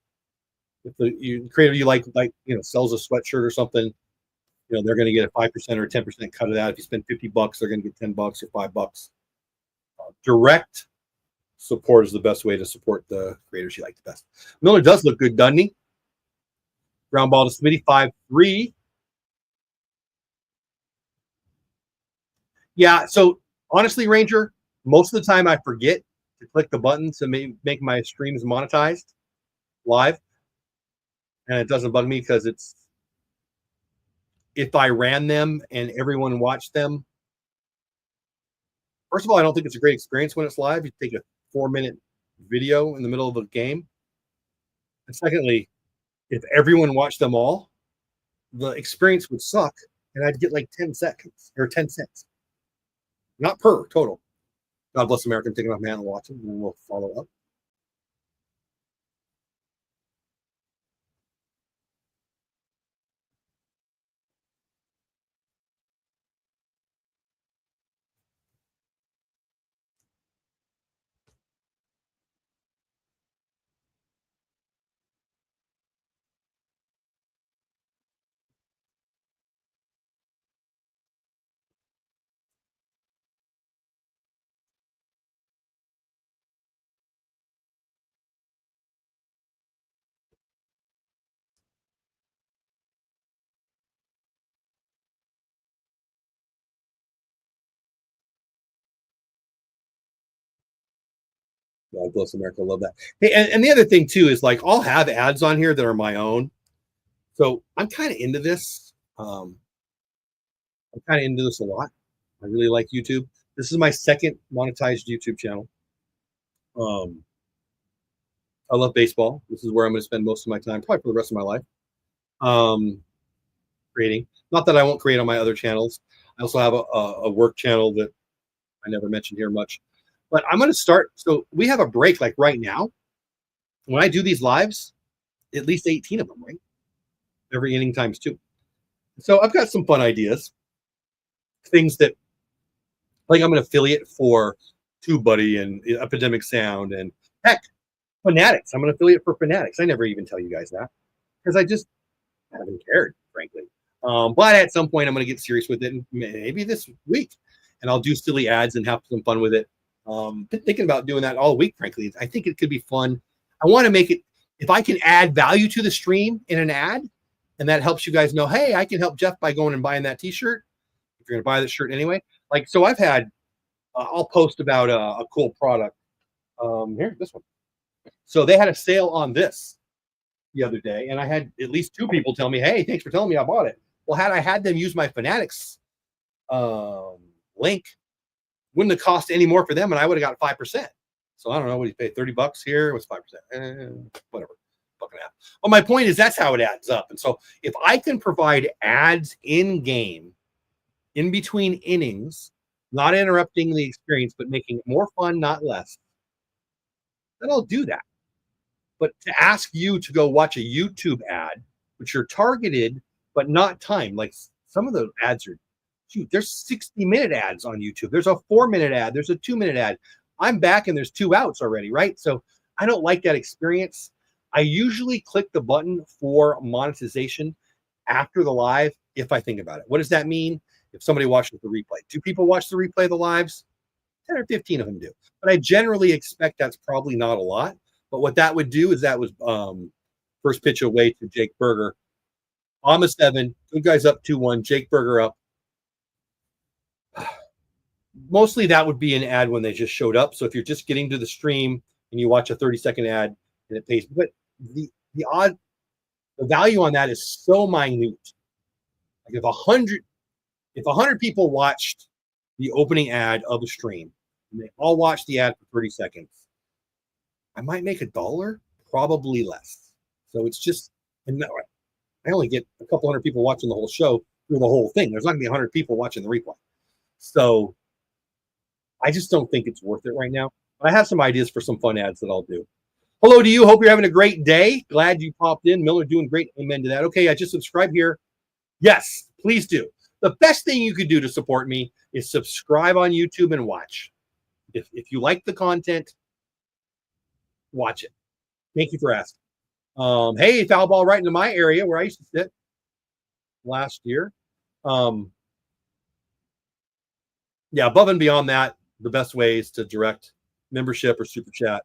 If the creator you like, sells a sweatshirt or something, they're going to get a 5% or a 10% cut of that. If you spend $50, they're going to get $10 or $5. Direct support is the best way to support the creators you like the best. Miller does look good, doesn't he? Ground ball to Smitty, 5-3. Yeah, so honestly, Ranger, most of the time I forget to click the button to make my streams monetized live. And it doesn't bug me because if I ran them and everyone watched them, first of all, I don't think it's a great experience when it's live. You take a 4-minute video in the middle of a game. And secondly, if everyone watched them all, the experience would suck and I'd get like 10 seconds or 10 cents. Not per total. God bless America. I'm taking off my hand and watching, and then we'll follow up. God bless America. Love that. Hey, and the other thing too is like I'll have ads on here that are my own. So I'm kind of into this. I'm kind of into this a lot. I really like YouTube. This is my second monetized YouTube channel. I love baseball. This is where I'm going to spend most of my time, probably for the rest of my life, creating. Not that I won't create on my other channels. I also have a work channel that I never mentioned here much. But I'm going to start. So we have a break like right now. When I do these lives, at least 18 of them, right? Every inning times 2. So I've got some fun ideas. Things that, like I'm an affiliate for TubeBuddy and Epidemic Sound and heck, Fanatics. I'm an affiliate for Fanatics. I never even tell you guys that because I just haven't cared, frankly. But at some point, I'm going to get serious with it, and maybe this week, and I'll do silly ads and have some fun with it. Been thinking about doing that all week, frankly. I think it could be fun. I want to make it, if I can add value to the stream in an ad, and that helps you guys know, hey, I can help Jeff by going and buying that t-shirt. If you're going to buy this shirt anyway. Like, so I've had, I'll post about a cool product. Here, this one. So they had a sale on this the other day, and I had at least 2 people tell me, hey, thanks for telling me I bought it. Well, had I had them use my Fanatics link, wouldn't have cost any more for them, and I would have got 5%. So I don't know what he paid, $30 here. It was 5%. Whatever. Fucking app. But my point is that's how it adds up. And so if I can provide ads in game, in between innings, not interrupting the experience, but making it more fun, not less, then I'll do that. But to ask you to go watch a YouTube ad, which are targeted but not timed, like some of the ads are, shoot, there's 60-minute ads on YouTube. There's a 4-minute ad. There's a 2-minute ad. I'm back and there's 2 outs already, right? So I don't like that experience. I usually click the button for monetization after the live if I think about it. What does that mean? If somebody watches the replay, 2 people watch the replay of the lives, 10 or 15 of them do. But I generally expect that's probably not a lot. But what that would do is that was first pitch away to Jake Berger. On the 7, good guys up 2-1, Jake Berger up. Mostly that would be an ad when they just showed up. So if you're just getting to the stream and you watch a 30-second ad and it pays, but the value on that is so minute. Like if 100 people watched the opening ad of a stream and they all watched the ad for 30 seconds, I might make $1, probably less. So it's just, and I only get a couple hundred people watching the whole show through the whole thing. There's not going to be 100 people watching the replay. So I just don't think it's worth it right now. But I have some ideas for some fun ads that I'll do. Hello to you. Hope you're having a great day. Glad you popped in. Miller doing great. Amen to that. Okay, I just subscribed here. Yes, please do. The best thing you could do to support me is subscribe on YouTube and watch. If you like the content, watch it. Thank you for asking. Hey, foul ball right into my area where I used to sit last year. Yeah, above and beyond that, the best way is to direct membership or super chat.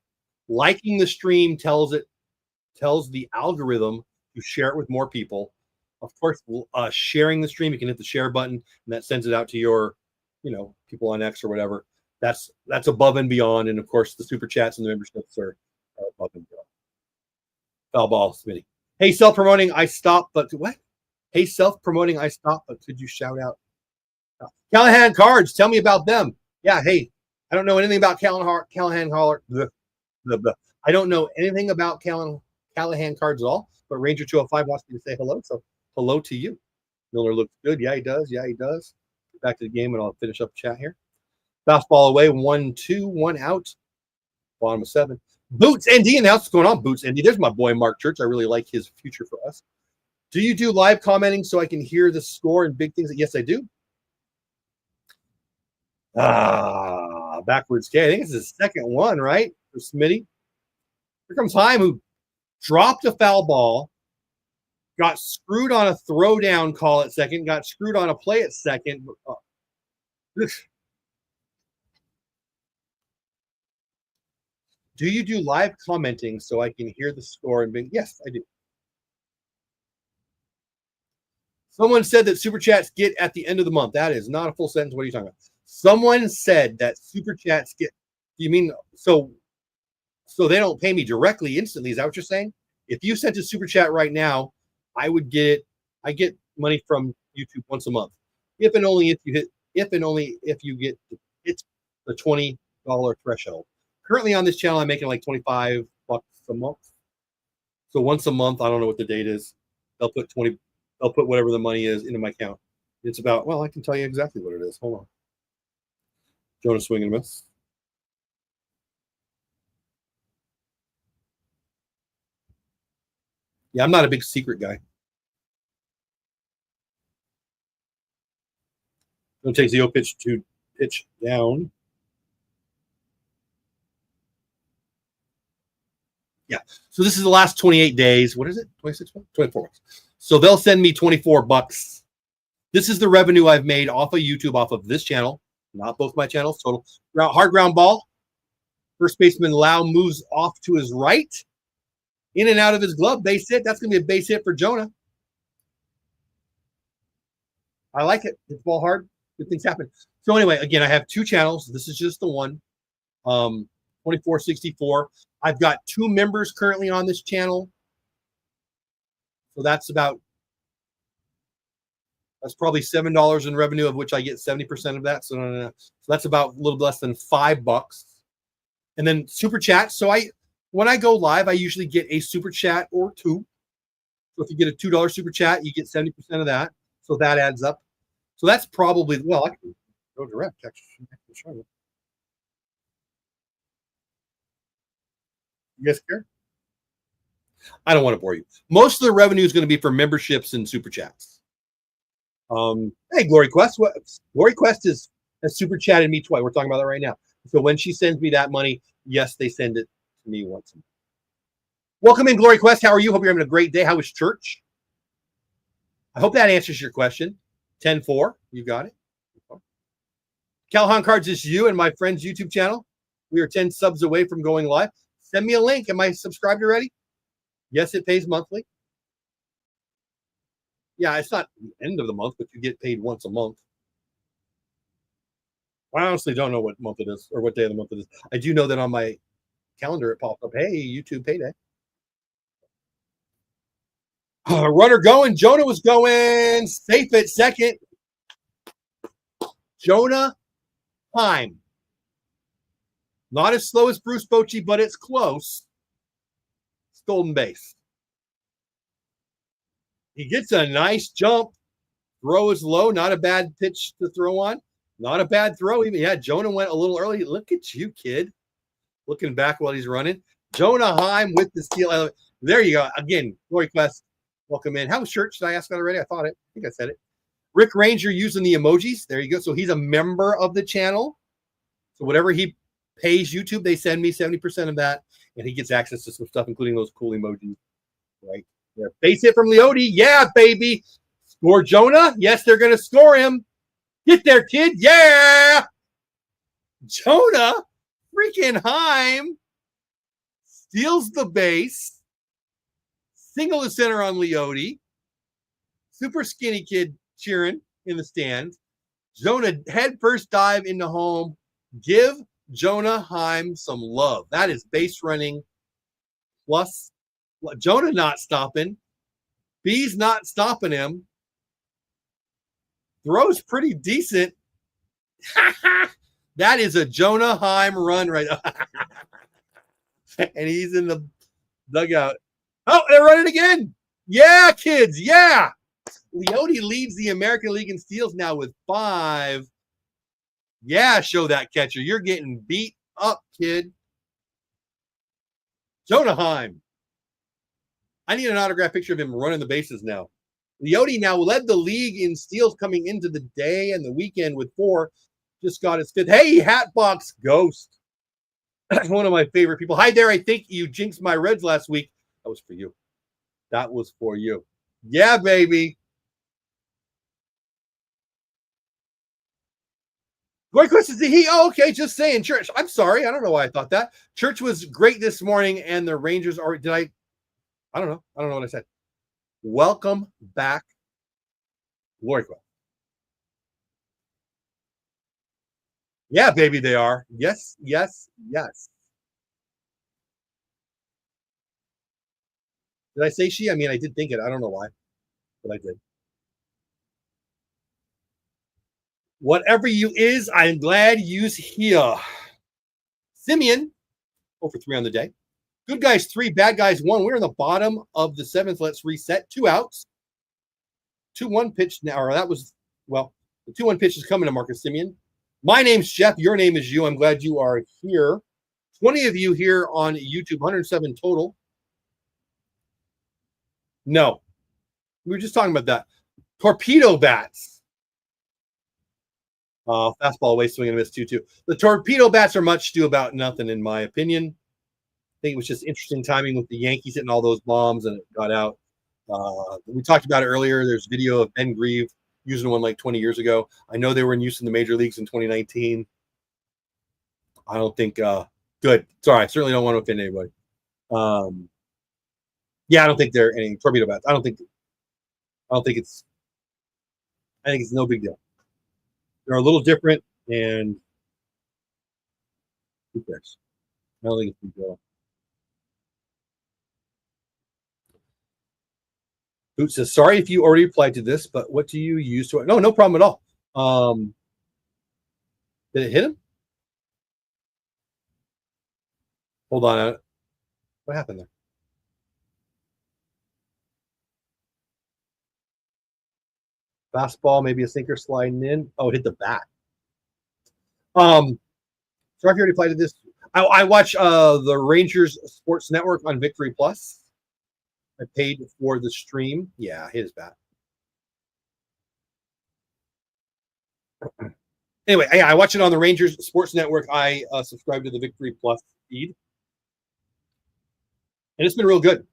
Liking the stream tells the algorithm to share it with more people. Of course, sharing the stream, you can hit the share button, and that sends it out to your, people on X or whatever. That's above and beyond. And of course, the super chats and the memberships are above and beyond. Foul ball, Smitty. Hey, self-promoting, I stopped, but what? Hey, self-promoting, I stopped, but could you shout out? Callahan cards, tell me about them. Yeah, hey, I don't know anything about Callahan Holler. I don't know anything about Callahan cards at all, but Ranger 205 wants me to say hello, so hello to you. Miller looks good. Yeah, he does. Back to the game, and I'll finish up the chat here. Fastball away, 1-2, 1 out. Bottom of 7. Boots ND announced what's going on. Boots ND. There's my boy Mark Church. I really like his future for us. Do you do live commenting so I can hear the score and big things? Yes, I do. Backwards K. I think it's his second one, right? For Smitty. Here comes Heim, who dropped a foul ball, got screwed on a throwdown call at second, got screwed on a play at second. Do you do live commenting so I can hear the score and big? Yes, I do. Someone said that super chats get at the end of the month. That is not a full sentence. What are you talking about? Someone said that super chats get. You mean so they don't pay me directly instantly? Is that what you're saying? If you sent a super chat right now, I would get it. I get money from YouTube once a month, if and only if you hit. If and only if you get it's the $20 threshold. Currently on this channel, I'm making like $25 a month. So once a month, I don't know what the date is. They'll put whatever the money is into my account. It's about, well, I can tell you exactly what it is. Hold on. Jonah swing and miss. Yeah, I'm not a big secret guy. Don't take the pitch to pitch down. Yeah. So this is the last 28 days. What is it? 26 bucks? 24 bucks. So they'll send me $24. This is the revenue I've made off of YouTube, off of this channel, not both my channels. Total. Hard ground ball. First baseman Lau moves off to his right. In and out of his glove. Base hit. That's going to be a base hit for Jonah. I like it. It's ball hard. Good things happen. So anyway, again, I have two channels. This is just the one. 2464. I've got 2 members currently on this channel. So that's probably $7 in revenue, of which I get 70% of that. So that's about a little less than $5. And then super chat. So when I go live, I usually get a super chat or 2. So if you get a $2 super chat, you get 70% of that. So that adds up. So that's probably, well, I can go direct, actually. You guys care? I don't want to bore you. Most of the revenue is going to be for memberships and super chats. Hey, Glory Quest. Glory Quest has super chatted me twice. We're talking about that right now. So when she sends me that money, yes, they send it to me once a month. Welcome in, Glory Quest. How are you? Hope you're having a great day. How was church? I hope that answers your question. 10-4. You got it. Calhoun Cards is you and my friend's YouTube channel. We are 10 subs away from going live. Send me a link. Am I subscribed already? Yes, it pays monthly. Yeah, it's not the end of the month, but you get paid once a month. I honestly don't know what month it is or what day of the month it is. I do know that on my calendar it popped up, hey, YouTube payday. Runner going. Jonah was going safe at second. Jonah Heim. Not as slow as Bruce Bochy, but it's close. Stolen base. He gets a nice jump. Throw is low. Not a bad pitch to throw on. Not a bad throw. Even yeah, Jonah went a little early. Look at you, kid. Looking back while he's running. Jonah Heim with the steal. There you go. Again, Glory Quest. Welcome in. How's church? Did I ask that already? I thought it. I think I said it. Rick Ranger using the emojis. There you go. So he's a member of the channel. So whatever he pays YouTube, they send me 70% of that, and he gets access to some stuff, including those cool emojis. Right there. Base hit from Leote. Yeah, baby. Score Jonah. Yes, they're going to score him. Get there, kid. Yeah. Jonah freaking Heim steals the base. Single to center on Leote. Super skinny kid cheering in the stands. Jonah head first dive into home. Give Jonah Heim some love. That is base running plus. Jonah not stopping. B's not stopping him. Throw's pretty decent. That is a Jonah Heim run right and he's in the dugout. Oh, they're running again. Yeah, kids. Yeah. Leote leads the American League in steals now with 5. Yeah, show that catcher. You're getting beat up, kid. Jonah Heim. I need an autograph picture of him running the bases now. Leote now led the league in steals coming into the day and the weekend with 4. Just got his 5th. Hey, Hatbox Ghost. One of my favorite people. Hi there. I think you jinxed my Reds last week. That was for you. That was for you. Yeah, baby. Great question. Oh, okay. Just saying, church. I'm sorry. I don't know why I thought that. Church was great this morning, and the Rangers are. Did I? I don't know. I don't know what I said. Welcome back, Glory Quest. Yeah, baby, they are. Yes, yes, yes. Did I say she? I mean, I did think it. I don't know why, but I did. Whatever you is, I'm glad you's here. Simeon, 0 for 3 on the day. Good guys 3, bad guys 1. We're in the bottom of the 7th. Let's reset. 2 outs. 2-1 pitch now. Or that was, well, the 2-1 pitch is coming to Marcus Simeon. My name's Jeff. Your name is you. I'm glad you are here. 20 of you here on YouTube, 107 total. No. We were just talking about that. Torpedo bats. Fastball away, swing and miss 2-2. The torpedo bats are much ado about nothing, in my opinion. I think it was just interesting timing with the Yankees hitting all those bombs and it got out. We talked about it earlier. There's video of Ben Grieve using one like 20 years ago. I know they were in use in the major leagues in 2019. I don't think good. Sorry, I certainly don't want to offend anybody. Yeah, I don't think they're any torpedo bats. I think it's no big deal. They're a little different, and who cares? I don't think it's a big deal. Boot says, sorry if you already replied to this, but what do you use to? No problem at all. Did it hit him? Hold on. What happened there? Fastball, maybe a sinker sliding in. Oh, it hit the bat. Sorry if you already replied to this. I watch the Rangers Sports Network on Victory Plus. I paid for the stream. Yeah, hit his bat. Anyway, I watch it on the Rangers Sports Network. I subscribe to the Victory Plus feed. And it's been real good.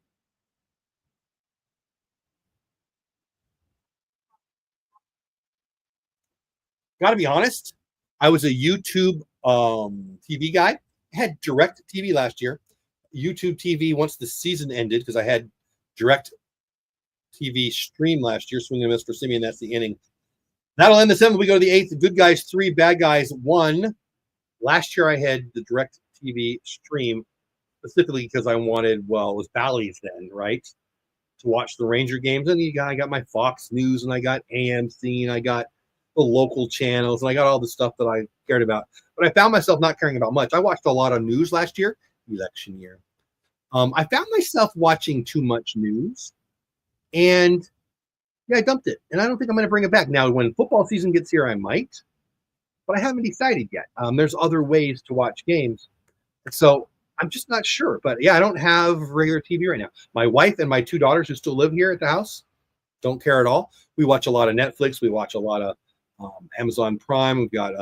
Got to be honest, I was a YouTube TV guy. I had Direct TV last year. YouTube TV, once the season ended, because I had Direct TV stream last year, swinging and miss for Simeon. That's the inning. That'll end the 7th. We go to the 8th. The good guys 3, bad guys 1. Last year I had the Direct TV stream specifically because I wanted, well, it was Bally's then, right? To watch the Ranger games. And I got my Fox News and I got AMC and I got the local channels and I got all the stuff that I cared about. But I found myself not caring about much. I watched a lot of news last year, election year. I found myself watching too much news, and yeah, I dumped it. And I don't think I'm going to bring it back. Now, when football season gets here, I might. but I haven't decided yet. There's other ways to watch games, so I'm just not sure. But yeah, I don't have regular TV right now. My wife and my two daughters who still live here at the house don't care at all. We watch a lot of Netflix. We watch a lot of Amazon Prime. We've got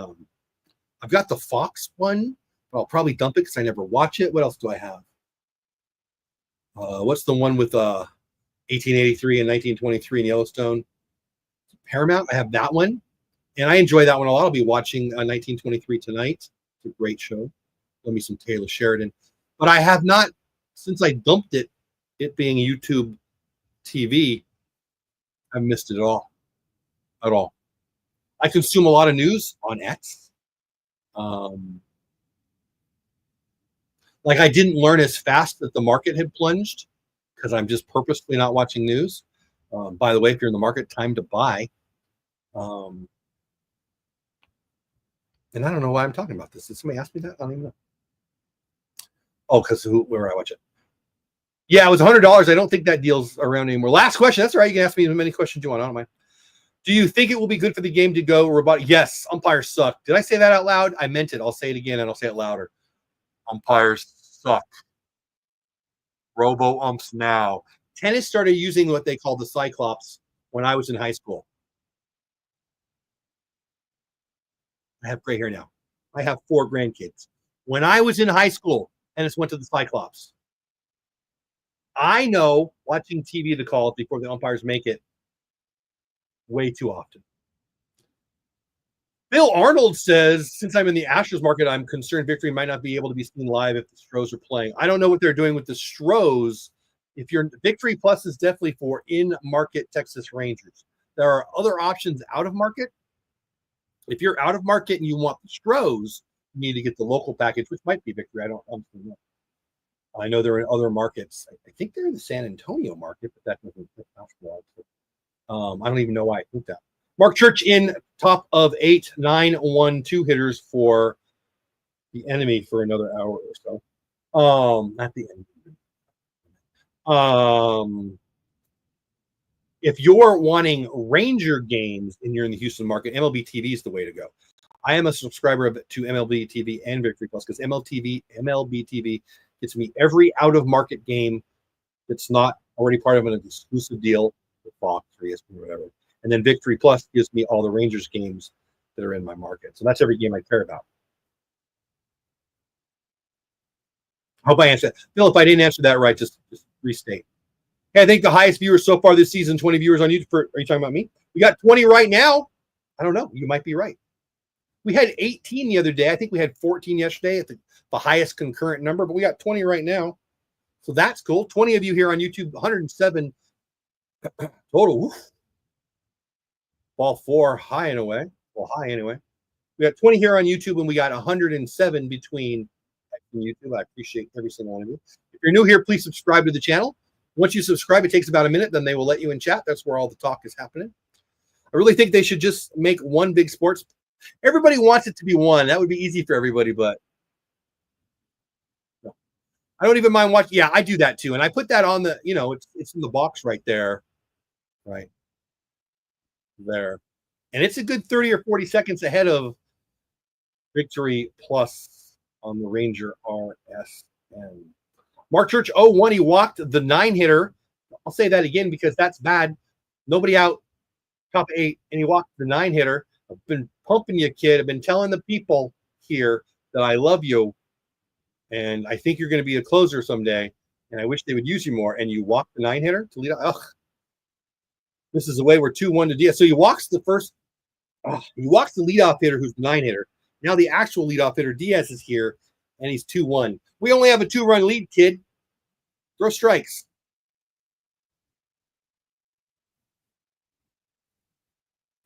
I've got the Fox one, but I'll probably dump it because I never watch it. What else do I have? What's the one with 1883 and 1923 in Yellowstone? Paramount. I have that one, and I enjoy that one a lot. I'll be watching 1923 tonight. It's a great show. Love me some Taylor Sheridan, but I have not, since I dumped it. It being YouTube TV, I've missed it all. At all. I consume a lot of news on X. Like I didn't learn as fast that the market had plunged because I'm just purposely not watching news. By the way, if you're in the market, time to buy. And I don't know why I'm talking about this. Did somebody ask me that? I don't even know. Oh, because where I watch it. Yeah, it was $100. I don't think that deal's around anymore. Last question. That's all right. You can ask me as many questions you want. I don't mind. Do you think it will be good for the game to go robotic? Yes, umpires suck. Did I say that out loud? I meant it. I'll say it again and I'll say it louder. Umpires suck. Robo umps now. Tennis started using what they call the Cyclops when I was in high school. I have gray hair now. I have 4 grandkids. When I was in high school, tennis went to the Cyclops. I know watching TV the calls before the umpires make it way too often. Bill Arnold says, since I'm in the Astros market, I'm concerned Victory might not be able to be seen live if the Stros are playing. I don't know what they're doing with the Stros. If you're Victory Plus is definitely for in-market Texas Rangers. There are other options out of market. If you're out of market and you want the Stros, you need to get the local package, which might be Victory. I don't know. I know they're in other markets. I think they're in the San Antonio market, but that doesn't fit basketball. I don't even know why I think that. Mark Church in top of 8, 9, 1, 2 hitters for the enemy for another hour or so. Not the enemy. If you're wanting Ranger games and you're in the Houston market, MLB TV is the way to go. I am a subscriber to MLB TV and Victory Plus because MLB TV gets me every out-of-market game that's not already part of an exclusive deal with Fox or ESPN or whatever. And then Victory Plus gives me all the Rangers games that are in my market. So that's every game I care about. I hope I answered that. Phil, if I didn't answer that right, just restate. Okay, I think the highest viewers so far this season, 20 viewers on YouTube. Are you talking about me? We got 20 right now. I don't know. You might be right. We had 18 the other day. I think we had 14 yesterday at the highest concurrent number, but we got 20 right now. So that's cool. 20 of you here on YouTube, 107 total. Oof. Ball 4 high and away. Well, high anyway. We got 20 here on YouTube, and we got 107 between YouTube. I appreciate every single one of you. If you're new here, please subscribe to the channel. Once you subscribe, it takes about a minute. Then they will let you in chat. That's where all the talk is happening. I really think they should just make one big sports. Everybody wants it to be one. That would be easy for everybody, but no. I don't even mind watching. Yeah, I do that too. And I put that on the, it's in the box right there. Right there. And it's a good 30 or 40 seconds ahead of Victory Plus on the Ranger RSN. Mark Church 0-1. He walked the 9-hitter. I'll say that again because that's bad. Nobody out, top 8, and he walked the 9-hitter. I've been pumping you, kid. I've been telling the people here that I love you, and I think you're going to be a closer someday, and I wish they would use you more. And you walked the 9-hitter to lead out. Ugh. This is the way we're 2-1 to Diaz. So he walks the first. He walks the leadoff hitter, who's the 9-hitter. Now the actual leadoff hitter, Diaz, is here, and he's 2-1. We only have a 2-run lead, kid. Throw strikes.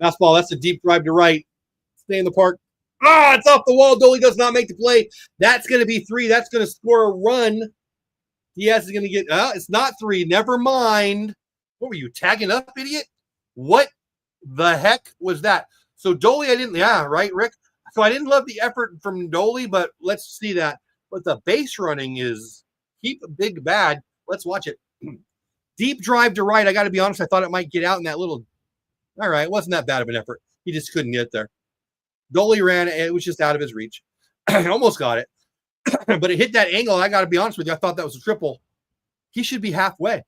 Fastball, that's a deep drive to right. Stay in the park. It's off the wall. Dolly does not make the play. That's going to be 3. That's going to score a run. Diaz is going to get, it's not 3. Never mind. What were you, tagging up, idiot? What the heck was that? So Dolly, right, Rick? So I didn't love the effort from Dolly, but let's see that. But the base running is keep big bad. Let's watch it. Deep drive to right. I got to be honest. I thought it might get out in that little. All right. It wasn't that bad of an effort. He just couldn't get there. Dolly ran it. It was just out of his reach. Almost got it. But it hit that angle. I got to be honest with you. I thought that was a triple. He should be halfway.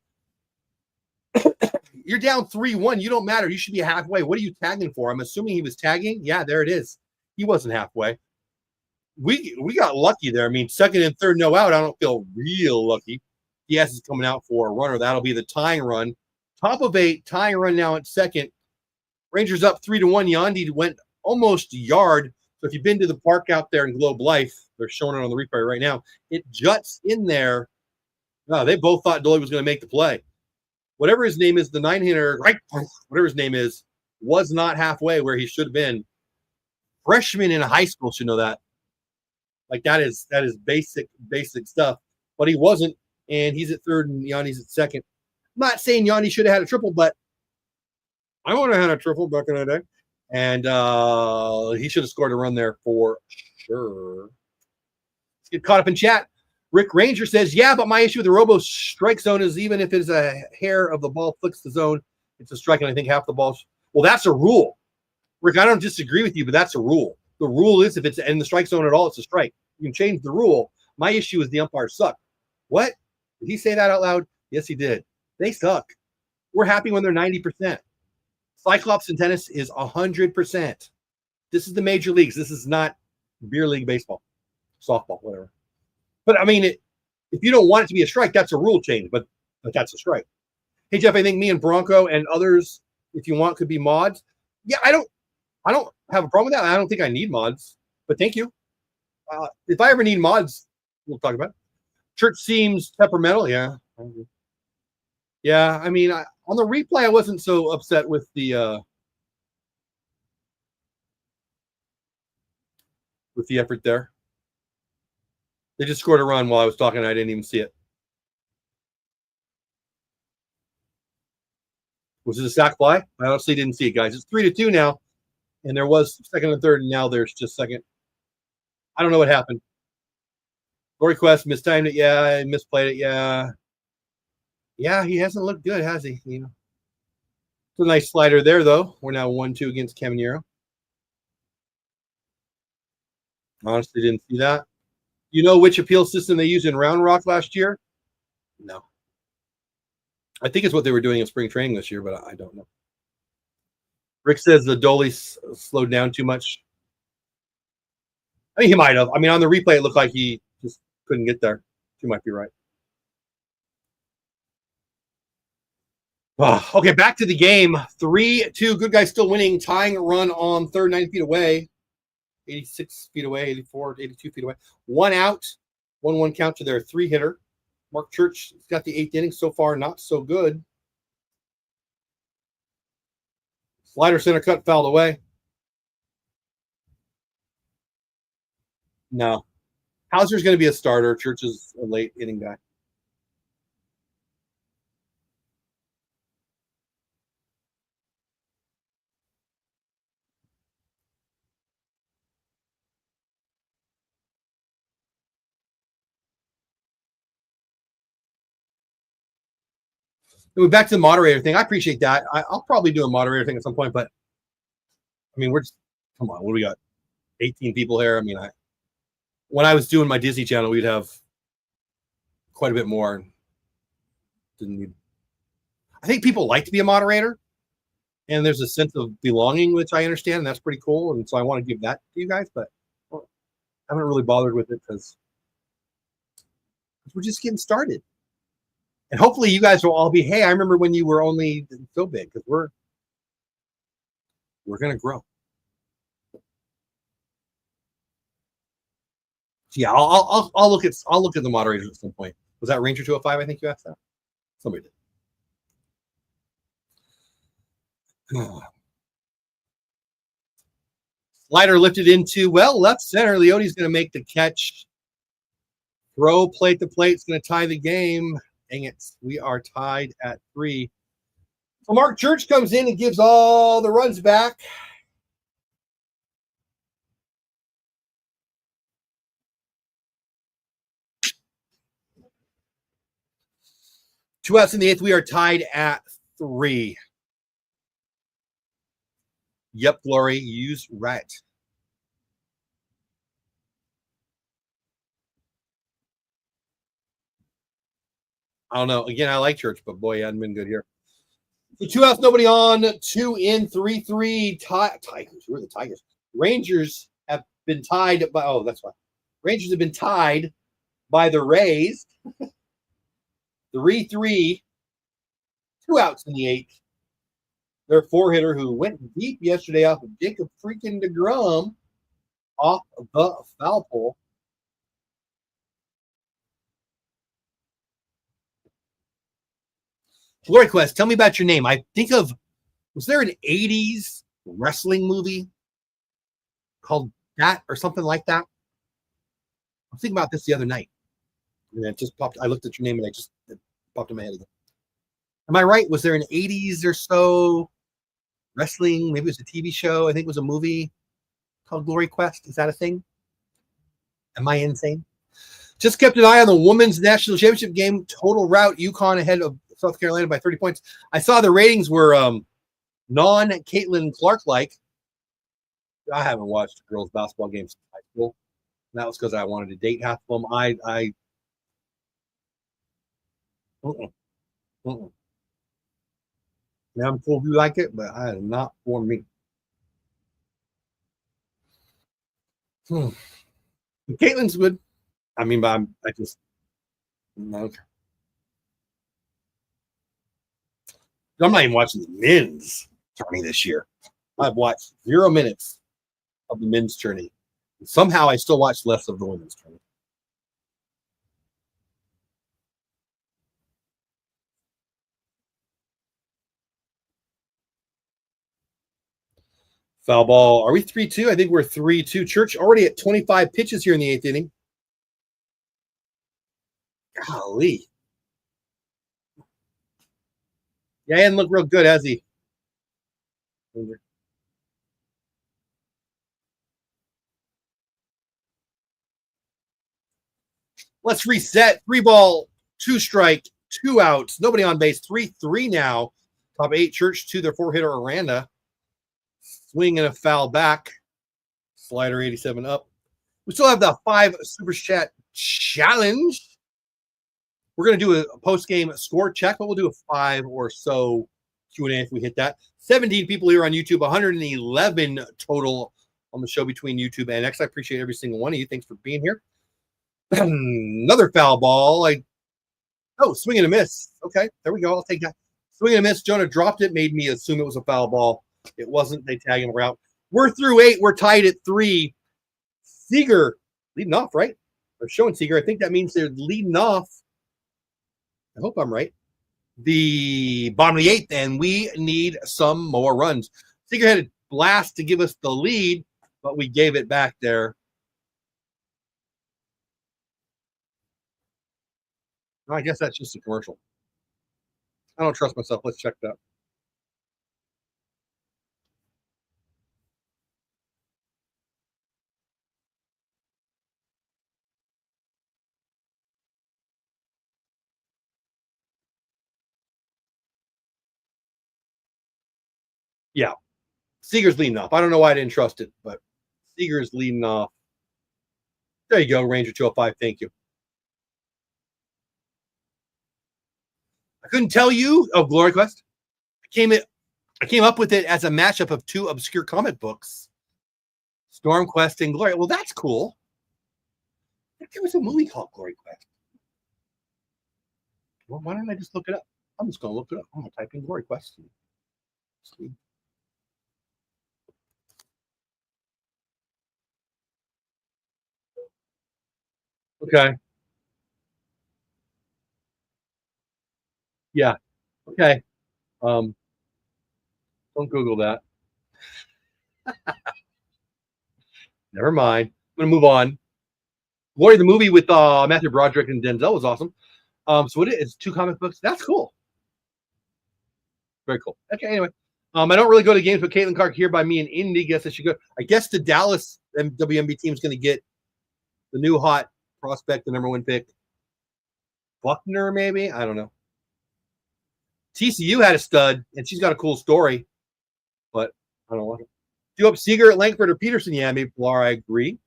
You're down 3-1. You don't matter. You should be halfway. What are you tagging for? I'm assuming he was tagging. Yeah, there it is. He wasn't halfway. We got lucky there. I mean, second and third, no out. I don't feel real lucky. Diaz is coming out for a runner. That'll be the tying run. Top of 8, tying run now at second. Rangers up 3-1. Yandy went almost a yard. So if you've been to the park out there in Globe Life, they're showing it on the replay right now. It juts in there. No, they both thought Dolly was going to make the play. Whatever his name is, the 9-hitter, right? Whatever his name is, was not halfway where he should have been. Freshman in high school should know that. Like that is basic stuff. But he wasn't, and he's at third, and Yanni's at second. I'm not saying Yanni should have had a triple, but I would have had a triple back in the day. And he should have scored a run there for sure. Let's get caught up in chat. Rick Ranger says, yeah, but my issue with the robo strike zone is even if it's a hair of the ball flicks the zone, it's a strike, and I think half the balls. Well, that's a rule. Rick, I don't disagree with you, but that's a rule. The rule is if it's in the strike zone at all, it's a strike. You can change the rule. My issue is the umpires suck. What? Did he say that out loud? Yes, he did. They suck. We're happy when they're 90%. Cyclops in tennis is 100%. This is the major leagues. This is not beer league baseball, softball, whatever. But I mean, if you don't want it to be a strike, that's a rule change. But that's a strike. Hey Jeff, I think me and Bronco and others, if you want, could be mods. Yeah, I don't have a problem with that. I don't think I need mods. But thank you. If I ever need mods, we'll talk about it. Church seems temperamental. Yeah. Yeah, I mean, on the replay, I wasn't so upset with the effort there. They just scored a run while I was talking. I didn't even see it. Was it a sack fly? I honestly didn't see it, guys. It's 3-2 now, and there was second and third, and now there's just second. I don't know what happened. Corey Quest mistimed it. Yeah, I misplayed it. Yeah. Yeah, he hasn't looked good, has he? You know, it's a nice slider there, though. We're now 1-2 against Caminero. Honestly, didn't see that. You know which appeal system they used in Round Rock last year? No. I think it's what they were doing in spring training this year, but I don't know. Rick says the Dolly slowed down too much. I mean, he might have. I mean, on the replay, it looked like he just couldn't get there. You might be right. Oh, okay, back to the game. 3-2. Good guy still winning. Tying a run on third, 9 feet away. 86 feet away, 84, 82 feet away. 1 out. 1-1 count to their 3-hitter. Mark Church has got the 8th inning so far. Not so good. Slider center cut fouled away. No. Hauser's going to be a starter. Church is a late inning guy. Back to the moderator thing. I appreciate that. I'll probably do a moderator thing at some point, but I mean, we're just, come on, what do we got? 18 people here. I mean, when I was doing my Disney channel, we'd have quite a bit more. Didn't need. I think people like to be a moderator, and there's a sense of belonging, which I understand, and that's pretty cool. And so I want to give that to you guys, but I haven't really bothered with it because we're just getting started. And hopefully you guys will all be, hey, I remember when you were only so big, because we're going to grow. So yeah, I'll look at the moderators at some point. Was that Ranger 205? I think you asked that. Somebody did. Slider lifted into left center. Leone's going to make the catch. Throw plate to plate. It's going to tie the game. Dang it. We are tied at 3. So Mark Church comes in and gives all the runs back. Two outs in the 8th. We are tied at 3. Yep, Glory. Use right. I don't know. Again, I like Church, but boy, he hasn't been good here. So 2 outs, nobody on, 2 in, 3-3. Tigers. Who are the Tigers? Rangers have been tied by. Oh, that's why. Rangers have been tied by the Rays. 3-3. 2 outs in the 8th. Their 4-hitter who went deep yesterday off of Jacob freaking DeGrom off the foul pole. Glory Quest, tell me about your name. I think of, was there an 80s wrestling movie called that or something like that? I was thinking about this the other night. And it just popped. I looked at your name and it popped in my head again. Am I right? Was there an 80s or so wrestling? Maybe it was a TV show. I think it was a movie called Glory Quest. Is that a thing? Am I insane? Just kept an eye on the women's national championship game. Total rout. UConn ahead of South Carolina by 30 points. I saw the ratings were non-Caitlin Clark-like. I haven't watched a girls' basketball game since high school. And that was because I wanted to date half of them. Now I'm cool if you like it, but I am not for me. Caitlin's good. I mean, but I just okay. I'm not even watching the men's tourney this year. I've watched 0 minutes of the men's tourney. Somehow I still watch less of the women's tourney. Foul ball. Are we 3-2? I think we're 3-2. Church already at 25 pitches here in the 8th inning. Golly. Yeah, he hasn't looked real good, has he? Let's reset. 3 ball, 2 strike, 2 outs. Nobody on base. 3-3 now. Top 8. Church to their 4-hitter Aranda. Swing and a foul back. Slider 87 up. We still have the 5 Super Chat challenge. We're going to do a post-game score check, but we'll do a 5 or so Q&A if we hit that. 17 people here on YouTube, 111 total on the show between YouTube and X. I appreciate every single one of you. Thanks for being here. Another foul ball. Swing and a miss. Okay, there we go. I'll take that. Swing and a miss. Jonah dropped it, made me assume it was a foul ball. It wasn't. They tag him out. We're through 8. We're tied at 3. Seager leading off, right? They're showing Seager. I think that means they're leading off. I hope I'm right. The bottom of the 8th, and we need some more runs. Seager had a blast to give us the lead, but we gave it back there. I guess that's just a commercial. I don't trust myself. Let's check that. Yeah. Seager's leading off. I don't know why I didn't trust it, but Seager's leading off. There you go, Ranger 205. Thank you. I couldn't tell you. Oh, Glory Quest. I came up with it as a matchup of 2 obscure comic books. Storm Quest and Glory. Well, that's cool. I think there was a movie called Glory Quest. Well, why don't I just look it up? I'm just going to look it up. I'm going to type in Glory Quest. Okay. Yeah. Okay. Don't Google that. Never mind. I'm going to move on. Glory, the movie with Matthew Broderick and Denzel was awesome. So what is 2 comic books? That's cool. Very cool. Okay, anyway. I don't really go to games, but Caitlin Clark here by me in Indy. Guess I should go. I guess the Dallas WNB team is going to get the new hot prospect, the number 1 pick. Buckner, maybe? I don't know. TCU had a stud, and she's got a cool story, but I don't know. Do you up Seager at Langford or Peterson? Yeah, maybe Pilar, I agree.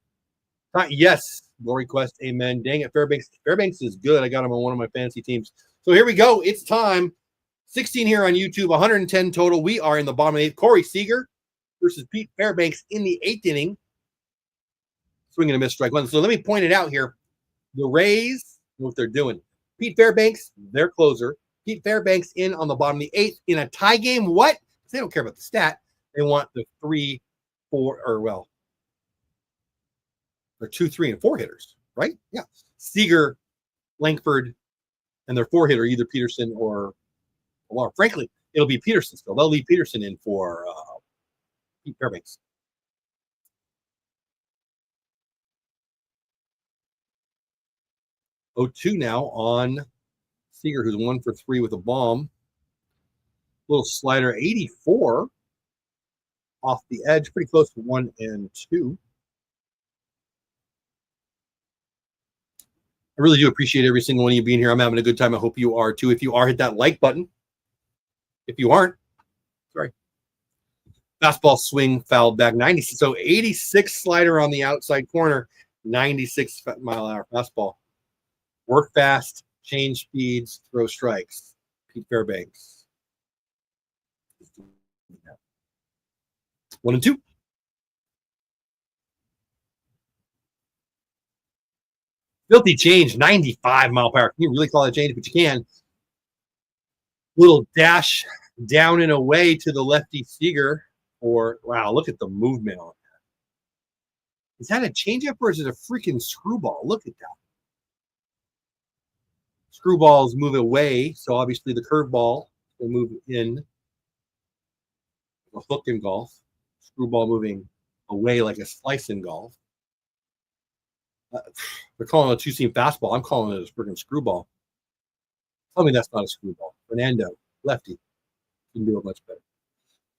Yes, Glory Quest, amen. Dang it, Fairbanks. Fairbanks is good. I got him on one of my fantasy teams. So here we go. It's time. 16 here on YouTube, 110 total. We are in the bottom of the eighth. Corey Seager versus Pete Fairbanks in the eighth inning. Swinging a miss, strike one. So let me point it out here. The Rays, what they're doing. Pete Fairbanks, their closer. Pete Fairbanks in on the bottom of the eighth in a tie game. What? They don't care about the stat. They want the 3, 4, or well, they're 2, 3, and 4 hitters, right? Yeah. Seager, Langford, and their 4 hitter, either Peterson or Alar. Frankly, it'll be Peterson still. They'll leave Peterson in for Pete Fairbanks. Oh, 2 now on Seager, who's 1 for 3 with a bomb. Little slider, 84 off the edge, pretty close to 1 and 2. I really do appreciate every single one of you being here. I'm having a good time. I hope you are too. If you are, hit that like button. If you aren't, sorry. Fastball swing, fouled back 96. So 86 slider on the outside corner, 96 mile an hour fastball. Work fast, change speeds, throw strikes. Pete Fairbanks. 1 and 2. Filthy change, 95 mile per hour. Can you really call it a change? But you can. Little dash down and away to the lefty Seager. Or wow, look at the movement on that. Is that a changeup or is it a freaking screwball? Look at that. Screwballs move away, so obviously the curveball will move in. A hook in golf. Screwball moving away like a slice in golf. They're calling it a 2-seam fastball. I'm calling it a freaking screwball. Tell me that's not a screwball. Fernando, lefty, can do it much better.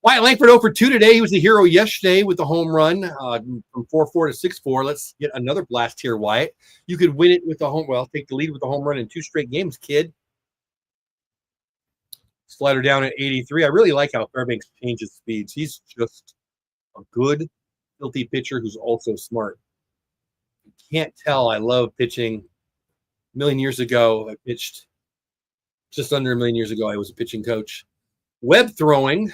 Wyatt Langford 0 for 2 today. He was the hero yesterday with the home run from 4-4 to 6-4. Let's get another blast here, Wyatt. You could win it with the home. Well, take the lead with the home run in 2 straight games, kid. Slider down at 83. I really like how Fairbanks changes speeds. He's just a good, filthy pitcher who's also smart. You can't tell I love pitching. A million years ago, I pitched. Just under a million years ago, I was a pitching coach. Web throwing.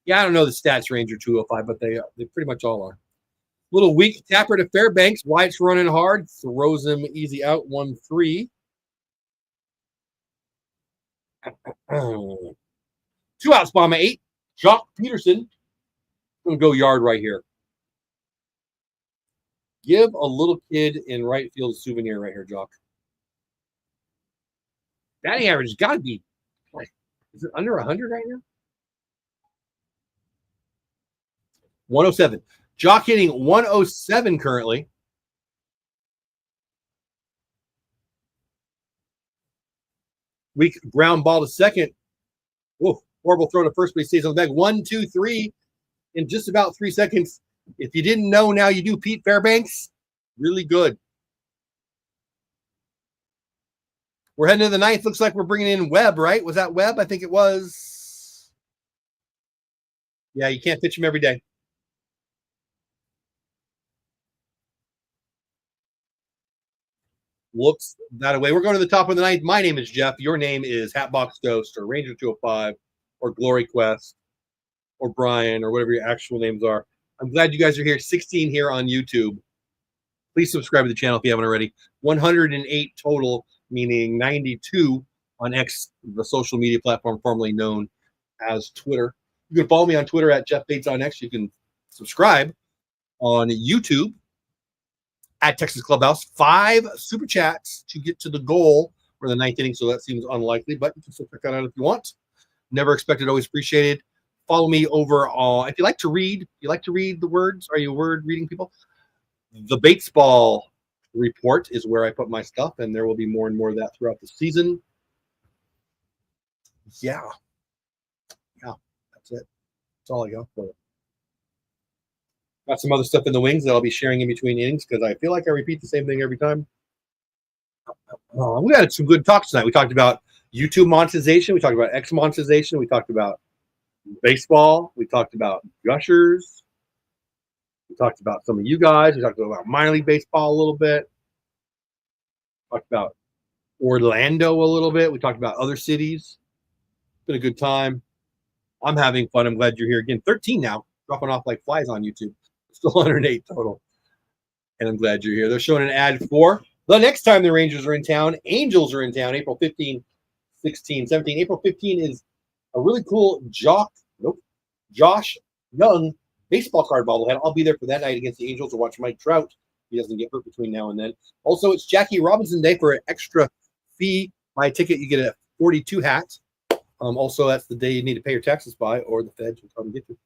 Yeah, I don't know the stats range are 205, but they pretty much all are. Little weak tapper to Fairbanks. Wyatt's running hard. Throws him easy out, 1-3. 2 outs, bomb 8. Jock Peterson. I'm going to go yard right here. Give a little kid in right field a souvenir right here, Jock. Batting average has got to be, like, is it under 100 right now? 107. Jock hitting 107 currently. Weak ground ball to second. Whoa, horrible throw to first base. Stays on the bag. 1, 2, 3 in just about 3 seconds. If you didn't know, now you do. Pete Fairbanks, really good. We're heading to the ninth. Looks like we're bringing in Webb, right? Was that Webb? I think it was. Yeah, you can't pitch him every day. Looks that way. We're going to the top of the ninth. My name is Jeff. Your name is Hatbox Ghost or Ranger 205 or Glory Quest or Brian or whatever your actual names are. I'm glad you guys are here. 16 here on YouTube. Please subscribe to the channel if you haven't already. 108 total, meaning 92 on X, the social media platform formerly known as Twitter. You can follow me on Twitter at Jeff Bates on X. You can subscribe on YouTube at Texas Clubhouse. 5 super chats to get to the goal for the ninth inning, so that seems unlikely, but you can still check that out if you want. Never expected, always appreciated. Follow me over on, if you like to read, the words, are you word reading people? The Batesball report is where I put my stuff, and there will be more and more of that throughout the season. Yeah, that's it. That's all I got for you. Got some other stuff in the wings that I'll be sharing in between innings because I feel like I repeat the same thing every time. We had some good talks tonight. We talked about YouTube monetization. We talked about X monetization. We talked about baseball. We talked about gushers. We talked about some of you guys. We talked about minor league baseball a little bit. Talked about Orlando a little bit. We talked about other cities. Been a good time. I'm having fun. I'm glad you're here again. 13 now, dropping off like flies on YouTube. Still 108 total. And I'm glad you're here. They're showing an ad for the next time the Rangers are in town. Angels are in town, April 15, 16, 17. April 15 is a really cool Josh Young baseball card bobblehead. I'll be there for that night against the Angels to watch Mike Trout. He doesn't get hurt between now and then. Also, it's Jackie Robinson Day for an extra fee. Buy a ticket, you get a 42 hat. Also, that's the day you need to pay your taxes by, or the feds will come and get you.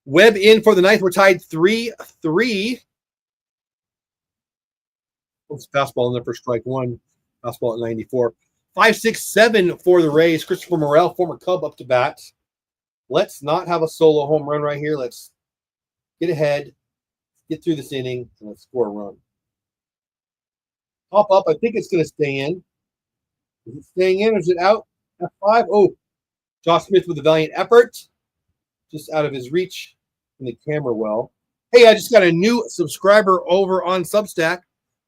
Webb in for the ninth. We're tied 3-3. It's fastball in there for strike one. Fastball at 94. 5-6-7 for the Rays. Christopher Morel, former Cub, up to bat. Let's not have a solo home run right here. Let's get ahead, get through this inning, and let's score a run. Pop up. I think it's going to stay in. Is it staying in or is it out? F5. Oh, Josh Smith with a valiant effort. Just out of his reach in the camera well. Hey, I just got a new subscriber over on Substack.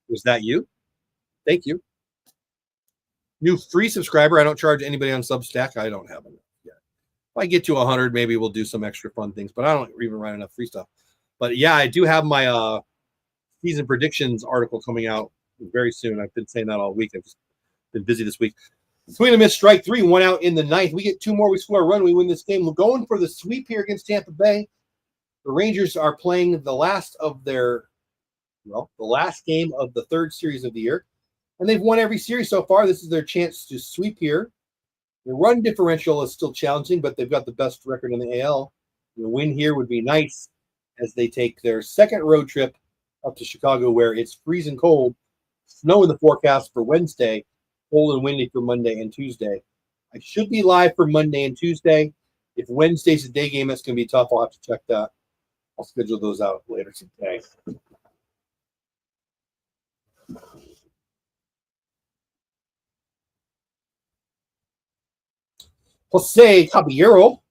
Was that you? Thank you. New free subscriber. I don't charge anybody on Substack. I don't have enough yet. If I get to 100, maybe we'll do some extra fun things, but I don't even write enough free stuff. But yeah, I do have my season predictions article coming out very soon. I've been saying that all week. I've just been busy this week. Swing and a miss, strike three, one out in the ninth. We get two more, we score a run, we win this game. We're going for the sweep here against Tampa Bay. The Rangers are playing the last game of the third series of the year. And they've won every series so far. This is their chance to sweep here. The run differential is still challenging, but they've got the best record in the AL. The win here would be nice as they take their second road trip up to Chicago, where it's freezing cold. Snow in the forecast for Wednesday. Cold and windy for Monday and Tuesday. I should be live for Monday and Tuesday. If Wednesday's a day game, that's going to be tough. I'll have to check that. I'll schedule those out later today. Jose Caballero,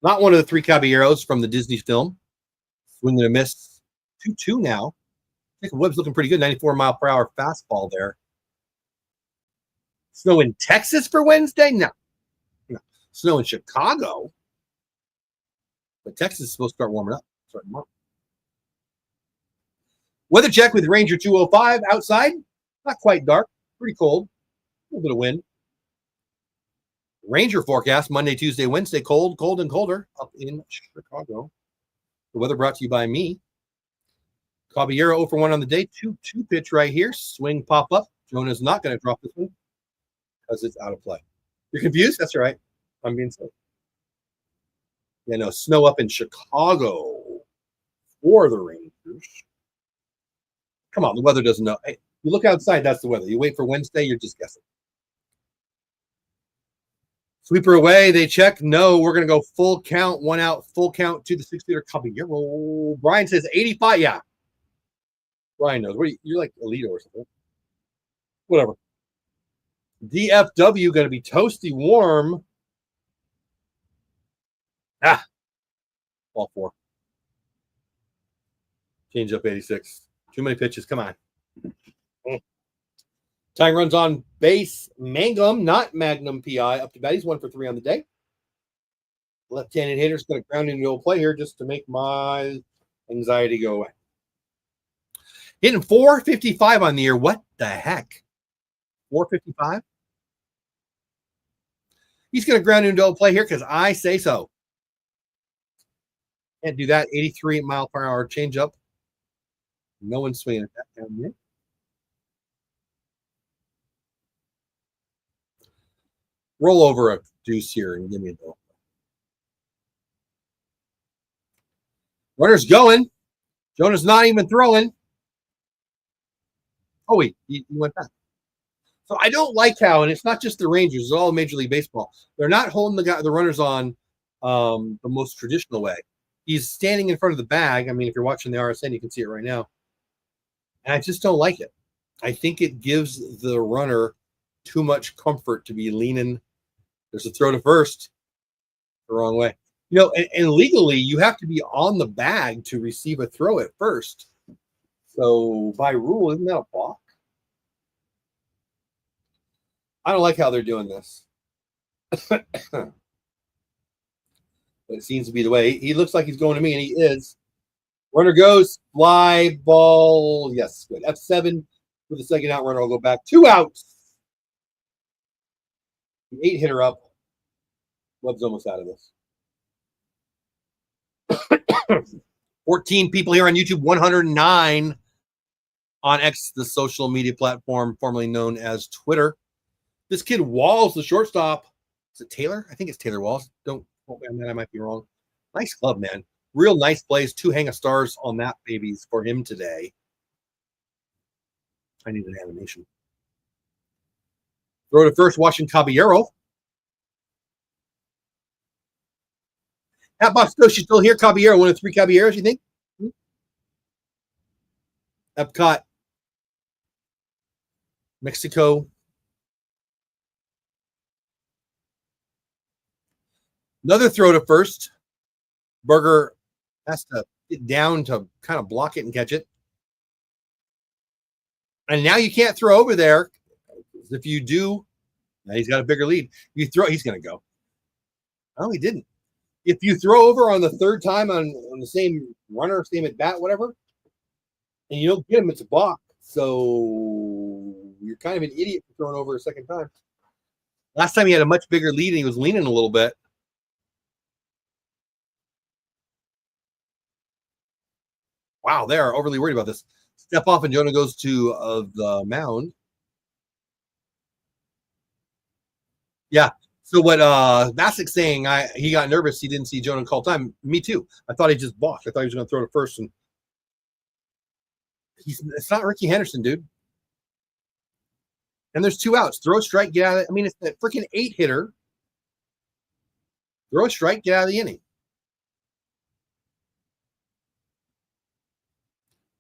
not one of the three Caballeros from the Disney film. Swing and a miss. 2-2 now. Jacob Webb's looking pretty good. 94-mile-per-hour fastball there. Snow in Texas for Wednesday? No. Snow in Chicago. But Texas is supposed to start warming up. Weather check with Ranger 205 outside. Not quite dark. Pretty cold. A little bit of wind. Ranger forecast Monday, Tuesday, Wednesday. Cold, cold, and colder up in Chicago. The weather brought to you by me. Caballero 0 for 1 on the day. 2-2 pitch right here. Swing, pop up. Jonah's not going to drop this one because it's out of play. You're confused? That's all right. I'm being silly. Yeah, no, snow up in Chicago for the Rangers. Come on, the weather doesn't know. Hey, you look outside, that's the weather. You wait for Wednesday, you're just guessing. Sweeper away, they check. No, we're going to go full count, one out, full count to the 6-liter Caballero. Brian says 85. Yeah. Brian knows. You're like Alito or something. Whatever. DFW going to be toasty warm. Ball 4. Change up 86. Too many pitches. Come on. Tying runs on base. Mangum, not Magnum PI, up to bat. He's 1 for 3 on the day. Left-handed hitter's going to ground into the old play here just to make my anxiety go away. Hitting 455 on the year. What the heck? 455? He's going to ground into old play here because I say so. Can't do that. 83-mile-per-hour changeup. No one's swinging at that down here. Roll over a deuce here and give me a goal. Runner's going. Jonah's not even throwing. Oh, wait. He went back. So I don't like how, and it's not just the Rangers, it's all Major League Baseball. They're not holding the runners on the most traditional way. He's standing in front of the bag. I mean, if you're watching the RSN, you can see it right now. And I just don't like it. I think it gives the runner too much comfort to be leaning. There's a throw to first the wrong way. You know, and legally, you have to be on the bag to receive a throw at first. So by rule, isn't that a balk? I don't like how they're doing this. But it seems to be the way. He looks like he's going to me, and he is. Runner goes, fly ball. Yes, good. F7 for the second out. Runner will go back. 2 outs. 8 hitter up. Webb's almost out of this. 14 people here on YouTube, 109 on X, the social media platform formerly known as Twitter. This kid Walls, the shortstop. Is it Taylor? I think it's Taylor Walls. Don't quote me on that. I might be wrong. Nice club, man. Real nice plays. 2 hang of stars on that babies for him today. I need an animation. Throw to first, Washington Caballero. Hat box Goshi still here. Caballero, one of 3 Caballeros, you think? Epcot, Mexico. Another throw to first. Berger has to get down to kind of block it and catch it. And now you can't throw over there. If you do, now he's got a bigger lead. You throw, he's going to go. Oh, he didn't. If you throw over on the 3rd time on the same runner, same at bat, whatever, and you don't get him, it's a balk. So you're kind of an idiot for throwing over a 2nd time. Last time he had a much bigger lead and he was leaning a little bit. Wow, they are overly worried about this. Step off and Jonah goes to the mound. Yeah. So what Vasic's saying, he got nervous. He didn't see Jonah call time. Me too. I thought he just balked. I thought he was going to throw to first. And it's not Ricky Henderson, dude. And there's 2 outs. Throw a strike, get out of it. I mean, it's a freaking 8 hitter. Throw a strike, get out of the inning.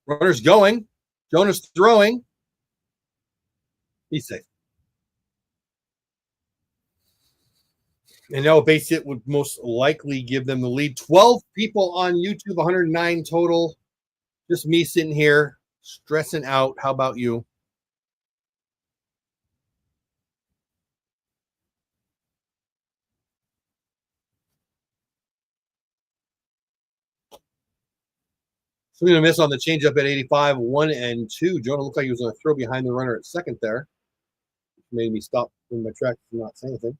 Runner's going. Jonah's throwing. He's safe. And now a base hit would most likely give them the lead. 12 people on YouTube, 109 total. Just me sitting here stressing out. How about you? Swing and a miss on the changeup at 85, 1 and 2. Jonah looked like he was going to throw behind the runner at second there. Made me stop in my tracks and not say anything.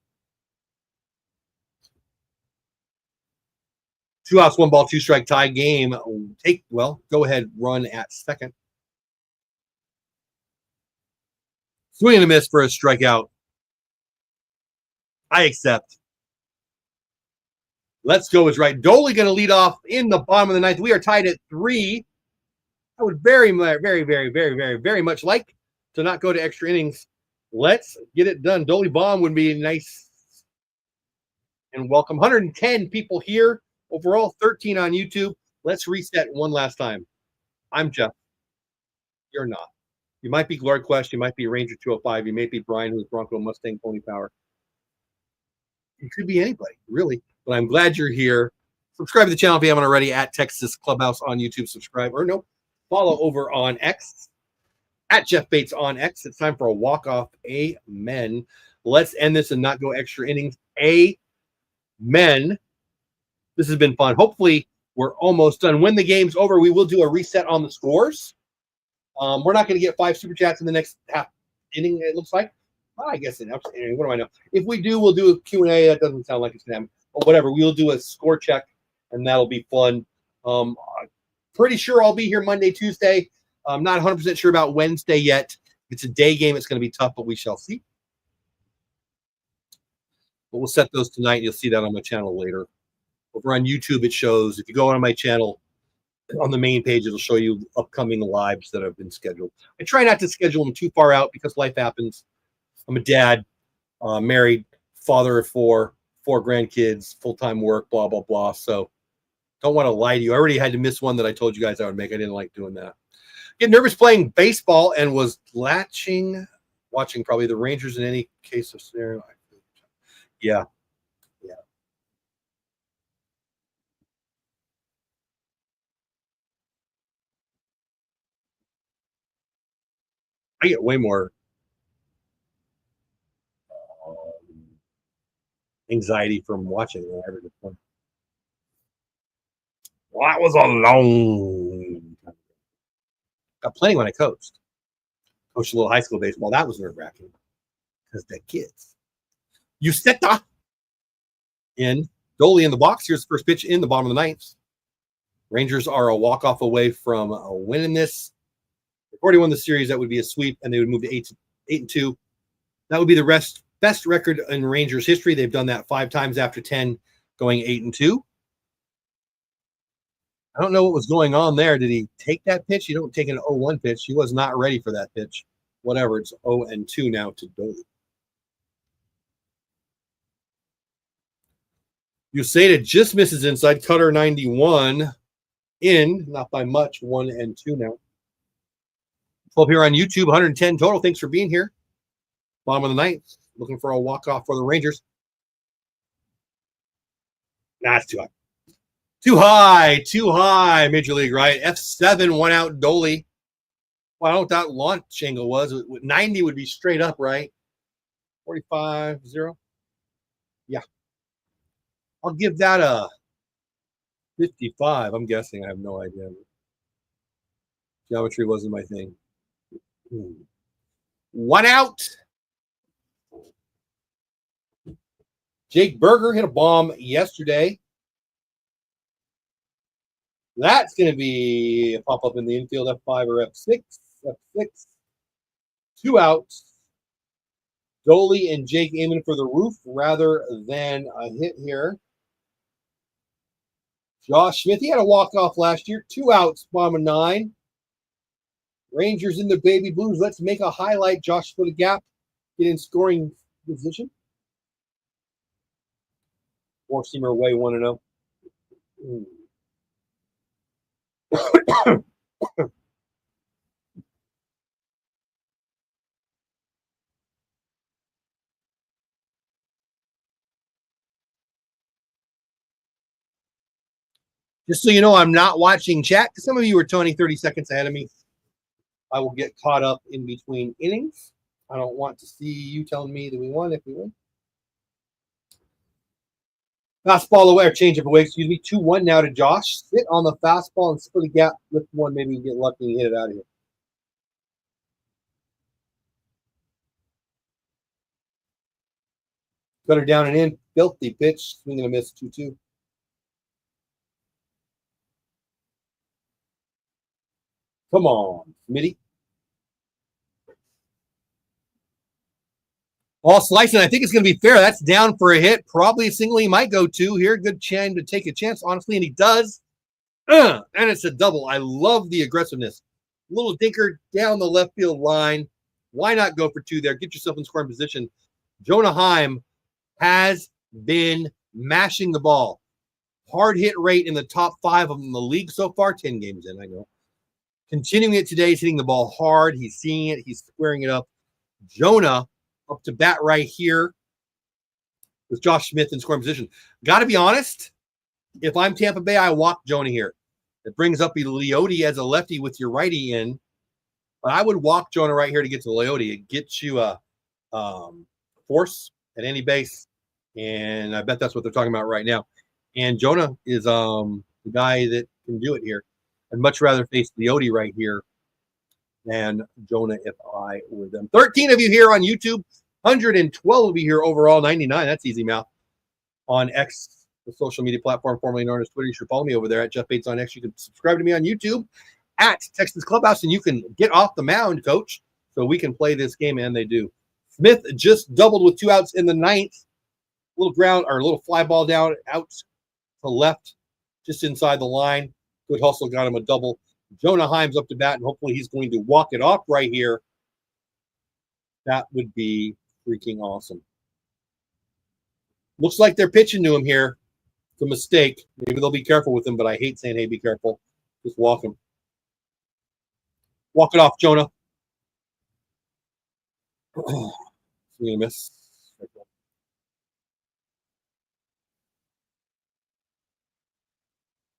2 outs, 1 ball, 2 strike tie game. Go ahead, run at second. Swing and a miss for a strikeout. I accept. Let's go is right. Doley going to lead off in the bottom of the 9th. We are tied at 3. I would very, very, very, very, very, very much like to not go to extra innings. Let's get it done. Doley bomb would be nice and welcome. 110 people here. Overall, 13 on YouTube. Let's reset one last time. I'm Jeff. You're not. You might be Glory Quest. You might be Ranger 205. You may be Brian, who's Bronco Mustang Pony Power. You could be anybody, really. But I'm glad you're here. Subscribe to the channel if you haven't already, at Texas Clubhouse on YouTube. Subscribe, or no, follow over on X, at Jeff Bates on X. It's time for a walk-off. Amen. Let's end this and not go extra innings. Amen. This has been fun. Hopefully, we're almost done. When the game's over, we will do a reset on the scores. We're not going to get 5 super chats in the next half inning, it looks like. Well, I guess what do I know? If we do, we'll do a Q&A. That doesn't sound like it's going to happen. But whatever, we'll do a score check, and that'll be fun. Pretty sure I'll be here Monday, Tuesday. I'm not 100% sure about Wednesday yet. If it's a day game, it's going to be tough, but we shall see. But we'll set those tonight. You'll see that on my channel later. Over on YouTube, it shows. If you go on my channel, on the main page, it'll show you upcoming lives that have been scheduled. I try not to schedule them too far out because life happens. I'm a dad, married, father of 4 grandkids, full-time work, blah, blah, blah. So don't want to lie to you. I already had to miss one that I told you guys I would make. I didn't like doing that. Get nervous playing baseball and was watching probably the Rangers in any case of scenario. Yeah. Yeah. I get way more. anxiety from watching it. Well, that was a long time. Got plenty when I coached. Coached a little high school baseball. That was nerve wracking because the kids. Yuseta in. Doley in the box. Here's the first pitch in the bottom of the ninth. Rangers are a walk-off away from winning this. If already won the series, that would be a sweep, and they would move to 8-2. That would be the best record in Rangers history. They've done that 5 times after 10, going 8-2. I don't know what was going on there. Did he take that pitch? You don't take an 0-1 pitch. He was not ready for that pitch. Whatever. It's 0-2 now to Doley. Useda just misses inside. Cutter 91 in, not by much. 1-2 now. 12 here on YouTube. 110 total. Thanks for being here. Bottom of the ninth. Looking for a walk-off for the Rangers. Nah, it's too high. Too high, Major League, right? F7, 1 out, Doley. Well, I don't know what that launch angle was. 90 would be straight up, right? 45-0. Yeah. I'll give that a 55. I'm guessing. I have no idea. Geometry wasn't my thing. 1 out. Jake Berger hit a bomb yesterday. That's going to be a pop-up in the infield, F5 or F6. F6. 2 outs. Doley and Jake aiming for the roof rather than a hit here. Josh Smith, he had a walk-off last year. 2 outs, bottom of 9. Rangers in the baby blues. Let's make a highlight. Josh put a gap. Get in scoring position. Four-seamer away, 1-0. Just so you know, I'm not watching chat because some of you are 30 seconds ahead of me. I will get caught up in between innings. I don't want to see you telling me that we won if we win. Fastball away, or change up away, excuse me. 2-1 now to Josh. Sit on the fastball and split a gap. Lift one, maybe you get lucky and hit it out of here. Cutter down and in. Filthy pitch. Swing and a miss. 2-2. Come on, Smitty. All slicing. I think it's going to be fair. That's down for a hit. Probably a single he might go to here. Good chance to take a chance, honestly, and he does. And it's a double. I love the aggressiveness. Little dinker down the left field line. Why not go for 2 there? Get yourself in scoring position. Jonah Heim has been mashing the ball. Hard hit rate in the top 5 of the league so far. 10 games in, I know. Continuing it today. He's hitting the ball hard. He's seeing it. He's squaring it up. Jonah up to bat right here with Josh Smith in scoring position. Got to be honest, if I'm Tampa Bay, I walk Jonah here. It brings up Leote as a lefty with your righty in. But I would walk Jonah right here to get to Leote. It gets you a force at any base. And I bet that's what they're talking about right now. And Jonah is the guy that can do it here. I'd much rather face Leote right here than Jonah if I were them. 13 of you here on YouTube. 112 of you here overall. 99. That's easy math. On X, the social media platform formerly known as Twitter. You should follow me over there at Jeff Bates on X. You can subscribe to me on YouTube at Texas Clubhouse, and you can get off the mound, coach, so we can play this game, and they do. Smith just doubled with 2 outs in the 9th. Little ground or a little fly ball down out to left, just inside the line. Good hustle, got him a double. Jonah Heim's up to bat, and hopefully he's going to walk it off right here. That would be freaking awesome. Looks like they're pitching to him here. It's a mistake. Maybe they'll be careful with him, but I hate saying, hey, be careful. Just walk him. Walk it off, Jonah. Swing and a miss.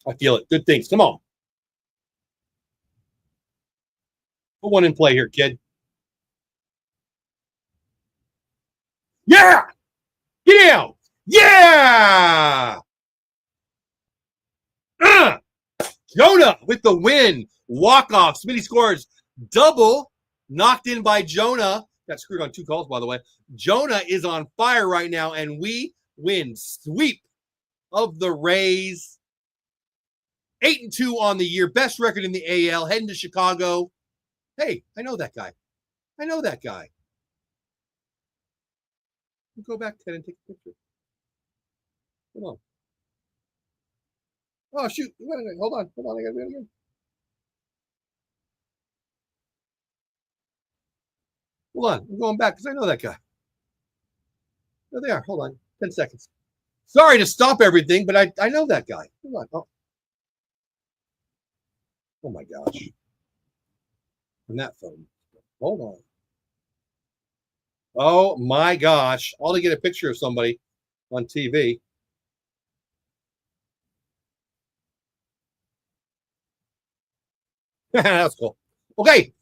I feel it. Good things. Come on. Put one in play here, kid. Yeah! Get down! Yeah! Jonah with the win. Walk-off. Smitty scores double. Knocked in by Jonah. Got screwed on 2 calls, by the way. Jonah is on fire right now, and we win. Sweep of the Rays. 8-2 on the year. Best record in the AL. Heading to Chicago. Hey, I know that guy. I know that guy. Go back, Ted, and take a picture. Come on. Oh, shoot. Hold on. I got to do it again. Hold on. I'm going back because I know that guy. There they are. Hold on. 10 seconds. Sorry to stop everything, but I know that guy. Hold on. Oh my gosh. On that phone. Hold on. Oh my gosh. All to get a picture of somebody on TV. That's cool. Okay.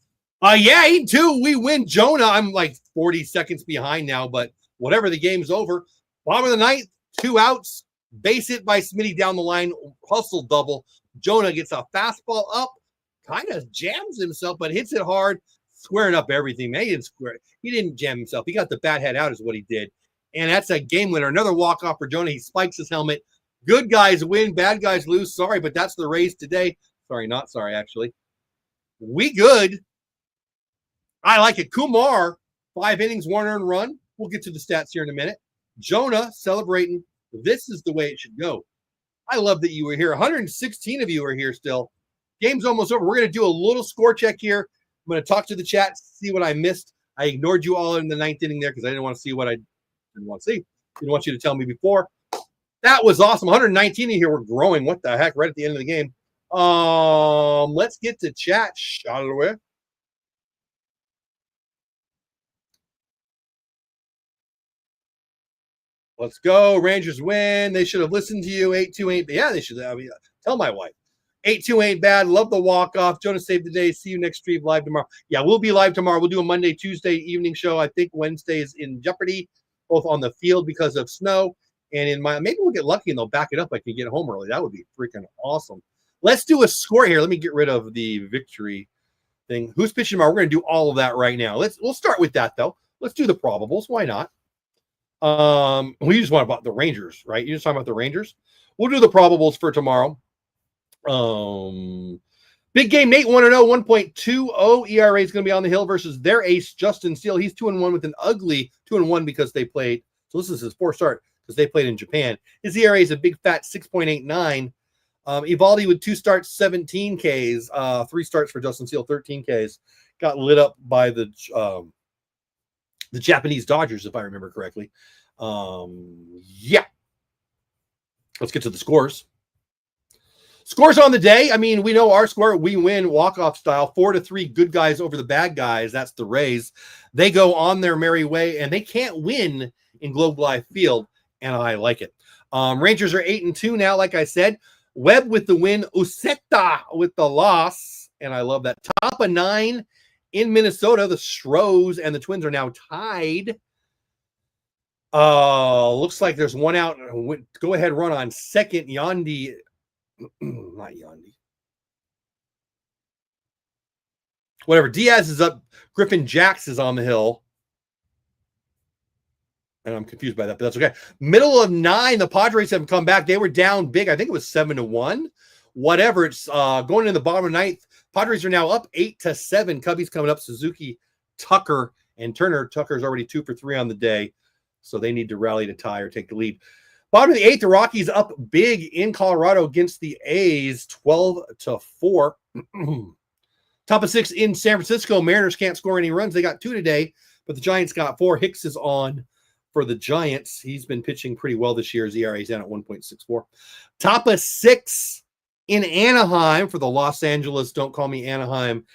Yeah, 8-2. We win. Jonah, I'm like 40 seconds behind now, but whatever, the game's over. Bottom of the ninth, 2 outs. Base hit by Smitty down the line. Hustle double. Jonah gets a fastball up. Kind of jams himself, but hits it hard. Squaring up everything, man. He didn't jam himself. He got the bat head out is what he did. And that's a game winner. Another walk-off for Jonah. He spikes his helmet. Good guys win. Bad guys lose. Sorry, but that's the Rays today. Sorry, not sorry, actually. We good. I like it. Kumar, 5 innings, 1 earned run. We'll get to the stats here in a minute. Jonah celebrating. This is the way it should go. I love that you were here. 116 of you are here still. Game's almost over. We're going to do a little score check here. I'm going to talk to the chat, see what I missed. I ignored you all in the 9th inning there because I didn't want to see what I didn't want to see. Didn't want you to tell me before. That was awesome. 119 here. We're growing. What the heck? Right at the end of the game. Let's get to chat. Shot it away. Let's go. Rangers win. They should have listened to you. 8-2 ain't. Yeah, they should have. Tell my wife. 8-2 ain't bad. Love the walk-off. Jonah saved the day. See you next stream live tomorrow. Yeah, we'll be live tomorrow. We'll do a Monday, Tuesday evening show. I think Wednesday is in jeopardy, both on the field because of snow and in my – maybe we'll get lucky and they'll back it up. I can get home early. That would be freaking awesome. Let's do a score here. Let me get rid of the victory thing. Who's pitching tomorrow? We're going to do all of that right now. We'll start with that, though. Let's do the probables. Why not? We just want about the Rangers, right? You just talking about the Rangers. We'll do the probables for tomorrow. Big game. Nate 1-0, 1.20 ERA is going to be on the hill versus their ace Justin Steele. He's 2-1 with an ugly 2-1 because they played. So this is his 4th start because they played in Japan. His ERA is a big fat 6.89. Evaldi with 2 starts, 17 Ks. 3 starts for Justin Steele, 13 Ks. Got lit up by the Japanese Dodgers, if I remember correctly. Yeah. Let's get to the scores. Scores on the day. I mean, we know our score. We win walk-off style. 4-3 good guys over the bad guys. That's the Rays. They go on their merry way, and they can't win in Globe Life Field, and I like it. Rangers are 8-2 now, like I said. Webb with the win. Uceta with the loss, and I love that. Tampa 9 in Minnesota. The Stros and the Twins are now tied. Looks like there's one out. Go ahead, run on second. Yandy. Not Yandy. Whatever. Diaz is up. Griffin Jax is on the hill. And I'm confused by that, but that's okay. Middle of 9, the Padres have come back. They were down big. I think it was 7-1. Whatever. It's going in the bottom of 9th. Padres are now up 8-7. Cubbies coming up. Suzuki, Tucker, and Turner. Tucker's already 2 for 3 on the day, so they need to rally to tie or take the lead. Bottom of the 8th, the Rockies up big in Colorado against the A's, 12-4. Top of 6 in San Francisco. Mariners can't score any runs. They got 2 today, but the Giants got 4. Hicks is on for the Giants. He's been pitching pretty well this year. His ERA is down at 1.64. Top of 6 in Anaheim for the Los Angeles, don't call me Anaheim,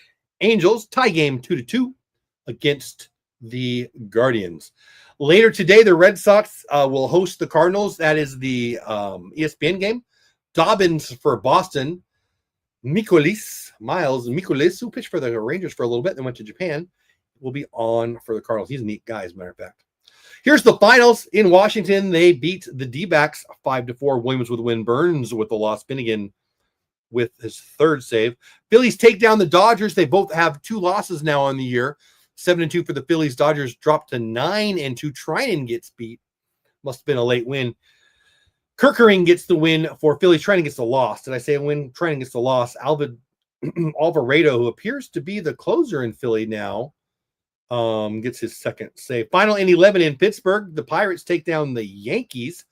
Angels. Tie game 2-2 against the Guardians. Later today, the Red Sox will host the Cardinals. That is the ESPN game. Dobbins for Boston. Miles Mikolis, who pitched for the Rangers for a little bit, then went to Japan, will be on for the Cardinals. He's a neat guy, as a matter of fact. Here's the finals in Washington. They beat the D-backs 5-4. Williams with the win. Burns with the loss. Finnegan with his third save. Phillies take down the Dodgers. They both have 2 losses now on the year. 7-2 for the Phillies. Dodgers dropped to 9-2. Trinan gets beat. Must have been a late win. Kirkering gets the win for Phillies. Trinan gets the loss. Did I say a win? Trinan gets the loss. Alvarado, who appears to be the closer in Philly now, gets his second save. Final in 11 in Pittsburgh. The Pirates take down the Yankees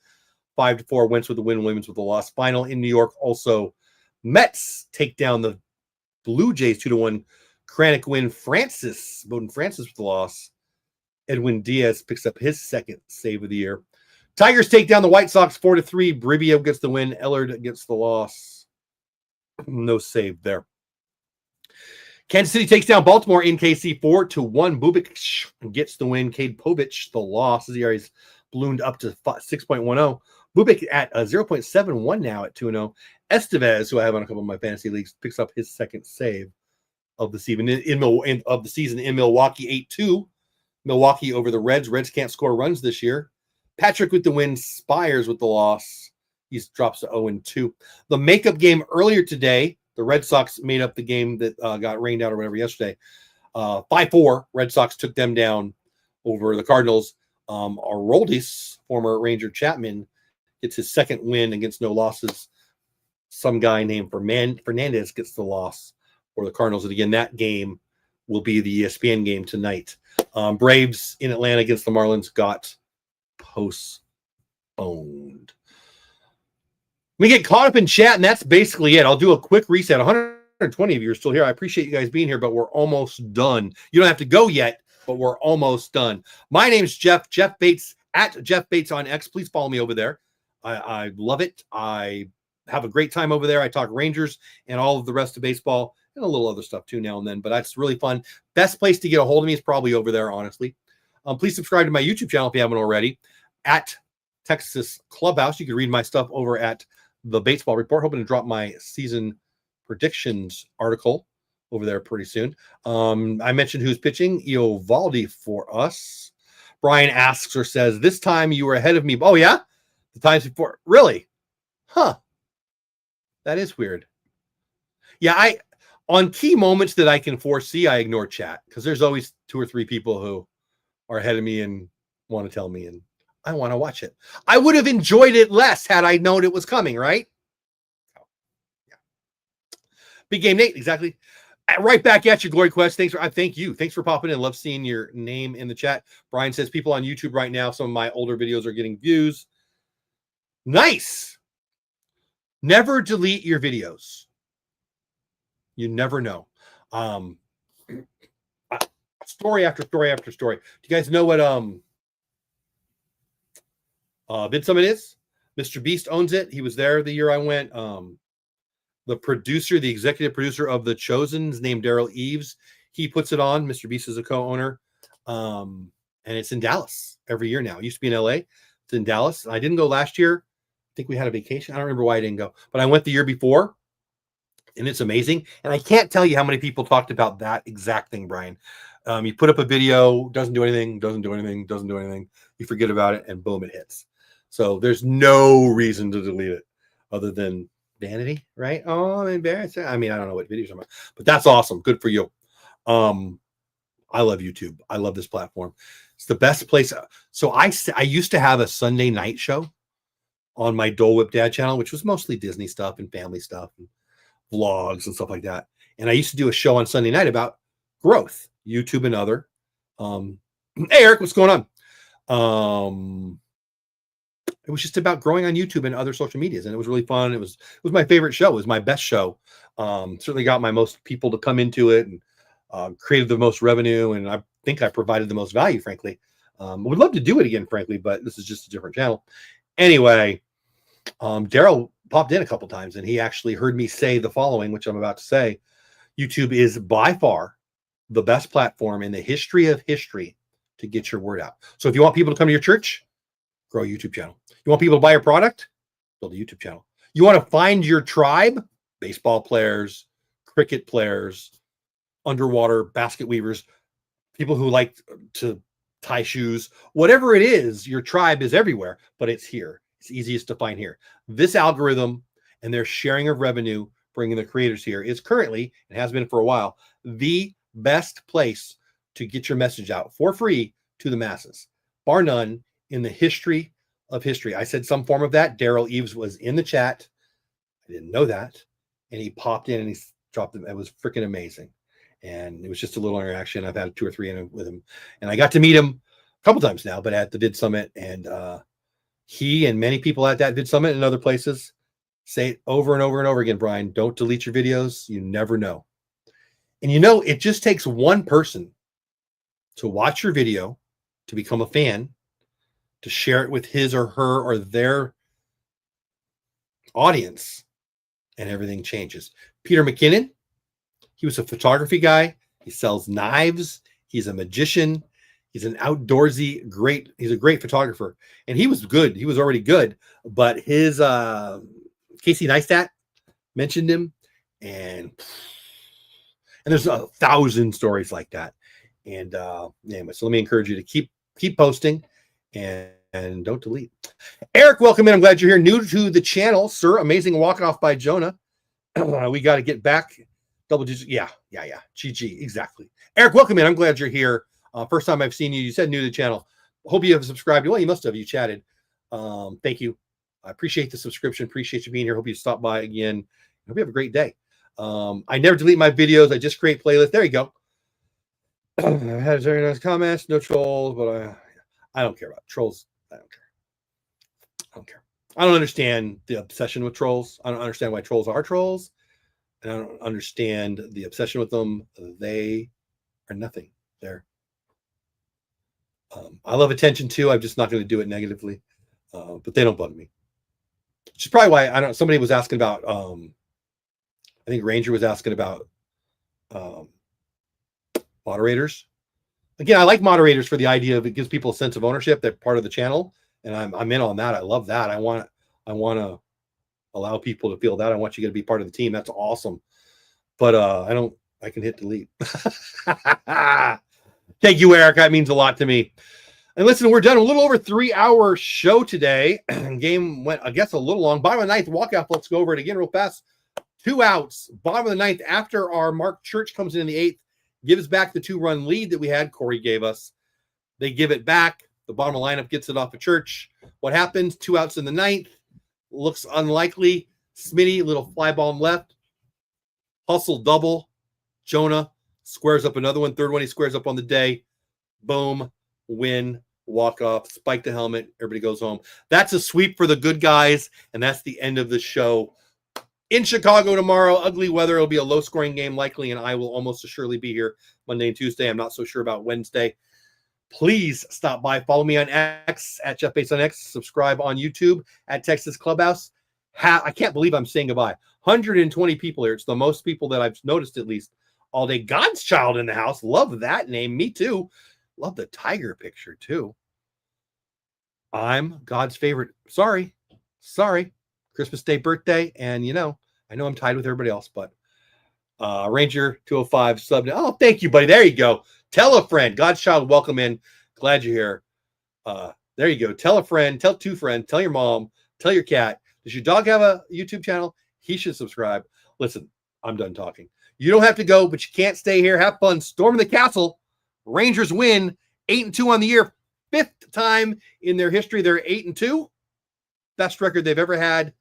5-4. Wentz with the win. Williams with the loss. Final in New York. Also, Mets take down the Blue Jays 2-1. Kranick win. Bowden Francis with the loss. Edwin Diaz picks up his second save of the year. Tigers take down the White Sox 4-3. Brivio gets the win. Ellard gets the loss. No save there. Kansas City takes down Baltimore in KC 4-1. Bubik gets the win. Cade Povich the loss. His ERA is ballooned up to 6.10. Bubik at 0.71 now at 2-0. Estevez, who I have on a couple of my fantasy leagues, picks up his second save of the season in Milwaukee 8-2. Milwaukee over the Reds. Reds can't score runs this year. Patrick with the win. Spires with the loss. He drops to 0-2. The makeup game earlier today, the Red Sox made up the game that got rained out or whatever yesterday. 5-4. Red Sox took them down over the Cardinals. Aroldis, former Ranger Chapman, gets his second win against no losses. Some guy named Fernandez gets the loss for the Cardinals. And again, that game will be the ESPN game tonight. Braves in Atlanta against the Marlins got postponed. We get caught up in chat, and that's basically it. I'll do a quick reset. 120 of you are still here. I appreciate you guys being here, but we're almost done. You don't have to go yet, but we're almost done. My name's Jeff Bates, at Jeff Bates on X. Please follow me over there. I love it. I have a great time over there. I talk Rangers and all of the rest of baseball and a little other stuff too now and then, but that's really fun. Best place to get a hold of me is probably over there, honestly. Please subscribe to my YouTube channel if you haven't already, at Texas Clubhouse. You can read my stuff over at the Baseball Report. Hoping to drop my season predictions article over there pretty soon. I mentioned who's pitching. Eovaldi for us. Brian asks or says, this time you were ahead of me. Oh, yeah? The times before. Really? Huh. That is weird. Yeah, on key moments that I can foresee, I ignore chat because there's always 2 or 3 people who are ahead of me and want to tell me, and I want to watch it. I would have enjoyed it less had I known it was coming, right? Oh, yeah. Big Game Nate, exactly. Right back at you, Glory Quest. Thank you. Thanks for popping in. Love seeing your name in the chat. Brian says people on YouTube right now, some of my older videos are getting views. Nice. Never delete your videos. You never know. Story after story after story. Do you guys know what Bid Summit is? Mr. Beast owns it. He was there the year I went. The producer, the executive producer of The Chosen's named Daryl Eves. He puts it on. Mr. Beast is a co-owner. And it's in Dallas every year now. It used to be in LA. It's in Dallas. I didn't go last year. I think we had a vacation. I don't remember why I didn't go, but I went the year before, and it's amazing. And I can't tell you how many people talked about that exact thing, Brian. You put up a video, doesn't do anything. You forget about it, and boom, it hits. So there's no reason to delete it other than vanity, right? Oh, I'm embarrassed. I mean, I don't know what videos I'm on, but that's awesome. Good for you. I love YouTube. I love this platform. It's the best place. So I used to have a Sunday night show on my Dole Whip Dad channel, which was mostly Disney stuff and family stuff and vlogs and stuff like that. And I used to do a show on Sunday night about growth, YouTube and other. Hey, Eric, what's going on? It was just about growing on YouTube and other social medias, and it was really fun. It was my favorite show. It was my best show. Certainly got my most people to come into it, and created the most revenue, and I think I provided the most value, frankly. Would love to do it again, frankly, but this is just a different channel. Anyway, Daryl popped in a couple times, and he actually heard me say the following, which I'm about to say. YouTube is by far the best platform in the history of history to get your word out. So if you want people to come to your church, grow a YouTube channel. You want people to buy your product? Build a YouTube channel. You want to find your tribe? Baseball players, cricket players, underwater basket weavers, people who like to tie shoes, whatever it is, your tribe is everywhere, but it's here. It's easiest to find here. This algorithm and their sharing of revenue, bringing the creators here, is currently, and has been for a while, the best place to get your message out for free to the masses, bar none, in the history of history. I said some form of that. Daryl Eves was in the chat. I didn't know that. And he popped in and he dropped them. It was freaking amazing. And it was just a little interaction. I've had 2 or 3 with him. And I got to meet him a couple times now, but at the Vid Summit. And he and many people at that Vid Summit and other places say it over and over and over again, Brian, don't delete your videos. You never know. And it just takes one person to watch your video, to become a fan, to share it with his or her or their audience, and everything changes. Peter McKinnon, he was a photography guy. He sells knives. He's a magician. He's an outdoorsy, he's a great photographer. And he was good. He was already good. But his Casey Neistat mentioned him. And there's 1,000 stories like that. And anyway, so let me encourage you to keep posting and don't delete. Eric, welcome in. I'm glad you're here. New to the channel, sir. Amazing walk-off by Jonah. We got to get back. Double digit. Yeah. GG. Exactly. Eric, welcome in. I'm glad you're here. First time I've seen you. You said new to the channel. Hope you have subscribed. Well, you must have. You chatted. Thank you. I appreciate the subscription. Appreciate you being here. Hope you stop by again. Hope you have a great day. I never delete my videos. I just create playlists. There you go. I had very nice comments. No trolls, but I don't care about trolls. I don't care. I don't understand the obsession with trolls. I don't understand why trolls are trolls. And I don't understand the obsession with them. They are nothing. They're I love attention too. I'm just not going to do it negatively. But they don't bug me. Which is probably why somebody was asking about I think Ranger was asking about moderators. Again, I like moderators for the idea of it gives people a sense of ownership. They're part of the channel, and I'm in on that. I love that. I want to allow people to feel that. I want you to be part of the team. That's awesome. But I can hit delete. Thank you, Eric. That means a lot to me. And listen, we're done. A little over 3-hour show today. Game went, I guess, a little long. Bottom of the 9th walkout. Let's go over it again real fast. 2 outs. Bottom of the 9th after our Mark Church comes in the 8th. Gives back the 2-run lead that we had. Corey gave us. They give it back. The bottom of the lineup gets it off of Church. What happens? 2 outs in the 9th. Looks unlikely. Smitty, little fly ball left. Hustle double. Jonah squares up another one. 3rd one he squares up on the day. Boom. Win. Walk off. Spike the helmet. Everybody goes home. That's a sweep for the good guys. And that's the end of the show. In Chicago tomorrow, ugly weather. It'll be a low-scoring game likely, and I will almost assuredly be here Monday and Tuesday. I'm not so sure about Wednesday. Please stop by. Follow me on X, at Jeff Bates on X. Subscribe on YouTube, at Texas Clubhouse. I can't believe I'm saying goodbye. 120 people here. It's the most people that I've noticed, at least, all day. God's Child in the house. Love that name. Me too. Love the tiger picture, too. I'm God's favorite. Sorry. Christmas Day, birthday, and I know I'm tied with everybody else, but Ranger 205 sub. Oh, thank you, buddy. There you go. Tell a friend. God's Child, welcome in. Glad you're here. There you go. Tell a friend. Tell 2 friends. Tell your mom. Tell your cat. Does your dog have a YouTube channel? He should subscribe. Listen, I'm done talking. You don't have to go, but you can't stay here. Have fun. Storm the castle. Rangers win 8-2 on the year. 5th time in their history. They're 8-2. Best record they've ever had.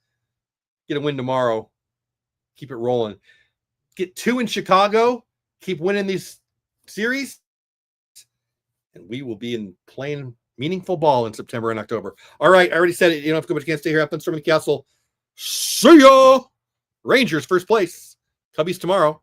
Get a win tomorrow. Keep it rolling. Get 2 in Chicago. Keep winning these series. And we will be playing meaningful ball in September and October. All right. I already said it. You don't have to go, but you can't stay here. Have fun storming the castle. See ya. Rangers first place. Cubbies tomorrow.